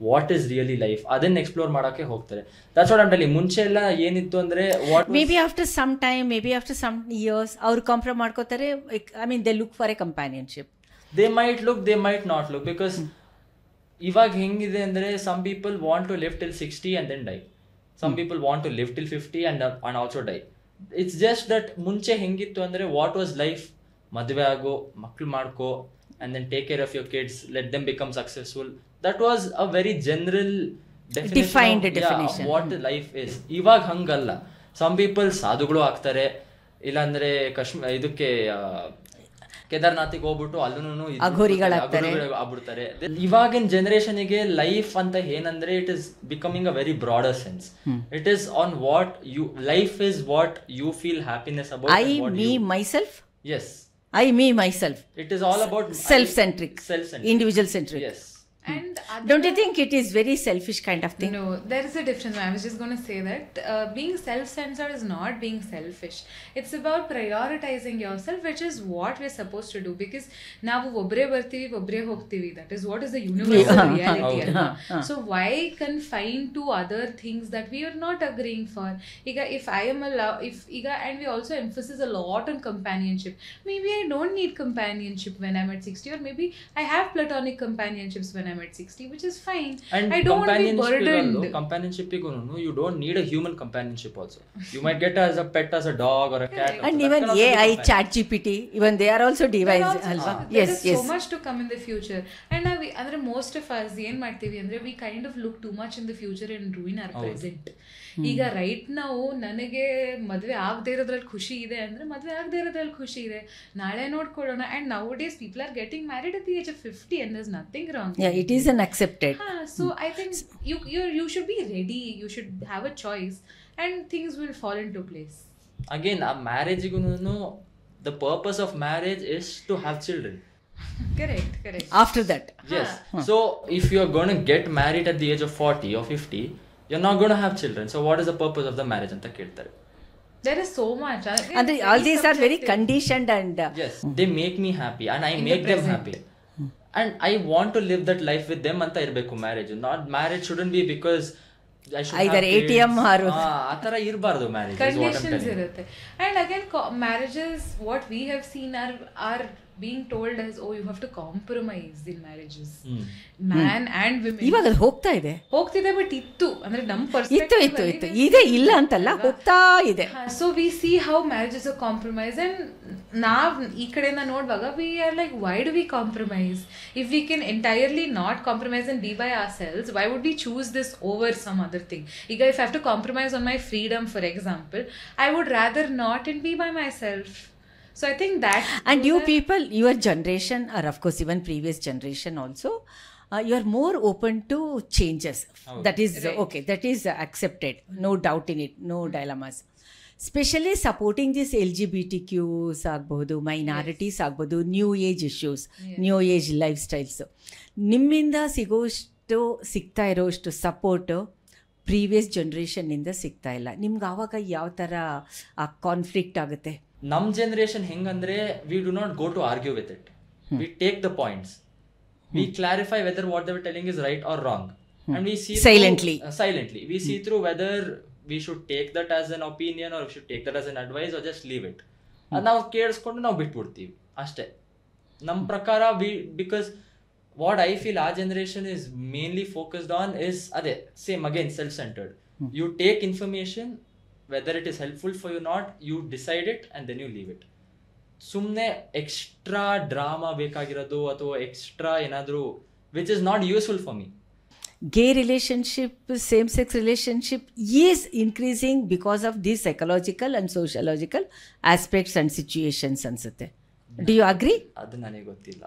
what is really life, ಅದನ್ನ explore ಮಾಡೋಕ್ಕೆ ಹೋಗ್ತಾರೆ. That's what I am telling. ಮುಂಚೆ ಎಲ್ಲ ಏನಿತ್ತು ಅಂದರೆ maybe after some time, maybe after some years ಅವ್ರು ಕಾಂಪ್ರಮೈಸ್ ಮಾಡ್ಕೋತಾರೆ. I mean they look for a companionship. They might look, they might not look, because ಇವಾಗ ಹೆಂಗಿದೆ ಅಂದರೆ some people want to live till 60 and then die. Some people want to live till 50 and also die. It's just that ಮುಂಚೆ ಹೆಂಗಿತ್ತು ಅಂದರೆ what was life, ಮದುವೆ ಆಗೋ, ಮಕ್ಳು ಮಾಡ್ಕೋ, and then take care of your kids, let them become successful. That was a very general defined definition of what life is. ಇವಾಗ ಹಂಗಲ್ಲ. Some people ಸಾಧುಗಳು ಆಗ್ತಾರೆ, ಇಲ್ಲಾಂದ್ರೆ ಇದಕ್ಕೆ ಕೇದಾರ್ನಾಥಿಗೆ ಹೋಗ್ಬಿಟ್ಟು ಅಲ್ಲೂ ಆಗ್ಬಿಡ್ತಾರೆ. ಇವಾಗಿನ ಜನರೇಷನ್ಗೆ ಲೈಫ್ ಅಂತ ಏನಂದ್ರೆ it is becoming a very broader sense. It is on what you life is, what you feel happiness about. I me myself. Yes. I, me, myself. It is all about self-centric, individual centric. Yes. And don't you think it is very selfish kind of thing? No, there is a difference. I was just going to say that being self-centered is not being selfish. It's about prioritizing yourself, which is what we're supposed to do. Because ನಾವು ಒಬ್ಬರೇ ಬರ್ತೀವಿ, ಒಬ್ಬರೇ ಹೋಗ್ತೀವಿ. That is what is the universal reality. So why confine to other things that we are not agreeing for? If I am and we also emphasize a lot on companionship. Maybe I don't need companionship when I'm at 60, or maybe I have platonic companionship when I'm at 60, which is fine. And I don't want to be burdened. Companionship you don't need a human companionship also. You might get as a pet, as a dog or a cat. And even AI, ChatGPT, even they are also devices. There is so much to come in the future. And andre most of us ಏನು ಮಾಡ್ತೀವಿ ಅಂದರೆ we kind of look too much in the future and ruin our present. ಈಗ right ನಾವು ನನಗೆ ಮದುವೆ ಆಗದೆ ಇರೋದ್ರಲ್ಲಿ ಖುಷಿ ಇದೆ ಅಂದರೆ ಮದುವೆ ಆಗದೆ ಇರೋದ್ರಲ್ಲಿ ಖುಷಿ ಇದೆ, ನಾಳೆ ನೋಡ್ಕೊಳ್ಳೋಣ. And now days people are getting married at the age of 50 and there's nothing wrong. Yeah, it is an accepted. So I think you should be ready, you should have a choice and things will fall into place. Again, a marriage the purpose of marriage is to have children. Correct. After that. Yes. So if you are going to get married at the age of 40 or 50, you're not going to have children. So what is the purpose of the marriage anta keltare? There is so much. And all these are very conditioned and yes, they make me happy and I make them happy. And I want to live that life with them anta irbeku marriage. Not marriage shouldn't be because I should either have ATM or atara irbardu marriage. Conditions irutte. And again marriages, what we have seen are being told as, oh, you have to compromise in marriages. Man and women. ಇವಾಗ ಅದು ಹೋಗ್ತಿದೆ but ಇತ್ತು ಅಂದ್ರೆ ನಮ್ಮ perspective ಇತ್ತು ಇದೆ, ಇಲ್ಲ ಅಂತಲ್ಲ, ಹೋಗ್ತಾ ಇದೆ. So we see how marriages are compromise. And ನಾವ್ ಈ ಕಡೆಯಿಂದ ನೋಡುವಾಗ we are like, why do we compromise? If we can entirely not compromise and be by ourselves, why would we choose this over some other thing? ಈಗ if I have to compromise on my freedom for example, I would rather not and be by myself. So I think that, and you people, your generation, or of course even previous generation also, you are more open to changes. That is right. Okay, that is accepted, no doubt in it, no dilemmas. Especially supporting this LGBTQs ಆಗಬಹುದು, minorities ಆಗಬಹುದು, new age issues, new age lifestyles. ನಿಮ್ಮಿಂದ ಸಿಗ್ತಾ ಇರೋಷ್ಟು support previous ಜನ್ರೇಷನ್ನಿಂದ ಸಿಗ್ತಾ ಇಲ್ಲ. ನಿಮ್ಗೆ ಆವಾಗ ಯಾವ ಥರ ಆ ಕಾನ್ಫ್ಲಿಕ್ಟ್ ಆಗುತ್ತೆ? ನಮ್ಮ ಜನರೇಷನ್ ಹೆಂಗಂದ್ರೆ, we do not go to argue with it, we take the points. we clarify whether what they were telling is right or wrong, and we see Silently. silently we see through whether we should take that as an opinion or we should take that as an advice or just leave it. ಅದು ನಾವು ಕೇಳಿಸ್ಕೊಂಡು ನಾವು ಬಿಟ್ಬಿಡ್ತೀವಿ ಅಷ್ಟೇ. ನಮ್ಮ ಪ್ರಕಾರ because what I feel ಆ generation is mainly focused on is ಅದೇ same again self centred. You take information, whether it is helpful for you not, you decide it and then you leave it. ಸುಮ್ಮನೆ extra drama ಬೇಕಾಗಿರೋದು ಅಥವಾ extra ಏನಾದರೂ which is not useful for me. Gay relationship, same-sex relationship is increasing because of these psychological and sociological aspects and situations ಅನ್ಸುತ್ತೆ. Do you agree? ಅದು ನನಗೆ ಗೊತ್ತಿಲ್ಲ.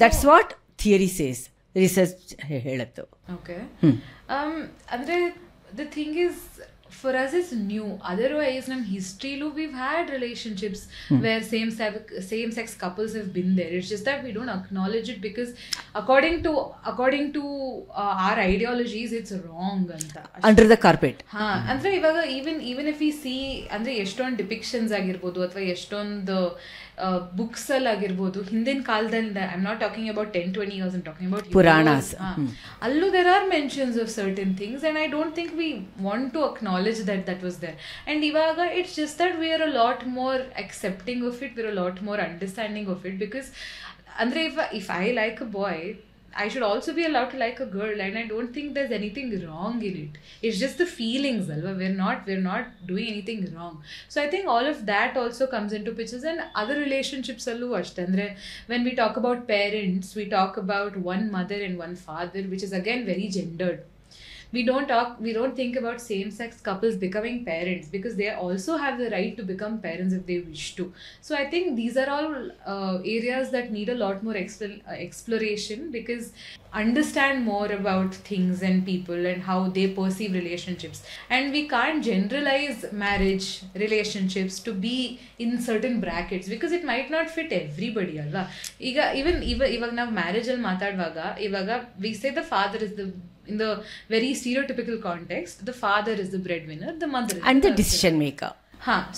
That's what theory says, research ಹೇಳುತ್ತೆ. Okay. ಅಂದ್ರೆ the thing is, for us it's new. Otherwise nam history lo we've had relationships where same sex couples have been there. It's just that we don't acknowledge it because according to our ideologies it's wrong anta. Under the carpet. ಅಂದ್ರೆ ಇವಾಗ even if we see ಅಂದ್ರೆ ಎಷ್ಟೊಂದು ಡಿಪಿಕ್ಷನ್ಸ್ ಆಗಿರ್ಬೋದು ಅಥವಾ ಎಷ್ಟೊಂದು books ಅಲ್ಲಿ ಆಗಿರ್ಬೋದು ಹಿಂದಿನ ಕಾಲದಲ್ಲಿ, I am not talking about 10-20 years, I'm talking about Puranas. ಅಲ್ಲೂ there are mentions of certain things and I don't think we want to acknowledge that was there. And ಇವಾಗ it's just that we are a lot more accepting of it, we're a lot more understanding of it, because andre if I like a boy, I should also be allowed to like a girl, and I don't think there's anything wrong in it. It's just the feelings, alva. We're not doing anything wrong. So I think all of that also comes into pictures. And other relationships allu ashte, andre when we talk about parents, we talk about one mother and one father, which is again very gendered. We don't think about same-sex couples becoming parents, because they also have the right to become parents if they wish to. So I think these are all areas that need a lot more exploration, because understand more about things and people and how they perceive relationships. And we can't generalize marriage relationships to be in certain brackets, because it might not fit everybody alva. Even now marriage al matadvaga ivaga we say the father is in the very stereotypical context, the father is the breadwinner, the mother is and the decision maker.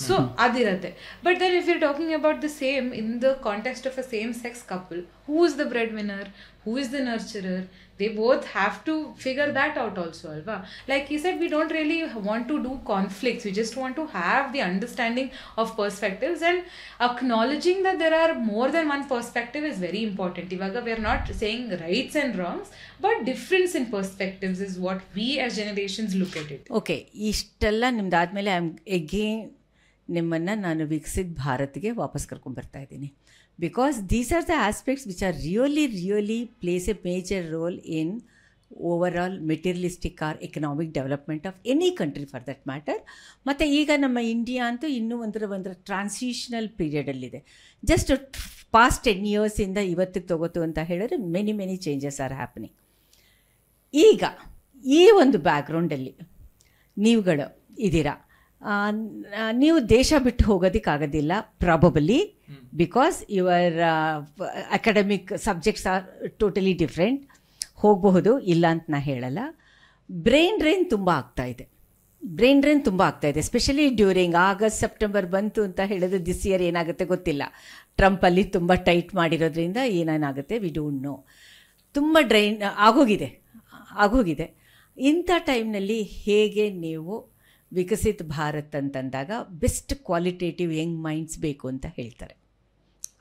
So adirate. But then if you're talking about the same in the context of a same sex couple, who is the breadwinner, who is the nurturer, they both have to figure that out also, alva. Like he said, we don't really want to do conflicts, we just want to have the understanding of perspectives, and acknowledging that there are more than one perspective is very important. Ivaga we are not saying rights and wrongs, but difference in perspectives is what we as generations look at it. Okay, ಇಷ್ಟೆಲ್ಲ ನಿಮ್ದಾದ್ಮೇಲೆ again ನಿಮ್ಮನ್ನು ನಾನು ವಿಕಸಿತ ಭಾರತ್ಗೆ ವಾಪಸ್ ಕರ್ಕೊಂಡ್ಬರ್ತಾ ಇದ್ದೀನಿ, because these are the aspects which are really plays a major role in overall materialistic or economic development of any country for that matter. ಮತ್ತು ಈಗ ನಮ್ಮ India ಅಂತೂ ಇನ್ನೂ ಒಂದು ಟ್ರಾನ್ಸಿಷನಲ್ ಪೀರಿಯಡಲ್ಲಿದೆ. ಜಸ್ಟ್ ಪಾಸ್ಟ್ 10 yearsಯಿಂದ ಇವತ್ತಿಗೆ ತಗೋತು ಅಂತ ಹೇಳಿದ್ರೆ ಮೆನಿ ಚೇಂಜಸ್ ಆರ್ ಹ್ಯಾಪನಿಂಗ್. ಈಗ ಈ ಒಂದು ಬ್ಯಾಕ್ಗ್ರೌಂಡಲ್ಲಿ ನೀವುಗಳು ಇದ್ದೀರಾ, ನೀವು ದೇಶ ಬಿಟ್ಟು ಹೋಗೋದಕ್ಕಾಗೋದಿಲ್ಲ probably, because your academic subjects are totally different. ಹೋಗಬಹುದು, ಇಲ್ಲ ಅಂತ ನಾ ಹೇಳಲ್ಲ. ಬ್ರೈನ್ ಡ್ರೈನ್ ತುಂಬ ಆಗ್ತಾಯಿದೆ, ಎಸ್ಪೆಷಲಿ ಡ್ಯೂರಿಂಗ್ ಆಗಸ್ಟ್ ಸೆಪ್ಟೆಂಬರ್ ಬಂತು ಅಂತ ಹೇಳಿದ್ರೆ ದಿಸ್ ಇಯರ್ ಏನಾಗುತ್ತೆ ಗೊತ್ತಿಲ್ಲ. ಟ್ರಂಪಲ್ಲಿ ತುಂಬ ಟೈಟ್ ಮಾಡಿರೋದ್ರಿಂದ ಏನೇನಾಗುತ್ತೆ ವಿ ಡೋಂಟ್ ನೋ. ತುಂಬ ಡ್ರೈನ್ ಆಗೋಗಿದೆ. ಇಂಥ ಟೈಮ್ನಲ್ಲಿ ಹೇಗೆ ನೀವು ವಿಕಸಿತ ಭಾರತ್ ಅಂತಂದಾಗ ಬೆಸ್ಟ್ ಕ್ವಾಲಿಟೇಟಿವ್ ಯಂಗ್ ಮೈಂಡ್ಸ್ ಬೇಕು ಅಂತ ಹೇಳ್ತಾರೆ,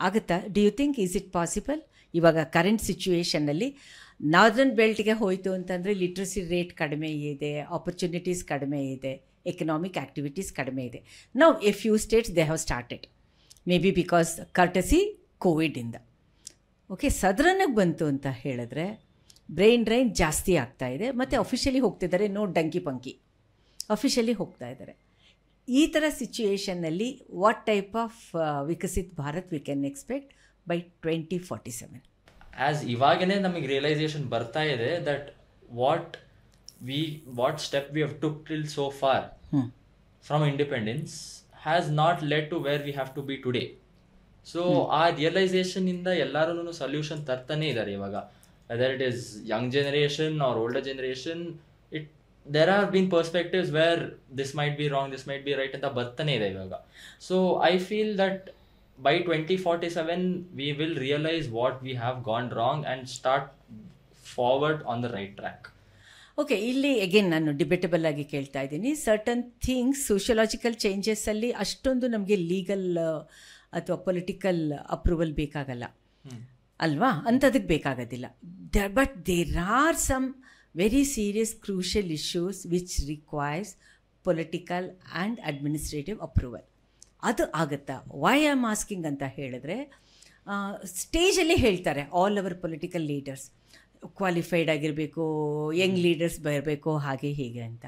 ಆಗುತ್ತಾ? Do you think is it possible? ಇವಾಗ ಕರೆಂಟ್ ಸಿಚುವೇಷನ್ನಲ್ಲಿ ನಾರ್ದರ್ನ್ ಬೆಲ್ಟ್ಗೆ ಹೋಯಿತು ಅಂತಂದರೆ ಲಿಟ್ರಸಿ ರೇಟ್ ಕಡಿಮೆ ಇದೆ, ಆಪರ್ಚುನಿಟೀಸ್ ಕಡಿಮೆ ಇದೆ, ಎಕನಾಮಿಕ್ ಆ್ಯಕ್ಟಿವಿಟೀಸ್ ಕಡಿಮೆ ಇದೆ. Now a few states they have started, maybe because courtesy ಕೋವಿಡಿಂದ. ಓಕೆ, ಸದರನಿಗೆ ಬಂತು ಅಂತ ಹೇಳಿದ್ರೆ ಬ್ರೈನ್ ಡ್ರೈನ್ ಜಾಸ್ತಿ ಆಗ್ತಾಯಿದೆ, ಮತ್ತು ಅಫಿಷಿಯಲಿ ಹೋಗ್ತಿದ್ದಾರೆ, ನೋ ಡಂಕಿ ಪಂಕಿ ಅಫಿಷಿಯಲಿ ಹೋಗ್ತಾ ಇದ್ದಾರೆ. ಈ ಥರ ಸಿಚುಯೇಷನ್ನಲ್ಲಿ what type of Viksit Bharat we can expect by 2047? As ಇವಾಗಲೇ ನಮಗೆ ರಿಯಲೈಸೇಷನ್ ಬರ್ತಾ ಇದೆ that what step we have took till so far from independence has not led to where we have to be today. So ಆ ರಿಯಲೈಸೇಷನಿಂದ ಎಲ್ಲರೂ solution ತರ್ತಾನೆ ಇದ್ದಾರೆ ಇವಾಗ, whether it is young generation or older generation. there have been perspectives where this might be wrong, this might be right ಅಂತ ಬರ್ತಾನೆ ಇದೆ ಇವಾಗ. So I feel that by 2047 we will realize what we have gone wrong and start forward on the right track. Okay, ಇಲ್ಲಿ again ನಾನು debatable ಆಗಿ ಕೇಳ್ತಾ ಇದ್ದೀನಿ. Certain things sociological ಚೇಂಜಸ್ಸಲ್ಲಿ ಅಷ್ಟೊಂದು ನಮಗೆ ಲೀಗಲ್ ಅಥವಾ ಪೊಲಿಟಿಕಲ್ ಅಪ್ರೂವಲ್ ಬೇಕಾಗಲ್ಲ ಅಲ್ವಾ, ಅಂಥದಕ್ಕೆ ಬೇಕಾಗೋದಿಲ್ಲ. But there are some very serious crucial issues which requires political and administrative approval. ಅದು ಆಗುತ್ತಾ? ವೈ ಐ ಆಮ್ ಆಸ್ಕಿಂಗ್ ಅಂತ ಹೇಳಿದ್ರೆ, ಸ್ಟೇಜಲ್ಲಿ ಹೇಳ್ತಾರೆ all our political leaders qualified ಆಗಿರಬೇಕು, ಯಂಗ್ ಲೀಡರ್ಸ್ ಬರಬೇಕು, ಹಾಗೆ ಹೀಗೆ ಅಂತ.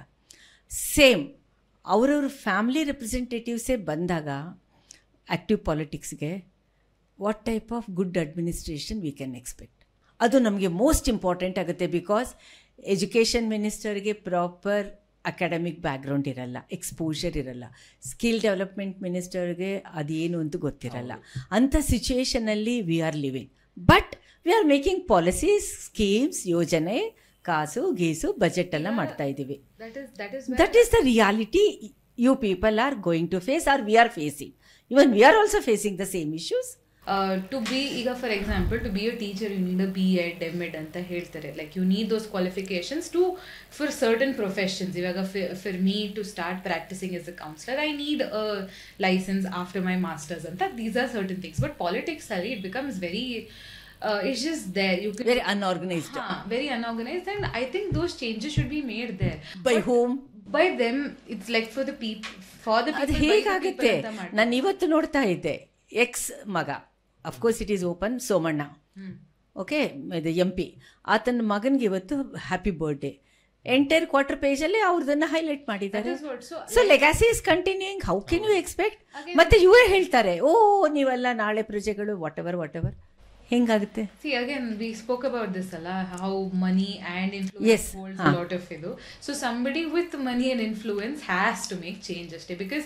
ಸೇಮ್ ಅವರವ್ರ ಫ್ಯಾಮಿಲಿ ರೆಪ್ರೆಸೆಂಟೇಟಿವ್ಸೇ ಬಂದಾಗ ಆ್ಯಕ್ಟಿವ್ ಪಾಲಿಟಿಕ್ಸ್ಗೆ what type of good administration we can expect? ಅದು ನಮಗೆ ಮೋಸ್ಟ್ ಇಂಪಾರ್ಟೆಂಟ್ ಆಗುತ್ತೆ. ಬಿಕಾಸ್ ಎಜುಕೇಷನ್ ಮಿನಿಸ್ಟರ್ಗೆ ಪ್ರಾಪರ್ ಅಕಾಡೆಮಿಕ್ ಬ್ಯಾಕ್ಗ್ರೌಂಡ್ ಇರಲ್ಲ, ಎಕ್ಸ್ಪೋಜರ್ ಇರಲ್ಲ. ಸ್ಕಿಲ್ ಡೆವಲಪ್ಮೆಂಟ್ ಮಿನಿಸ್ಟರ್ಗೆ ಅದೇನು ಅಂತ ಗೊತ್ತಿರಲ್ಲ. ಅಂಥ ಸಿಚುವೇಷನಲ್ಲಿ we are living. But we are making policies, schemes, ಯೋಜನೆ, ಕಾಸು ಗೀಸು, ಬಜೆಟ್ ಎಲ್ಲ ಮಾಡ್ತಾ ಇದ್ದೀವಿ. That is the reality you people are going to face, are we are facing. Even we are also facing the same issues. To be, ಈಗ for example to be a teacher you need a B.Ed, M.Ed ಅಂತ ಹೇಳ್ತಾರೆ. Like you need those qualifications to for certain professions. ಇವಾಗ for me to start practising as a counsellor I need a licence after my masters ಅಂತ. These are certain things. But politics ಅಲ್ಲಿ it becomes very it's just there. You can very unorganized. Very unorganized, and I think those changes should be made there. By whom? By them. It's like for the people. ಅದು ಹೇಗಾಗುತ್ತೆ? ನಾನು ಇವತ್ತು ನೋಡ್ತಾ ಇದ್ದೆ, X ಮಗ, of course it is open, Somanna, okay, ಇದು MP, ಆತನ ಮಗನಿಗೆ ಇವತ್ತು ಹ್ಯಾಪಿ ಬರ್ಡೇ. ಎಂಟೈರ್ ಕ್ವಾರ್ಟರ್ ಪೇಜಲ್ಲಿ ಅವ್ರದನ್ನು ಹೈಲೈಟ್ ಮಾಡಿದ್ದಾರೆ. So legacy is continuing. How can you expect? ಮತ್ತೆ ಇವರೇ ಹೇಳ್ತಾರೆ, ಓ ನೀವೆಲ್ಲ ನಾಳೆ ಪ್ರಜೆಗಳು, ವಾಟ್ ಎವರ್. ಹೆಂಗಾಗುತ್ತೆ? See, again, we spoke about this alla, how money and influence holds a lot of ಇದು. So somebody with money and influence has to make change ಅಷ್ಟೇ. Because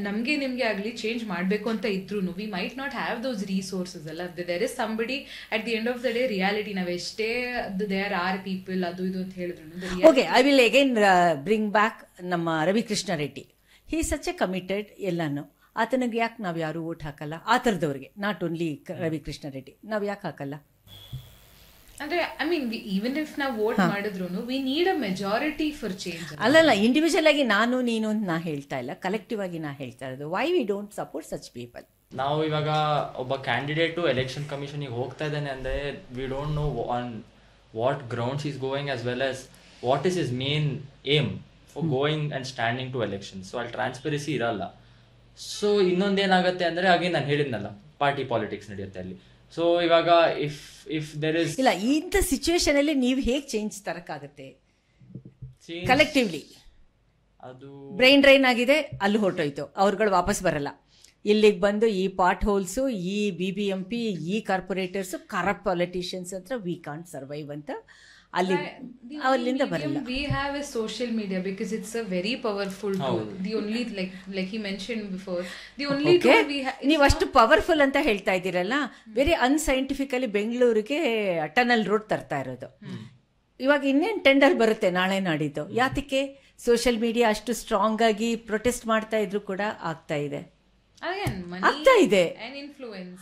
ನಮಗೆ ನಿಮಗೆ ಆಗಲಿ ಚೇಂಜ್ ಮಾಡಬೇಕು ಅಂತ ಇದ್ರೂ we might not have those resources ಅಲ್ಲ. There is somebody at the end of the day reality. ನಾವೆಷ್ಟೇ there are people ಅದು ಇದು ಅಂತ ಹೇಳಿದ್ರು. Okay, I will again bring back ನಮ್ಮ Ravikrishna Reddy. He is such a committed. ಎಲ್ಲಾನು ಆತನಿಗೆ ಯಾಕೆ ನಾವು ಯಾರು ವೋಟ್ ಹಾಕಲ್ಲ? ಆ ಥರದವ್ರಿಗೆ, ನಾಟ್ ಓನ್ಲಿ ರವಿಕೃಷ್ಣ ರೆಡ್ಡಿ, ನಾವು ಯಾಕೆ ಹಾಕಲ್ಲ? ಅಂದ್ರೆ ಐ ಮೀನ್ ಈವನ್ ಇಫ್ ನಾವು ವೋಟ್ ಮಾಡಿದ್ರು we need a majority for change. ಅಲ್ಲಲ್ಲ, ಇಂಡಿವಿಜುವಲ್ ಆಗಿ ನಾನು ನೀನು ಅಂತ ನಾ ಹೇಳ್ತಾ ಇಲ್ಲ, ಕಲೆಕ್ಟಿವ್ ಆಗಿ ನಾ ಹೇಳ್ತಾ ಇರೋದು. Why we don't support such people? ನಾವು ಇವಾಗ ಒಬ್ಬ ಕ್ಯಾಂಡಿಡೇಟು ಎಲೆಕ್ಷನ್ ಕಮಿಷನಿಗೆ ಹೋಗ್ತಾ ಇದ್ದಾನೆ ಅಂದರೆ we don't know on what grounds is going as well as what is is main aim for going and standing to election. So ಅಲ್ಲಿ transparency ಇರಲ್ಲ. So ಇನ್ನೊಂದೇನಾಗುತ್ತೆ ಅಂದರೆ ಹಾಗೆ ನಾನು ಹೇಳಿದ್ನಲ್ಲ, ಪಾರ್ಟಿ ಪಾಲಿಟಿಕ್ಸ್ ನಡೆಯುತ್ತೆ ಅಲ್ಲಿ. ಸೊ ಇವಾಗ ಇಫ್ ದೇರ್ ಇಸ್ ಇಲ್ಲ, ಇಂಥ ಸಿಚುವೇಶನ್ ಅಲ್ಲಿ ನೀವು ಹೇಗೆ ಚೇಂಜ್ ತರಕ್ಕಾಗತ್ತೆ? ಕಲೆಕ್ಟಿವ್ಲಿ ಅದು ಬ್ರೈನ್ ಡ್ರೈನ್ ಆಗಿದೆ, ಅಲ್ಲಿ ಹೊರಟೋಯ್ತು, ಅವ್ರುಗಳು ವಾಪಸ್ ಬರಲ್ಲ. ಇಲ್ಲಿಗೆ ಬಂದು ಈ ಪಾಟ್ ಹೋಲ್ಸು, ಈ BBMP, ಈ ಕಾರ್ಪೊರೇಟರ್ಸು, ಕರಪ್ಟ್ ಪಾಲಿಟಿಷಿಯನ್ಸ್ ಹತ್ರ ವಿ ಕಾಂಟ್ ಸರ್ವೈವ್ ಅಂತ ಅಲ್ಲಿಂದ ಬರಲ್ಲ. We have a social media because it's a very powerful tool. The only like he mentioned before, the only tool we have. ನೀವು ಅಷ್ಟು powerful ಅಂತ ಹೇಳ್ತಾ ಇದ್ದೀರಲ್ಲ, ವೆರಿ ಅನ್ಸೈಂಟಿಫಿಕಲಿ ಬೆಂಗಳೂರಿಗೆ ಟನಲ್ ರೋಡ್ ತರ್ತಾ ಇರೋದು. ಇವಾಗ ಇನ್ನೇನು ಟೆಂಡರ್ ಬರುತ್ತೆ ನಾಳೆ ನಾಡಿದ್ದು. ಯಾತಕ್ಕೆ? ಸೋಷಿಯಲ್ ಮೀಡಿಯಾ ಅಷ್ಟು ಸ್ಟ್ರಾಂಗ್ ಆಗಿ ಪ್ರೊಟೆಸ್ಟ್ ಮಾಡ್ತಾ ಇದ್ರು ಕೂಡ ಆಗ್ತಾ ಇದೆ. Again, money ಆಗ್ತಾ ಇದೆ and influence.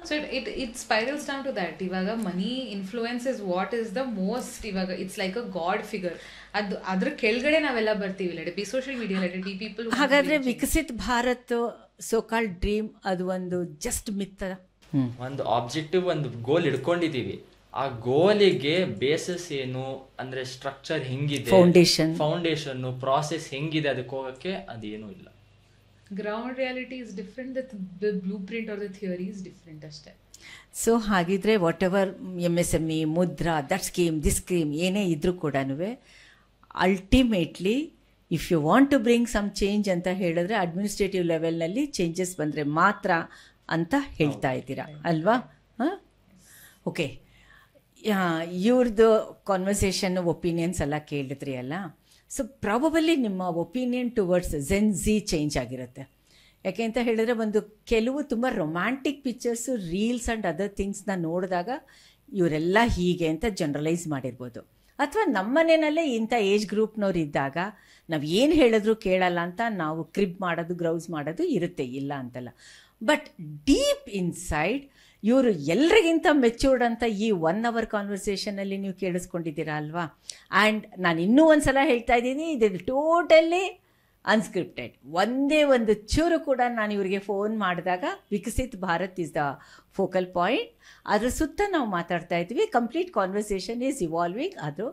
So it spirals down to that. ಇವಾಗ money influence is what is the most. ಇವಾಗ it's like a god figure. ಅದ್ರ ಕೆಳಗಡೆ ನಾವೆಲ್ಲ ಬರ್ತೀವಿ. Let be social media, let be people. ಹಾಗಾದ್ರೆ Viksit Bharat so called dream ಅದು ಒಂದು ಜಸ್ಟ್ ಮಿತ್. ಒಂದು ಆಬ್ಜೆಕ್ಟಿವ್, ಒಂದು ಗೋಲ್ ಇಟ್ಕೊಂಡಿದೀವಿ. ಆ ಗೋಲಿಗೆ ಬೇಸಸ್ ಏನು ಅಂದ್ರೆ ಸ್ಟ್ರಕ್ಚರ್ ಹೆಂಗಿದೆ, ಫೌಂಡೇಶನ್ ಪ್ರಾಸೆಸ್ ಹೆಂಗಿದೆ, ಅದಕ್ಕೆ ಹೋಗಕ್ಕೆ ಅದೇನೂ ಇಲ್ಲ. Ground reality is different, the blueprint or the theory is different ಅಷ್ಟೇ. ಸೊ ಹಾಗಿದ್ರೆ whatever MSME, Mudra, that scheme, this scheme ಏನೇ ಇದ್ರೂ ಕೂಡ ultimately if you want to bring some change ಅಂತ ಹೇಳಿದ್ರೆ ಅಡ್ಮಿನಿಸ್ಟ್ರೇಟಿವ್ ಲೆವೆಲ್ನಲ್ಲಿ ಚೇಂಜಸ್ ಬಂದರೆ ಮಾತ್ರ ಅಂತ ಹೇಳ್ತಾ ಇದ್ದೀರಾ ಅಲ್ವಾ? ಹಾಂ, ಓಕೆ. ಇವ್ರದ್ದು ಕಾನ್ವರ್ಸೇಷನ್, ಒಪಿನಿಯನ್ಸ್ ಎಲ್ಲ ಕೇಳಿದ್ರಿ ಅಲ್ಲ. ಸೊ ಪ್ರಾಬಬಲಿ ನಿಮ್ಮ opinion towards Gen Z change ಆಗಿರುತ್ತೆ. ಯಾಕೆ ಅಂತ ಹೇಳಿದ್ರೆ, ಒಂದು ಕೆಲವು ತುಂಬ romantic pictures, reels and other ಥಿಂಗ್ಸ್ನ ನೋಡಿದಾಗ ಇವರೆಲ್ಲ ಹೀಗೆ ಅಂತ ಜನರಲೈಸ್ ಮಾಡಿರ್ಬೋದು. ಅಥವಾ ನಮ್ಮನೆಯಲ್ಲೇ ಇಂಥ ಏಜ್ ಗ್ರೂಪ್ನವ್ರು ಇದ್ದಾಗ ನಾವು ಏನು ಹೇಳಿದ್ರು ಕೇಳಲ್ಲ ಅಂತ ನಾವು ಕ್ರಿಬ್ ಮಾಡೋದು, ಗ್ರೌಸ್ ಮಾಡೋದು ಇರುತ್ತೆ, ಇಲ್ಲ ಅಂತಲ್ಲ. ಬಟ್ ಡೀಪ್ ಇನ್ಸೈಡ್ ಇವರು ಎಲ್ರಿಗಿಂತ ಮೆಚ್ಯೂರ್ಡ್ ಅಂತ ಈ 1 hour ಕಾನ್ವರ್ಸೇಷನಲ್ಲಿ ನೀವು ಕೇಳಿಸ್ಕೊಂಡಿದ್ದೀರಾ ಅಲ್ವಾ. ಆ್ಯಂಡ್ ನಾನು ಇನ್ನೂ ಒಂದು ಸಲ ಹೇಳ್ತಾ ಇದ್ದೀನಿ, ಇದು ಟೋಟಲಿ ಅನ್ಸ್ಕ್ರಿಪ್ಟೆಡ್. ಒಂದೇ ಒಂದು ಚೂರು ಕೂಡ ನಾನು ಇವರಿಗೆ ಫೋನ್ ಮಾಡಿದಾಗ Viksit Bharat is the focal point, ಅದ್ರ ಸುತ್ತ ನಾವು ಮಾತಾಡ್ತಾ ಇದ್ವಿ. Complete conversation is evolving. ಅದು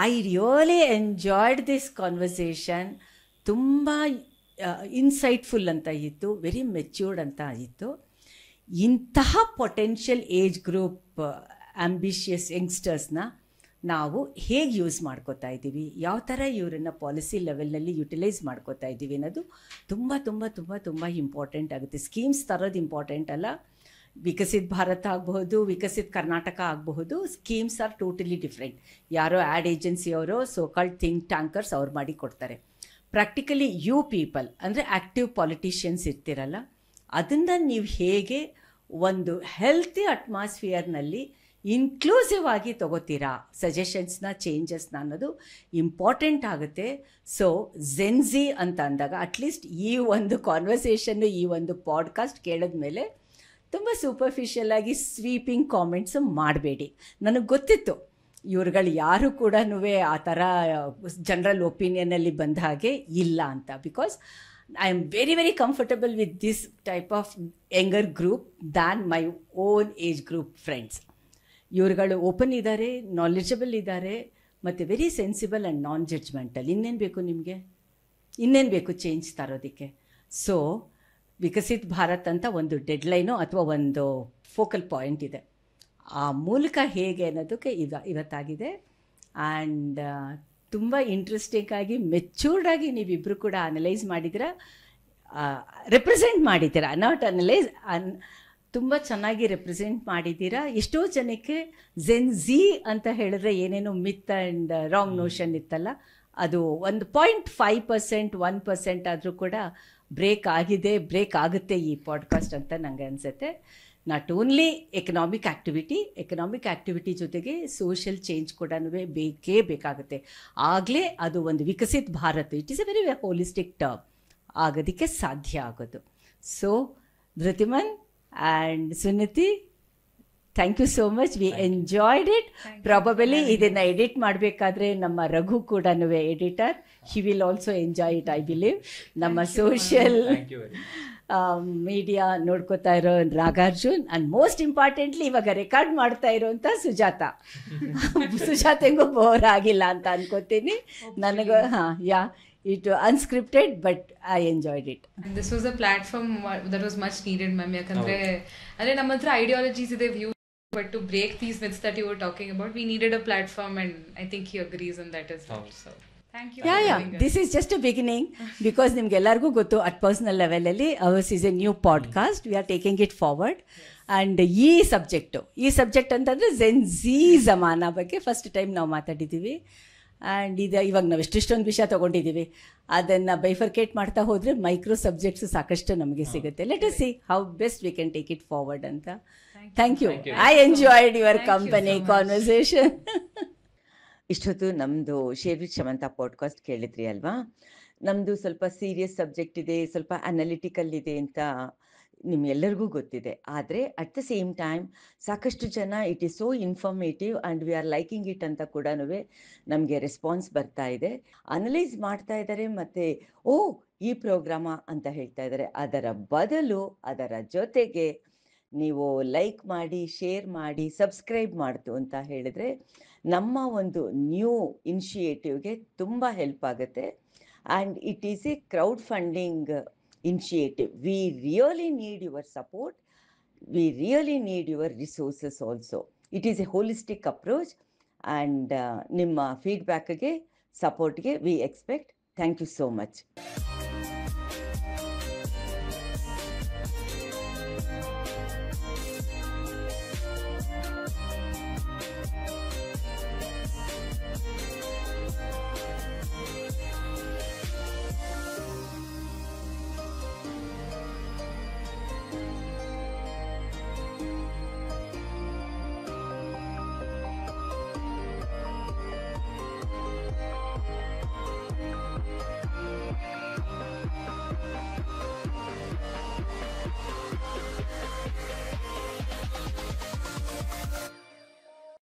I really enjoyed this conversation. ತುಂಬ ಇನ್ಸೈಟ್ಫುಲ್ ಅಂತ ಇತ್ತು, ವೆರಿ ಮೆಚ್ಯೂರ್ಡ್ ಅಂತ ಇತ್ತು. ಇಂತಹ ಪೊಟೆನ್ಷಿಯಲ್ ಏಜ್ ಗ್ರೂಪ್ ಆಂಬಿಷಿಯಸ್ ಯಂಗ್ಸ್ಟರ್ಸ್ನ ನಾವು ಹೇಗೆ ಯೂಸ್ ಮಾಡ್ಕೋತಾ ಇದ್ದೀವಿ, ಯಾವ ಥರ ಇವರನ್ನು ಪಾಲಿಸಿ ಲೆವೆಲ್ನಲ್ಲಿ ಯುಟಿಲೈಸ್ ಮಾಡ್ಕೋತಾ ಇದ್ದೀವಿ ಅನ್ನೋದು ತುಂಬ ತುಂಬ ತುಂಬ ತುಂಬ ಇಂಪಾರ್ಟೆಂಟ್ ಆಗುತ್ತೆ. ಸ್ಕೀಮ್ಸ್ ತರೋದು ಇಂಪಾರ್ಟೆಂಟ್ ಅಲ್ಲ. ವಿಕಸಿತ್ ಭಾರತ ಆಗಬಹುದು, ವಿಕಸಿತ್ ಕರ್ನಾಟಕ ಆಗಬಹುದು, ಸ್ಕೀಮ್ಸ್ ಆರ್ ಟೋಟಲಿ ಡಿಫ್ರೆಂಟ್. ಯಾರೋ ಆ್ಯಡ್ ಏಜೆನ್ಸಿಯವರು ಸೋಕಾಲ್ಡ್ ಥಿಂಕ್ ಟ್ಯಾಂಕರ್ಸ್ ಅವ್ರು ಮಾಡಿ ಕೊಡ್ತಾರೆ. ಪ್ರಾಕ್ಟಿಕಲಿ ಯು ಪೀಪಲ್ ಅಂದರೆ ಆ್ಯಕ್ಟಿವ್ ಪಾಲಿಟಿಷಿಯನ್ಸ್ ಇರ್ತಿರಲ್ಲ, ಅದನ್ನು ನೀವು ಹೇಗೆ ಒಂದು ಹೆಲ್ತಿ ಅಟ್ಮಾಸ್ಫಿಯರ್ನಲ್ಲಿ ಇನ್ಕ್ಲೂಸಿವ್ ಆಗಿ ತೊಗೋತೀರಾ ಸಜೆಷನ್ಸ್ನ, ಚೇಂಜಸ್ನ ಅನ್ನೋದು ಇಂಪಾರ್ಟೆಂಟ್ ಆಗುತ್ತೆ. ಸೊ ಝೆನ್ಝಿ ಅಂತ ಅಂದಾಗ ಅಟ್ಲೀಸ್ಟ್ ಈ ಒಂದು ಕಾನ್ವರ್ಸೇಷನ್ನು, ಈ ಒಂದು ಪಾಡ್ಕಾಸ್ಟ್ ಕೇಳಿದ ಮೇಲೆ ತುಂಬ ಸೂಪರ್ಫಿಷಿಯಲ್ ಆಗಿ ಸ್ವೀಪಿಂಗ್ ಕಾಮೆಂಟ್ಸು ಮಾಡಬೇಡಿ. ನನಗೆ ಗೊತ್ತಿತ್ತು ಇವ್ರುಗಳು ಯಾರು ಕೂಡ ಆ ಥರ ಜನರಲ್ ಒಪಿನಿಯನಲ್ಲಿ ಬಂದ ಹಾಗೆ ಇಲ್ಲ ಅಂತ. Because I am very, very comfortable with this type of younger group than my own age group friends. ಇವ್ರುಗಳು ಓಪನ್ ಇದ್ದಾರೆ, ನಾಲೆಜಬಲ್ ಇದ್ದಾರೆ, ಮತ್ತು very sensible and non judgmental. ಇನ್ನೇನು ಬೇಕು ನಿಮಗೆ? ಇನ್ನೇನು ಬೇಕು ಚೇಂಜ್ ತರೋದಕ್ಕೆ? ಸೊ ವಿಕಸಿತ್ ಭಾರತ್ ಅಂತ ಒಂದು ಡೆಡ್ಲೈನು ಅಥವಾ ಒಂದು ಫೋಕಲ್ ಪಾಯಿಂಟ್ ಇದೆ. ಆ ಮೂಲಕ ಹೇಗೆ ಅನ್ನೋದಕ್ಕೆ ಇವತ್ತಾಗಿದೆ. ಆ್ಯಂಡ್ ತುಂಬ ಇಂಟ್ರೆಸ್ಟಿಂಗಾಗಿ ಮೆಚ್ಯೂರ್ಡಾಗಿ ನೀವಿಬ್ಬರು ಕೂಡ ಅನಲೈಸ್ ಮಾಡಿದ್ದೀರಾ, ರೆಪ್ರೆಸೆಂಟ್ ಮಾಡಿದ್ದೀರಾ, ನಾಟ್ ಅನಲೈಸ್ ತುಂಬ ಚೆನ್ನಾಗಿ ರೆಪ್ರೆಸೆಂಟ್ ಮಾಡಿದ್ದೀರಾ. ಎಷ್ಟೋ ಜನಕ್ಕೆ ಝೆನ್ಝಿ ಅಂತ ಹೇಳಿದ್ರೆ ಏನೇನೋ ಮಿತ್ ಆ್ಯಂಡ್ ರಾಂಗ್ ನೋಷನ್ ಇತ್ತಲ್ಲ, ಅದು ಒಂದು 0.5% 1% ಆದರೂ ಕೂಡ ಬ್ರೇಕ್ ಆಗಿದೆ, ಬ್ರೇಕ್ ಆಗುತ್ತೆ ಈ ಪಾಡ್ಕಾಸ್ಟ್ ಅಂತ ನನಗೆ ಅನಿಸುತ್ತೆ. ನಾಟ್ ಓನ್ಲಿ ಎಕನಾಮಿಕ್ ಆ್ಯಕ್ಟಿವಿಟಿ ಜೊತೆಗೆ ಸೋಷಿಯಲ್ ಚೇಂಜ್ ಕೂಡ ಬೇಕೇ ಬೇಕಾಗುತ್ತೆ. ಆಗಲೇ ಅದು ಒಂದು Viksit Bharat, it is a very holistic term, ಆಗೋದಕ್ಕೆ ಸಾಧ್ಯ ಆಗೋದು. So Dhritiman and Suniti, thank you so much. We enjoyed it. Probably ಇದನ್ನು ಎಡಿಟ್ ಮಾಡಬೇಕಾದ್ರೆ ನಮ್ಮ ರಘು ಕೂಡ editor, he will also enjoy it, I believe. ನಮ್ಮ ಸೋಷಿಯಲ್ ಮೀಡಿಯಾ ನೋಡ್ಕೋತಾ ಇರೋ ನಾಗಾರ್ಜುನ್, ಆ್ಯಂಡ್ ಮೋಸ್ಟ್ ಇಂಪಾರ್ಟೆಂಟ್ಲಿ ಇವಾಗ ರೆಕಾರ್ಡ್ ಮಾಡ್ತಾ ಇರೋಂಥ ಸುಜಾತ. ಸುಜಾತೆಂಗೂ ಬೋರ್ ಆಗಿಲ್ಲ ಅಂತ ಅನ್ಕೋತೀನಿ ನನಗೂ. it unscripted, but I enjoyed it. And this was a platform that was much needed, ma'am. Yakandre andre ನಮ್ಮ ಹತ್ರ ideologies ಇದೆ, views, but to break these myths that you were talking about, we needed a platform, and I think he agrees on that as well. So thank you. Yeah, this is just a beginning, because ನಿಮ್ಗೆ ಎಲ್ಲರಿಗೂ ಗೊತ್ತು at personal level ಅಲ್ಲಿ ours is a new podcast, we are taking it forward. And ಈ subject ಅಂತಂದರೆ ಝೆನ್ಝಿ ಜಮಾನಾ ಬಗ್ಗೆ first time ನಾವು ಮಾತಾಡಿದ್ದೀವಿ. And ಇವಾಗ ನಾವು ಎಷ್ಟೊಂದು ವಿಷಯ ತೊಗೊಂಡಿದ್ದೀವಿ, ಅದನ್ನು ಬೈಫರ್ಕೇಟ್ ಮಾಡ್ತಾ ಹೋದರೆ ಮೈಕ್ರೋ ಸಬ್ಜೆಕ್ಟ್ಸು ಸಾಕಷ್ಟು ನಮಗೆ ಸಿಗುತ್ತೆ. Let us see how best we can take it forward ಅಂತ. Thank you. I enjoyed your company conversation. ಇಷ್ಟೊತ್ತು ನಮ್ಮದು ಶೇರ್ ವಿತ್ ಶಮಂತಾ ಪಾಡ್ಕಾಸ್ಟ್ ಕೇಳಿದ್ರಿ ಅಲ್ವಾ. ನಮ್ಮದು ಸ್ವಲ್ಪ ಸೀರಿಯಸ್ ಸಬ್ಜೆಕ್ಟ್ ಇದೆ, ಸ್ವಲ್ಪ ಅನಾಲಿಟಿಕಲ್ ಇದೆ ಅಂತ ನಿಮ್ಗೆಲ್ಲರಿಗೂ ಗೊತ್ತಿದೆ. ಆದರೆ ಅಟ್ ದ ಸೇಮ್ ಟೈಮ್ ಸಾಕಷ್ಟು ಜನ it is so informative and we are liking it ಅಂತ ಕೂಡ ನಮಗೆ ರೆಸ್ಪಾನ್ಸ್ ಬರ್ತಾ ಇದೆ. ಅನಲೈಸ್ ಮಾಡ್ತಾ ಇದ್ದಾರೆ, ಮತ್ತು ಈ ಪ್ರೋಗ್ರಾಮ ಅಂತ ಹೇಳ್ತಾ ಇದ್ದಾರೆ. ಅದರ ಬದಲು ಅದರ ಜೊತೆಗೆ ನೀವು ಲೈಕ್ ಮಾಡಿ, ಶೇರ್ ಮಾಡಿ, ಸಬ್ಸ್ಕ್ರೈಬ್ ಮಾಡ್ತು ಅಂತ ಹೇಳಿದ್ರೆ ನಮ್ಮ ಒಂದು ನ್ಯೂ ಇನಿಷಿಯೇಟಿವ್ಗೆ ತುಂಬ ಹೆಲ್ಪ್ ಆಗುತ್ತೆ. And it is A crowd funding initiative. We really need your support. We really need your resources also. It is a holistic approach, and ನಿಮ್ಮ ಫೀಡ್ಬ್ಯಾಕ್ಗೆ, ಸಪೋರ್ಟ್ಗೆ we expect. Thank you so much.